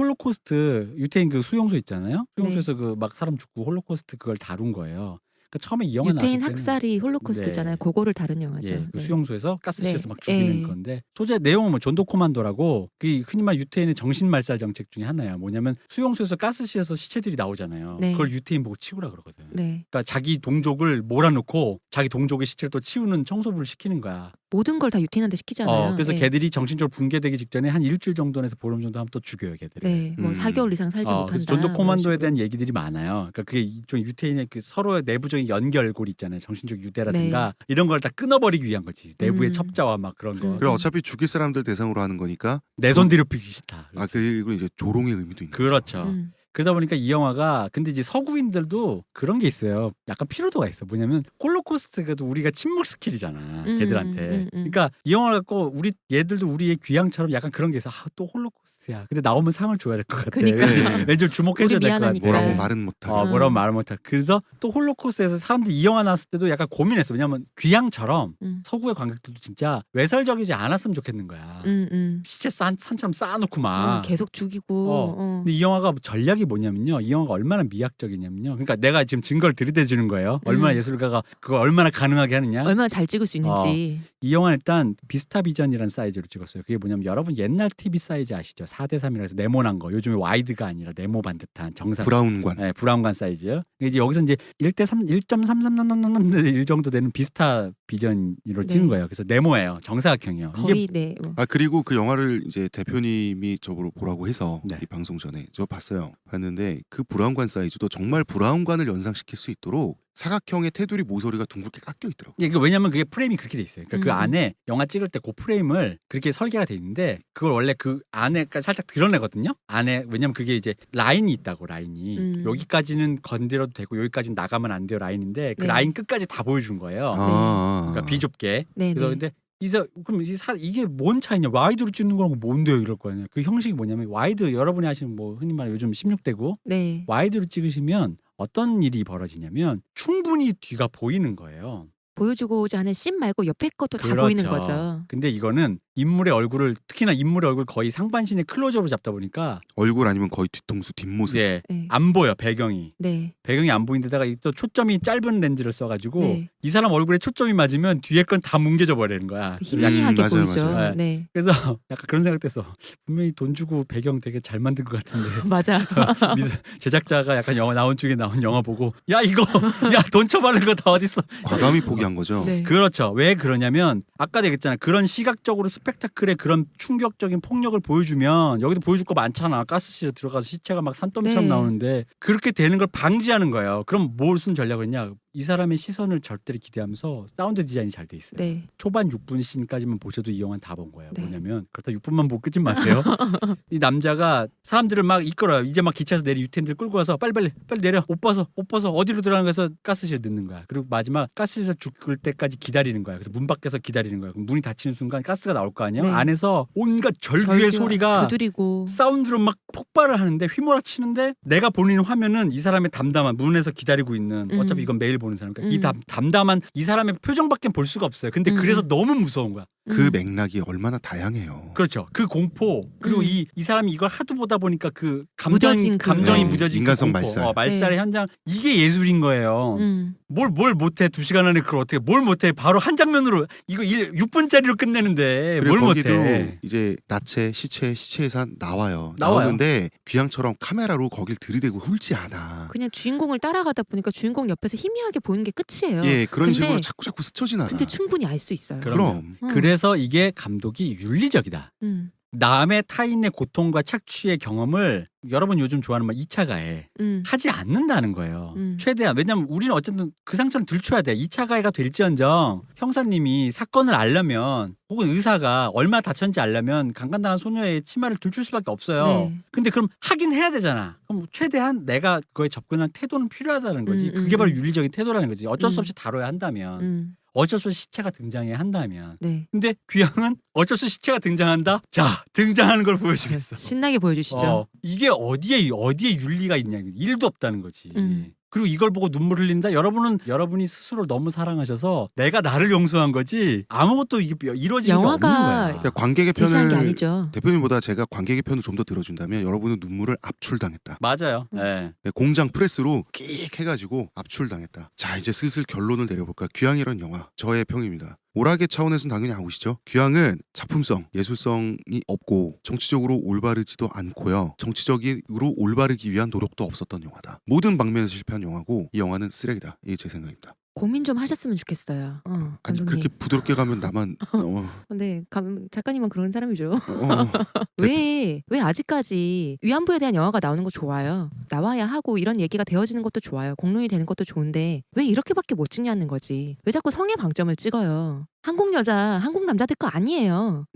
그 수용소 있잖아요. 수용소에서 그 막 사람 죽고 홀로코스트 그걸 다룬 거예요. 그러니까 처음에 이 영화 나왔을 유태인 때는 학살이 홀로코스트잖아요. 네. 그거를 다룬 영화죠. 예, 그 네. 수용소에서 가스실에서 네. 막 죽이는 예. 건데 소재 내용은 뭐 존도 코만도라고 그 흔히 말 유태인의 정신말살 정책 중에 하나야. 뭐냐면 수용소에서 가스실에서 시체들이 나오잖아요. 네. 그걸 유태인 보고 치우라 그러거든. 네. 그러니까 자기 동족을 몰아놓고 자기 동족의 시체를 또 치우는 청소부를 시키는 거야. 모든 걸 다 유태인한테 시키잖아요. 그래서 네. 걔들이 정신적으로 붕괴되기 직전에 한 일주일 정도에서 보름 정도 하면 또 죽여요, 걔들을. 네, 뭐 4개월 이상 살지 못한다. 그래서 존도 코만도에 뭐 대한 얘기들이 많아요. 그러니까 그게 좀 유태인의 그 서로의 내부적인 연결고리 있잖아요. 정신적 유대라든가 이런 걸 다 끊어버리기 위한 거지. 내부의 첩자와 막 그런 거. 그리고 어차피 죽일 사람들 대상으로 하는 거니까. 내 손 뒤로 피기 싫다. 그리고 이제 조롱의 의미도 있는. 그렇죠. 음. 그러다 보니까 이 영화가 근데 이제 서구인들도 그런 게 있어요. 약간 피로도가 있어. 뭐냐면 홀로코스트가 우리가 침묵 스킬이잖아. 걔들한테. 그러니까 이 영화를 갖고 얘들도 우리의 귀향처럼 약간 그런 게 있어. 또 홀로코스트야. 근데 나오면 상을 줘야 될 것 같아. 그러니까. 왠지 주목해줘야 될 것 같아. 미안하니까. 뭐라고 말은 못하고. 뭐라고 말을 못하고. 그래서 또 홀로코스트에서 사람들이 이 영화 나왔을 때도 약간 고민했어. 왜냐면 귀향처럼 서구의 관객들도 진짜 외설적이지 않았으면 좋겠는 거야. 시체 산처럼 쌓아놓고 막. 계속 죽이고. 근데 이 영화가 전략이 뭐냐면요. 이 영화가 얼마나 미학적이냐면요. 그러니까 내가 지금 증거를 들이대주는 거예요. 얼마나 예술가가 그걸 얼마나 가능하게 하느냐. 얼마나 잘 찍을 수 있는지. 이 영화는 일단 비스타 비전이라는 사이즈로 찍었어요. 그게 뭐냐면 여러분 옛날 TV 사이즈 아시죠? 4:3이라서 네모난 거. 요즘에 와이드가 아니라 네모반 듯한 정상. 브라운관. 네, 브라운관 사이즈. 이제 여기서 이제 1:3, 1.33 정도 되는 비스타 비전으로 찍은 네. 거예요. 그래서 네모예요. 정사각형이요. 이게 거의 네. 뭐. 그리고 그 영화를 이제 대표님이 저보러 보라고 해서 네. 이 방송 전에 저 봤어요. 봤는데 그 브라운관 사이즈도 정말 브라운관을 연상시킬 수 있도록 사각형의 테두리 모서리가 둥글게 깎여 있더라고요. 이게 왜냐면 그게 프레임이 그렇게 돼 있어요. 그러니까 그 음. 안에 영화 찍을 때 그 프레임을 그렇게 설계가 돼 있는데 그걸 원래 그 안에 살짝 드러내거든요. 안에 왜냐면 그게 이제 라인이 있다고 라인이 여기까지는 건드려도 되고 여기까지는 나가면 안 돼요 라인인데 그 네. 라인 끝까지 다 보여준 거예요. 그러니까 비좁게. 네. 그래서 네. 근데 그럼 이게 뭔 차이냐? 와이드로 찍는 거랑 뭔데요? 이럴 거 아니에요. 그 형식이 뭐냐면 와이드 여러분이 하시는 뭐 흔히 말해 요즘 16대고 네. 와이드로 찍으시면 어떤 일이 벌어지냐면 충분히 뒤가 보이는 거예요. 보여주고자 하는 씬 말고 옆에 것도 다 그렇죠. 보이는 거죠. 근데 이거는 인물의 얼굴을 특히나 인물의 얼굴 거의 상반신의 클로즈업으로 잡다 보니까 얼굴 아니면 거의 뒤통수 뒷모습. 네, 네. 안 보여 배경이. 네. 배경이 안 보이는데다가 또 초점이 짧은 렌즈를 써가지고 네. 이 사람 얼굴에 초점이 맞으면 뒤에 건 다 뭉개져 버리는 거야. 희미하게 맞아요, 보이죠. 맞아요. 네. 그래서 약간 그런 생각돼서 분명히 돈 주고 배경 되게 잘 만든 것 같은데 맞아. 제작자가 약간 영화 나온 쪽에 나온 영화 보고 야 이거 야 돈 쳐바른 거 다 어딨어. 과감히 포기한 거죠. 네. 그렇죠. 왜 그러냐면 아까도 얘기했잖아요. 그런 시각적으로 스펙타클의 그런 충격적인 폭력을 보여주면 여기도 보여줄 거 많잖아. 가스실에 들어가서 시체가 막 산더미처럼 네. 나오는데 그렇게 되는 걸 방지하는 거예요. 그럼 무슨 전략을 했냐? 이 사람의 시선을 절대로 기대하면서 사운드 디자인이 잘 돼 있어요. 네. 초반 6분 씬까지만 보셔도 이 영화는 다 본 거예요. 네. 뭐냐면 그렇다 6분만 보고 끄지 마세요. 이 남자가 사람들을 막 이끌어요. 이제 막 기차에서 내리 유태인들 끌고 와서 빨리 내려. 옷 벗어 어디로 들어가는 거에서 가스실에 넣는 거야. 그리고 마지막 가스실에서 죽을 때까지 기다리는 거야. 그래서 문 밖에서 기다리는 거야. 그럼 문이 닫히는 순간 가스가 나올 거 아니에요. 네. 안에서 온갖 절규의 소리가 두드리고 사운드로 막 폭발을 하는데 휘몰아치는데 내가 보는 화면은 이 사람의 담담한 문에서 기다리고 있는 어차피 이건 매일 보는 사람 그러니까 이 담담한 이 사람의 표정밖에 볼 수가 없어요. 근데 그래서 너무 무서운 거야. 그 맥락이 얼마나 다양해요. 그렇죠. 그 공포 그리고 이 사람이 이걸 하도 보다 보니까 그 무뎌진 그- 감정이 네, 무뎌진 인간성 그 공포, 말살. 말살의 현장 이게 예술인 거예요. 뭘 못해 2시간 안에 그걸 어떻게 뭘 못해 바로 한 장면으로 이거 6분짜리로 끝내는데 그리고 뭘 거기도 못해. 이제 나체 시체에서 나와요. 나와요. 나오는데 귀향처럼 카메라로 거길 들이대고 훑지 않아. 그냥 주인공을 따라가다 보니까 주인공 옆에서 희미하게 보이는 게 끝이에요. 예, 그런 근데- 식으로 자꾸 스쳐진 않아. 근데 충분히 알 수 있어요. 그럼 그래서 이게 감독이 윤리적이다. 남의 타인의 고통과 착취의 경험을 여러분 요즘 좋아하는 말 2차 가해 하지 않는다는 거예요. 최대한 왜냐면 우리는 어쨌든 그 상처는 들춰야 돼. 2차 가해가 될지언정 형사님이 사건을 알려면 혹은 의사가 얼마나 다쳤는지 알려면 강간당한 소녀의 치마를 들출 수밖에 없어요. 네. 근데 그럼 하긴 해야 되잖아. 그럼 최대한 내가 그거에 접근한 태도는 필요하다는 거지. 그게 바로 윤리적인 태도라는 거지. 어쩔 수 없이 다뤄야 한다면. 어쩔 수 없이 시체가 등장해야 한다면. 네. 근데 귀향은 어쩔 수 없이 시체가 등장한다. 자, 등장하는 걸 보여주겠어. 신나게 보여주시죠. 이게 어디에 윤리가 있냐? 일도 없다는 거지. 음. 그리고 이걸 보고 눈물 흘린다. 여러분이 스스로 너무 사랑하셔서 내가 나를 용서한 거지. 아무것도 이게 이루어진 게 없는 영화가 거야. 그러니까 관객의 제시한 게 편을 아니죠. 대표님보다 제가 관객의 편을 좀 더 들어준다면 여러분은 눈물을 압출당했다. 맞아요. 네. 네, 공장 프레스로 끽 해가지고 압출당했다. 자, 이제 슬슬 결론을 내려볼까. 귀향이란 영화 저의 평입니다. 오락의 차원에서는 당연히 아우시죠. 귀향은 작품성, 예술성이 없고 정치적으로 올바르지도 않고요. 정치적으로 올바르기 위한 노력도 없었던 영화다. 모든 방면에서 실패한 영화고 이 영화는 쓰레기다. 이게 제 생각입니다. 고민 좀 하셨으면 좋겠어요. 아니 감독님. 그렇게 부드럽게 가면 나만 근데 작가님은 그런 사람이죠. 왜 아직까지 위안부에 대한 영화가 나오는 거 좋아요. 나와야 하고 이런 얘기가 되어지는 것도 좋아요. 공론이 되는 것도 좋은데 왜 이렇게밖에 못 찍냐는 거지. 왜 자꾸 성의 방점을 찍어요. 한국 여자, 한국 남자들 거 아니에요.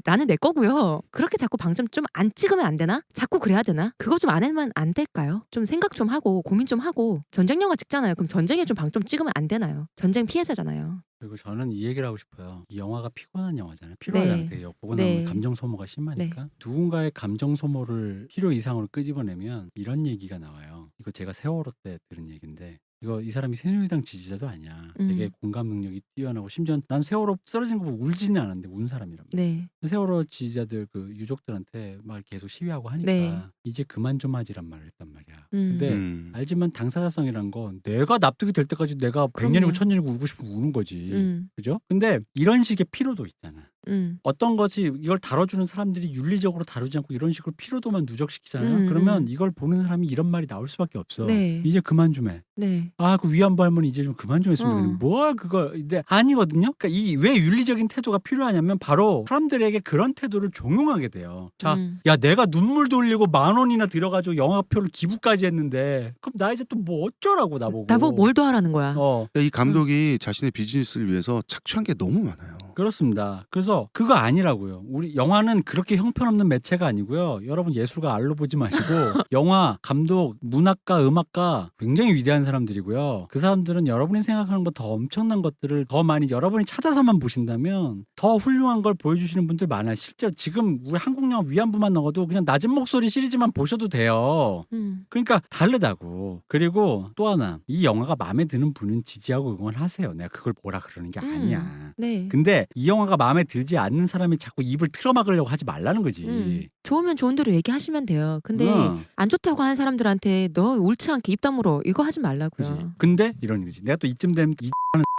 나는 내 거고요. 그렇게 자꾸 방점 좀 안 찍으면 안 되나? 자꾸 그래야 되나? 그거 좀 안 하면 안 될까요? 좀 생각 좀 하고 고민 좀 하고 전쟁 영화 찍잖아요. 그럼 전쟁에 좀 방점 찍으면 안 되나요? 전쟁 피해자잖아요. 그리고 저는 이 얘기를 하고 싶어요. 이 영화가 피곤한 영화잖아요. 피로하잖아요. 네. 되게 보고 나면 네. 감정 소모가 심하니까. 누군가의 감정 소모를 필요 이상으로 끄집어내면 이런 얘기가 나와요. 이거 제가 세월호 때 들은 얘기인데 이거 이 사람이 새누리당 지지자도 아니야. 음. 되게 공감 능력이 뛰어나고 심지어 난 세월호 쓰러진 거 보고 울지는 않았는데 운 사람이란 말이야. 네. 세월호 지지자들 그 유족들한테 막 계속 시위하고 하니까 네. 이제 그만 좀 하지란 말을 했단 말이야. 음. 근데 알지만 당사자성이란 건 내가 납득이 될 때까지 내가 100년이고 그럼요. 1000년이고 울고 싶으면 우는 거지. 음. 그죠? 근데 이런 식의 피로도 있잖아. 음. 어떤 것이 이걸 다뤄주는 사람들이 윤리적으로 다루지 않고 이런 식으로 피로도만 누적시키잖아요. 그러면 이걸 보는 사람이 이런 말이 나올 수밖에 없어. 네. 이제 그만 좀 해. 네. 아, 그 위안부 할머니 이제 좀 그만 좀 했으면 좋겠는데 뭐 그거 근데 아니거든요. 그러니까 이 왜 윤리적인 태도가 필요하냐면 바로 사람들에게 그런 태도를 종용하게 돼요. 자, 야 내가 눈물 돌리고 10,000원이나 들어가지고 영화표를 기부까지 했는데 그럼 나 이제 또 뭐 어쩌라고 나보고. 나보고 뭘 더 하라는 거야. 그러니까 이 감독이 자신의 비즈니스를 위해서 착취한 게 너무 많아요. 그렇습니다. 그래서 그거 아니라고요. 우리 영화는 그렇게 형편없는 매체가 아니고요. 여러분 예술가 알로 보지 마시고 영화, 감독, 문학가, 음악가 굉장히 위대한 사람들이고요. 그 사람들은 여러분이 생각하는 것 더 엄청난 것들을 더 많이 여러분이 찾아서만 보신다면 더 훌륭한 걸 보여주시는 분들 많아요. 실제로 지금 우리 한국 영화 위안부만 나와도 그냥 낮은 목소리 시리즈만 보셔도 돼요. 그러니까 다르다고. 그리고 또 하나 이 영화가 마음에 드는 분은 지지하고 응원하세요. 내가 그걸 뭐라 그러는 게 아니야. 네. 근데 이 영화가 마음에 들지 않는 사람이 자꾸 입을 틀어막으려고 하지 말라는 거지. 좋으면 좋은 대로 얘기하시면 돼요. 근데 안 좋다고 하는 사람들한테 너 옳지 않게 입 다물어 이거 하지 말라고요. 그지. 근데 이런 거지. 내가 또 이쯤 되면 이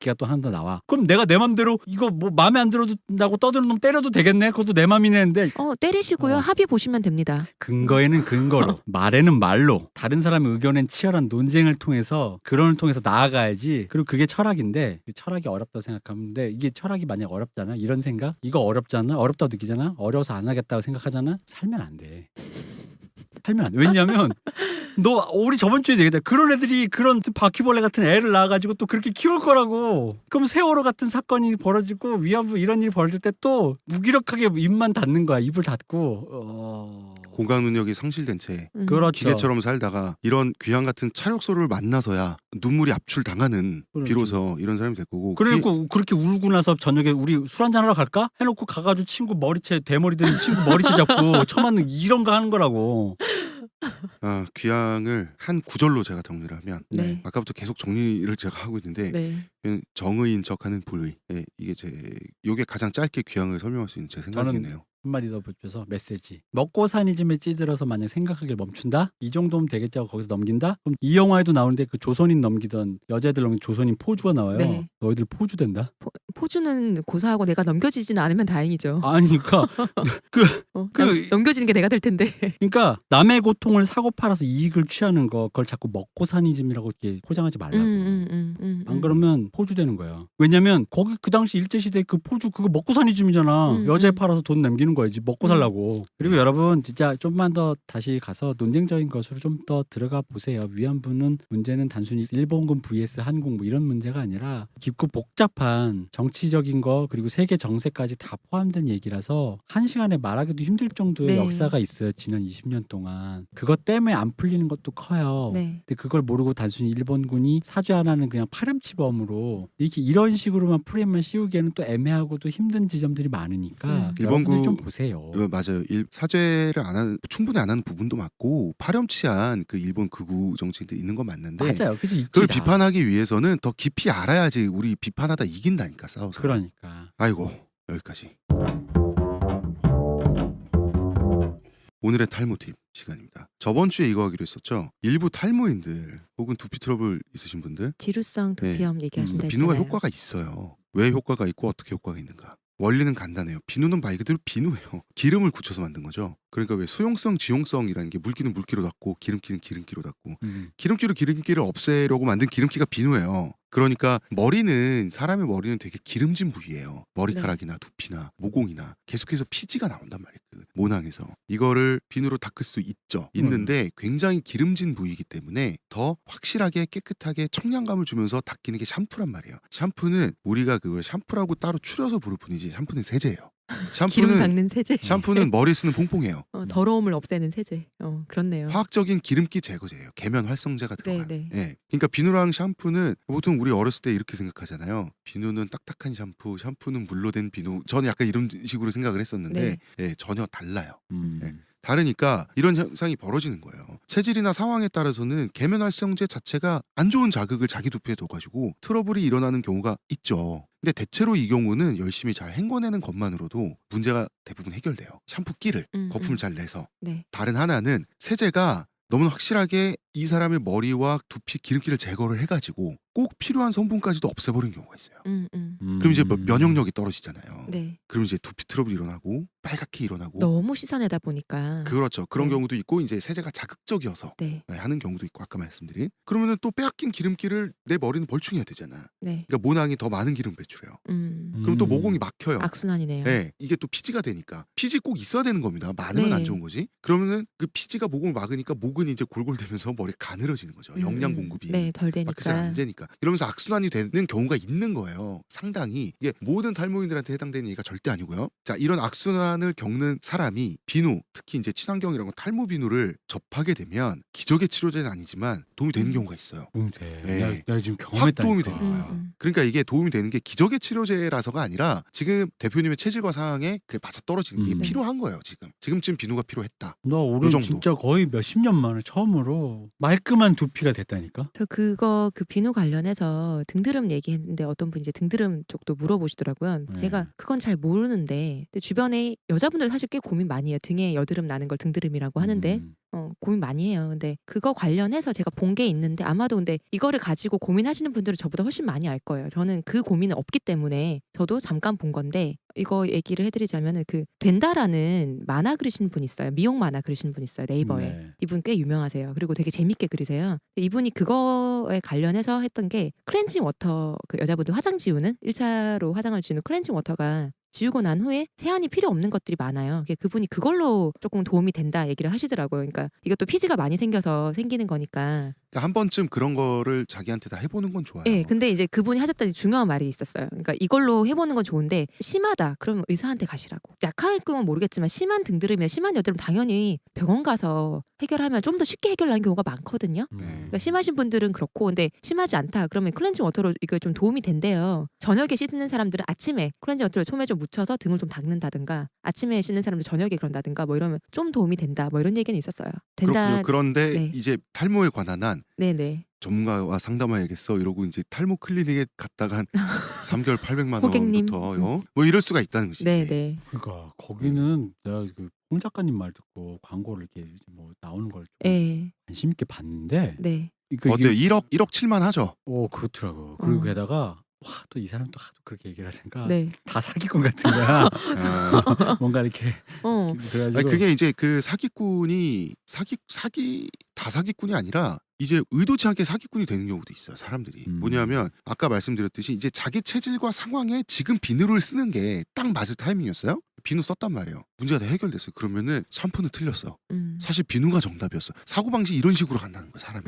X가 또 하나 더 나와. 그럼 내가 내 맘대로 이거 뭐 마음에 안 들어준다고 떠드는 놈 때려도 되겠네. 그것도 내 맘이네 했는데 때리시고요. 합의 보시면 됩니다. 근거에는 근거로 말에는 말로 다른 사람의 의견엔 치열한 논쟁을 통해서 그론을 통해서 나아가야지. 그리고 그게 철학인데 철학이 어렵다고 생각하는데 이게 철학이 만약 어렵잖아. 이런 생각? 이거 어렵잖아. 어렵다고 느끼잖아. 어려워서 안 하겠다고 생각하잖아. 살면 안 돼. 살면 안 돼. 왜냐면 너 우리 저번 주에 얘기했다. 그런 애들이 그런 바퀴벌레 같은 애를 낳아가지고 또 그렇게 키울 거라고. 그럼 세월호 같은 사건이 벌어지고 위안부 이런 일이 벌어질 때 또 무기력하게 입만 닫는 거야. 입을 닫고. 공감 능력이 상실된 채 그렇죠. 기계처럼 살다가 이런 귀한 같은 차력소를 만나서야 눈물이 압출당하는 그렇죠. 비로소 이런 사람이 될 거고. 그리고 그렇게 울고 나서 저녁에 우리 술 한잔 하러 갈까? 해놓고 가가지고 친구 머리채 대머리 된 친구 머리채 잡고 처맞는 이런 거 하는 거라고. 귀향을 한 구절로 제가 정리를 하면 네. 아까부터 계속 정리를 제가 하고 있는데 네. 정의인 척하는 불의. 이게 요게 가장 짧게 귀향을 설명할 수 있는 제 생각이네요. 한마디 더 붙여서 메시지. 먹고 사니즘에 찌들어서 만약 생각하길 멈춘다? 이 정도면 되겠지 하고 거기서 넘긴다? 그럼 이 영화에도 나오는데 그 조선인 넘기던 여자애들 넘긴 조선인 포주가 나와요. 네. 너희들 포주 된다? 포주는 고사하고 내가 넘겨지지는 않으면 다행이죠. 아니 그러니까 넘겨지는 게 내가 될 텐데. 그러니까 남의 고통을 사고 팔아서 이익을 취하는 거 그걸 자꾸 먹고 사니즘이라고 이렇게 포장하지 말라고. 안 그러면 포주 되는 거야. 왜냐면 거기 그 당시 일제시대 그 포주 그거 먹고 사니즘이잖아. 여자애 팔아서 돈 남기는 거야지. 먹고 살라고. 그리고 여러분 진짜 좀만 더 다시 가서 논쟁적인 것으로 좀 더 들어가 보세요. 위안부는 문제는 단순히 일본군 vs 한국 뭐 이런 문제가 아니라 깊고 복잡한 정치적인 거 그리고 세계 정세까지 다 포함된 얘기라서 한 시간에 말하기도 힘들 정도의 역사가 있어요. 지난 20년 동안. 그것 때문에 안 풀리는 것도 커요. 근데 그걸 모르고 단순히 일본군이 사죄 안 하는 그냥 파렴치범으로 이렇게 이런 식으로만 프레임만 씌우기에는 또 애매하고도 힘든 지점들이 많으니까 여러분들이 좀 보세요. 맞아요. 사죄를 안 하는 충분히 안 하는 부분도 맞고 파렴치한 그 일본 극우 정치인들이 있는 건 맞는데 맞아요. 그걸 비판하기 위해서는 더 깊이 알아야지 우리 비판하다 이긴다니까 싸워서. 그러니까. 아이고 여기까지. 오늘의 탈모 팁 시간입니다. 저번 주에 이거 하기로 했었죠. 일부 탈모인들 혹은 두피 트러블 있으신 분들 지루성 두피염 얘기하신다 비누가 했잖아요. 효과가 있어요. 왜 효과가 있고 어떻게 효과가 있는가. 원리는 간단해요. 비누는 말 그대로 비누예요. 기름을 굳혀서 만든 거죠. 그러니까 왜 수용성, 지용성이라는 게 물기는 물기로 닦고 기름기는 기름기로 닦고 기름기를 없애려고 만든 기름기가 비누예요. 그러니까 사람의 머리는 되게 기름진 부위예요. 머리카락이나 두피나 모공이나 계속해서 피지가 나온단 말이에요. 그 모낭에서. 이거를 비누로 닦을 수 있는데 굉장히 기름진 부위이기 때문에 더 확실하게 깨끗하게 청량감을 주면서 닦이는 게 샴푸란 말이에요. 샴푸는 우리가 그걸 샴푸라고 따로 추려서 부를 뿐이지 샴푸는 세제예요. 기름 닦는 세제. 샴푸는 머리에 쓰는 퐁퐁이에요. 더러움을 없애는 세제. 그렇네요. 화학적인 기름기 제거제예요. 계면 활성제가 들어간. 그러니까 비누랑 샴푸는 보통 우리 어렸을 때 이렇게 생각하잖아요. 비누는 딱딱한 샴푸는 물로 된 비누. 저는 약간 이런 식으로 생각을 했었는데 전혀 달라요. 다르니까 이런 현상이 벌어지는 거예요. 체질이나 상황에 따라서는 계면활성제 자체가 안 좋은 자극을 자기 두피에 둬가지고 트러블이 일어나는 경우가 있죠. 근데 대체로 이 경우는 열심히 잘 헹궈내는 것만으로도 문제가 대부분 해결돼요. 샴푸 끼를 거품을 잘 내서. 네. 다른 하나는 세제가 너무 확실하게 이 사람의 머리와 두피 기름기를 제거를 해가지고 꼭 필요한 성분까지도 없애버리는 경우가 있어요. 그럼 이제 면역력이 떨어지잖아요. 네. 그럼 이제 두피 트러블이 일어나고 빨갛게 일어나고 너무 씻어내다 보니까. 그렇죠. 그런 네. 경우도 있고 이제 세제가 자극적이어서 네. 하는 경우도 있고 아까 말씀드린 그러면은 또 빼앗긴 기름기를 내 머리는 벌충해야 되잖아. 네. 그러니까 모낭이 더 많은 기름 배출해요. 그럼 또 모공이 막혀요. 악순환이네요. 네, 이게 또 피지가 되니까 피지 꼭 있어야 되는 겁니다. 많으면 네. 안 좋은 거지. 그러면은 그 피지가 모공을 막으니까 목은 이제 골골대면서 머리가 가늘어지는 거죠. 영양 공급이 네, 덜 막 잘 안 되니까. 되니까 이러면서 악순환이 되는 경우가 있는 거예요. 상당히 이게 모든 탈모인들한테 해당되는 얘기가 절대 아니고요. 자, 이런 악순환을 겪는 사람이 비누, 특히 이제 친환경이라고 탈모 비누를 접하게 되면 기적의 치료제는 아니지만 도움이 되는 경우가 있어요. 도움이 돼. 네. 내가 지금 확 경험했다니까. 도움이 되는 거예요. 그러니까 이게 도움이 되는 게 기적의 치료제라서가 아니라 지금 대표님의 체질과 상황에 그게 맞아 떨어지는 게 네. 필요한 거예요. 지금쯤 비누가 필요했다. 나 올해 정도. 진짜 거의 몇십 년 만에 처음으로 말끔한 두피가 됐다니까. 저 그거 그 비누 관련해서 등드름 얘기했는데 어떤 분이 이제 등드름 쪽도 물어보시더라고요. 네. 제가 그건 잘 모르는데 근데 주변에 여자분들 사실 꽤 고민 많이 해요. 등에 여드름 나는 걸 등드름이라고 하는데 고민 많이 해요. 근데 그거 관련해서 제가 본 게 있는데 아마도 근데 이거를 가지고 고민하시는 분들은 저보다 훨씬 많이 알 거예요. 저는 그 고민은 없기 때문에 저도 잠깐 본 건데 이거 얘기를 해드리자면은 그 된다라는 만화 그리시는 분 있어요. 미용 만화 그리시는 분 있어요. 네이버에. 네. 이분 꽤 유명하세요. 그리고 되게 재밌게 그리세요. 이분이 그거에 관련해서 했던 게 클렌징 워터 그 여자분들 화장 지우는 1차로 화장을 지우는 클렌징 워터가 지우고 난 후에 세안이 필요 없는 것들이 많아요. 그분이 그걸로 조금 도움이 된다 얘기를 하시더라고요. 그러니까 이것도 피지가 많이 생겨서 생기는 거니까. 그러니까 한 번쯤 그런 거를 자기한테 다 해보는 건 좋아요. 네, 근데 이제 그분이 하셨던 중요한 말이 있었어요. 그러니까 이걸로 해보는 건 좋은데 심하다. 그러면 의사한테 가시라고. 약할 경우는 모르겠지만 심한 등드름이나 심한 여드름 당연히 병원 가서 해결하면 좀 더 쉽게 해결하는 경우가 많거든요. 그러니까 심하신 분들은 그렇고 근데 심하지 않다. 그러면 클렌징 워터로 이거 좀 도움이 된대요. 저녁에 씻는 사람들은 아침에 클렌징 워터를 솜에 좀 묻혀서 등을 좀 닦는다든가 아침에 씻는 사람들 저녁에 그런다든가 뭐 이러면 좀 도움이 된다. 뭐 이런 얘기는 있었어요. 된다. 그렇군요. 그런데 네. 이제 탈모에 관한 한 네네. 전문가와 상담해야겠어 이러고 이제 탈모 클리닉에 갔다가 한 3개월 800만 고객님. 원부터요. 뭐 이럴 수가 있다는 거지. 네네. 그러니까 거기는 내가 그홍 작가님 말 듣고 광고를 이렇게 뭐 나오는 걸 좀 네. 관심 있게 봤는데 네. 어때요? 1억 1칠만 하죠. 그렇더라고. 그리고 어. 게다가 와, 또 이 사람 또 하도 그렇게 얘기를 하니까 네. 다 사기꾼 같은 거야. 아, 뭔가 이렇게 그래가지고 아니, 그게 이제 그 사기꾼이 다 사기꾼이 아니라 이제 의도치 않게 사기꾼이 되는 경우도 있어요. 사람들이 뭐냐면 아까 말씀드렸듯이 이제 자기 체질과 상황에 지금 비누를 쓰는 게 딱 맞을 타이밍이었어요. 비누 썼단 말이에요. 문제가 다 해결됐어요. 그러면은 샴푸는 틀렸어. 사실 비누가 정답이었어. 사고방식 이런 식으로 간다는 거야 사람이.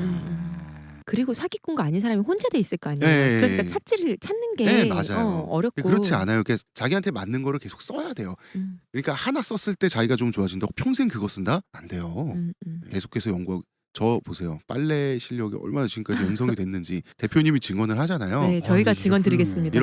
그리고 사기꾼과 아닌 사람이 혼재돼 있을 거 아니에요. 네. 그러니까 찾는 게 네, 맞아요. 어렵고. 그렇지 않아요. 그러니까 자기한테 맞는 거를 계속 써야 돼요. 그러니까 하나 썼을 때 자기가 좀 좋아진다고 평생 그거 쓴다? 안 돼요. 계속해서 연구하고 저 보세요. 빨래 실력이 얼마나 지금까지 연성이 됐는지 대표님이 증언을 하잖아요. 네, 저희가 진짜 증언 드리겠습니다.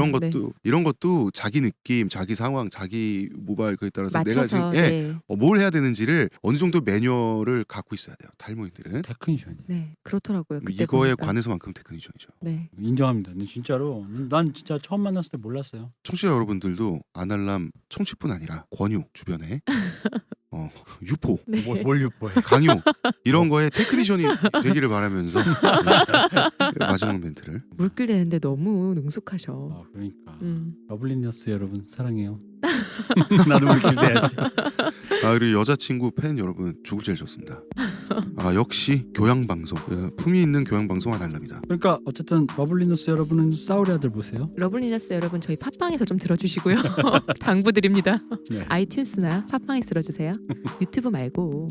이런 것도 자기 느낌, 자기 상황, 자기 모발 그에 따라서 내가 맞춰서 지금 뭘 해야 되는지를 어느 정도 매뉴얼을 갖고 있어야 돼요. 탈모인들은. 테크니션이. 네, 그렇더라고요. 그때 이거에 보니까. 관해서만큼 테크니션이죠. 네. 인정합니다. 근데 진짜로 난 진짜 처음 만났을 때 몰랐어요. 청취자 여러분들도 아날람 청취뿐 아니라 권유 주변에 유포, 네. 뭘 유포해? 강요 이런 거에 테크니션이 되기를 바라면서 마지막 멘트를 물길 내는데 너무 능숙하셔. 아 그러니까 러블리너스 러블리너스 여러분 사랑해요. 나도 물길 내야지. 그리고 여자친구 팬 여러분 죽을 죄를 졌습니다. 역시 교양방송 품위 있는 교양방송 아날람이다. 그러니까 어쨌든 러블리너스 여러분은 싸우리 아들 보세요. 러블리너스 여러분 저희 팟빵에서 좀 들어주시고요. 당부드립니다. 네. 아이튠스나 팟빵에서 들어주세요. 유튜브 말고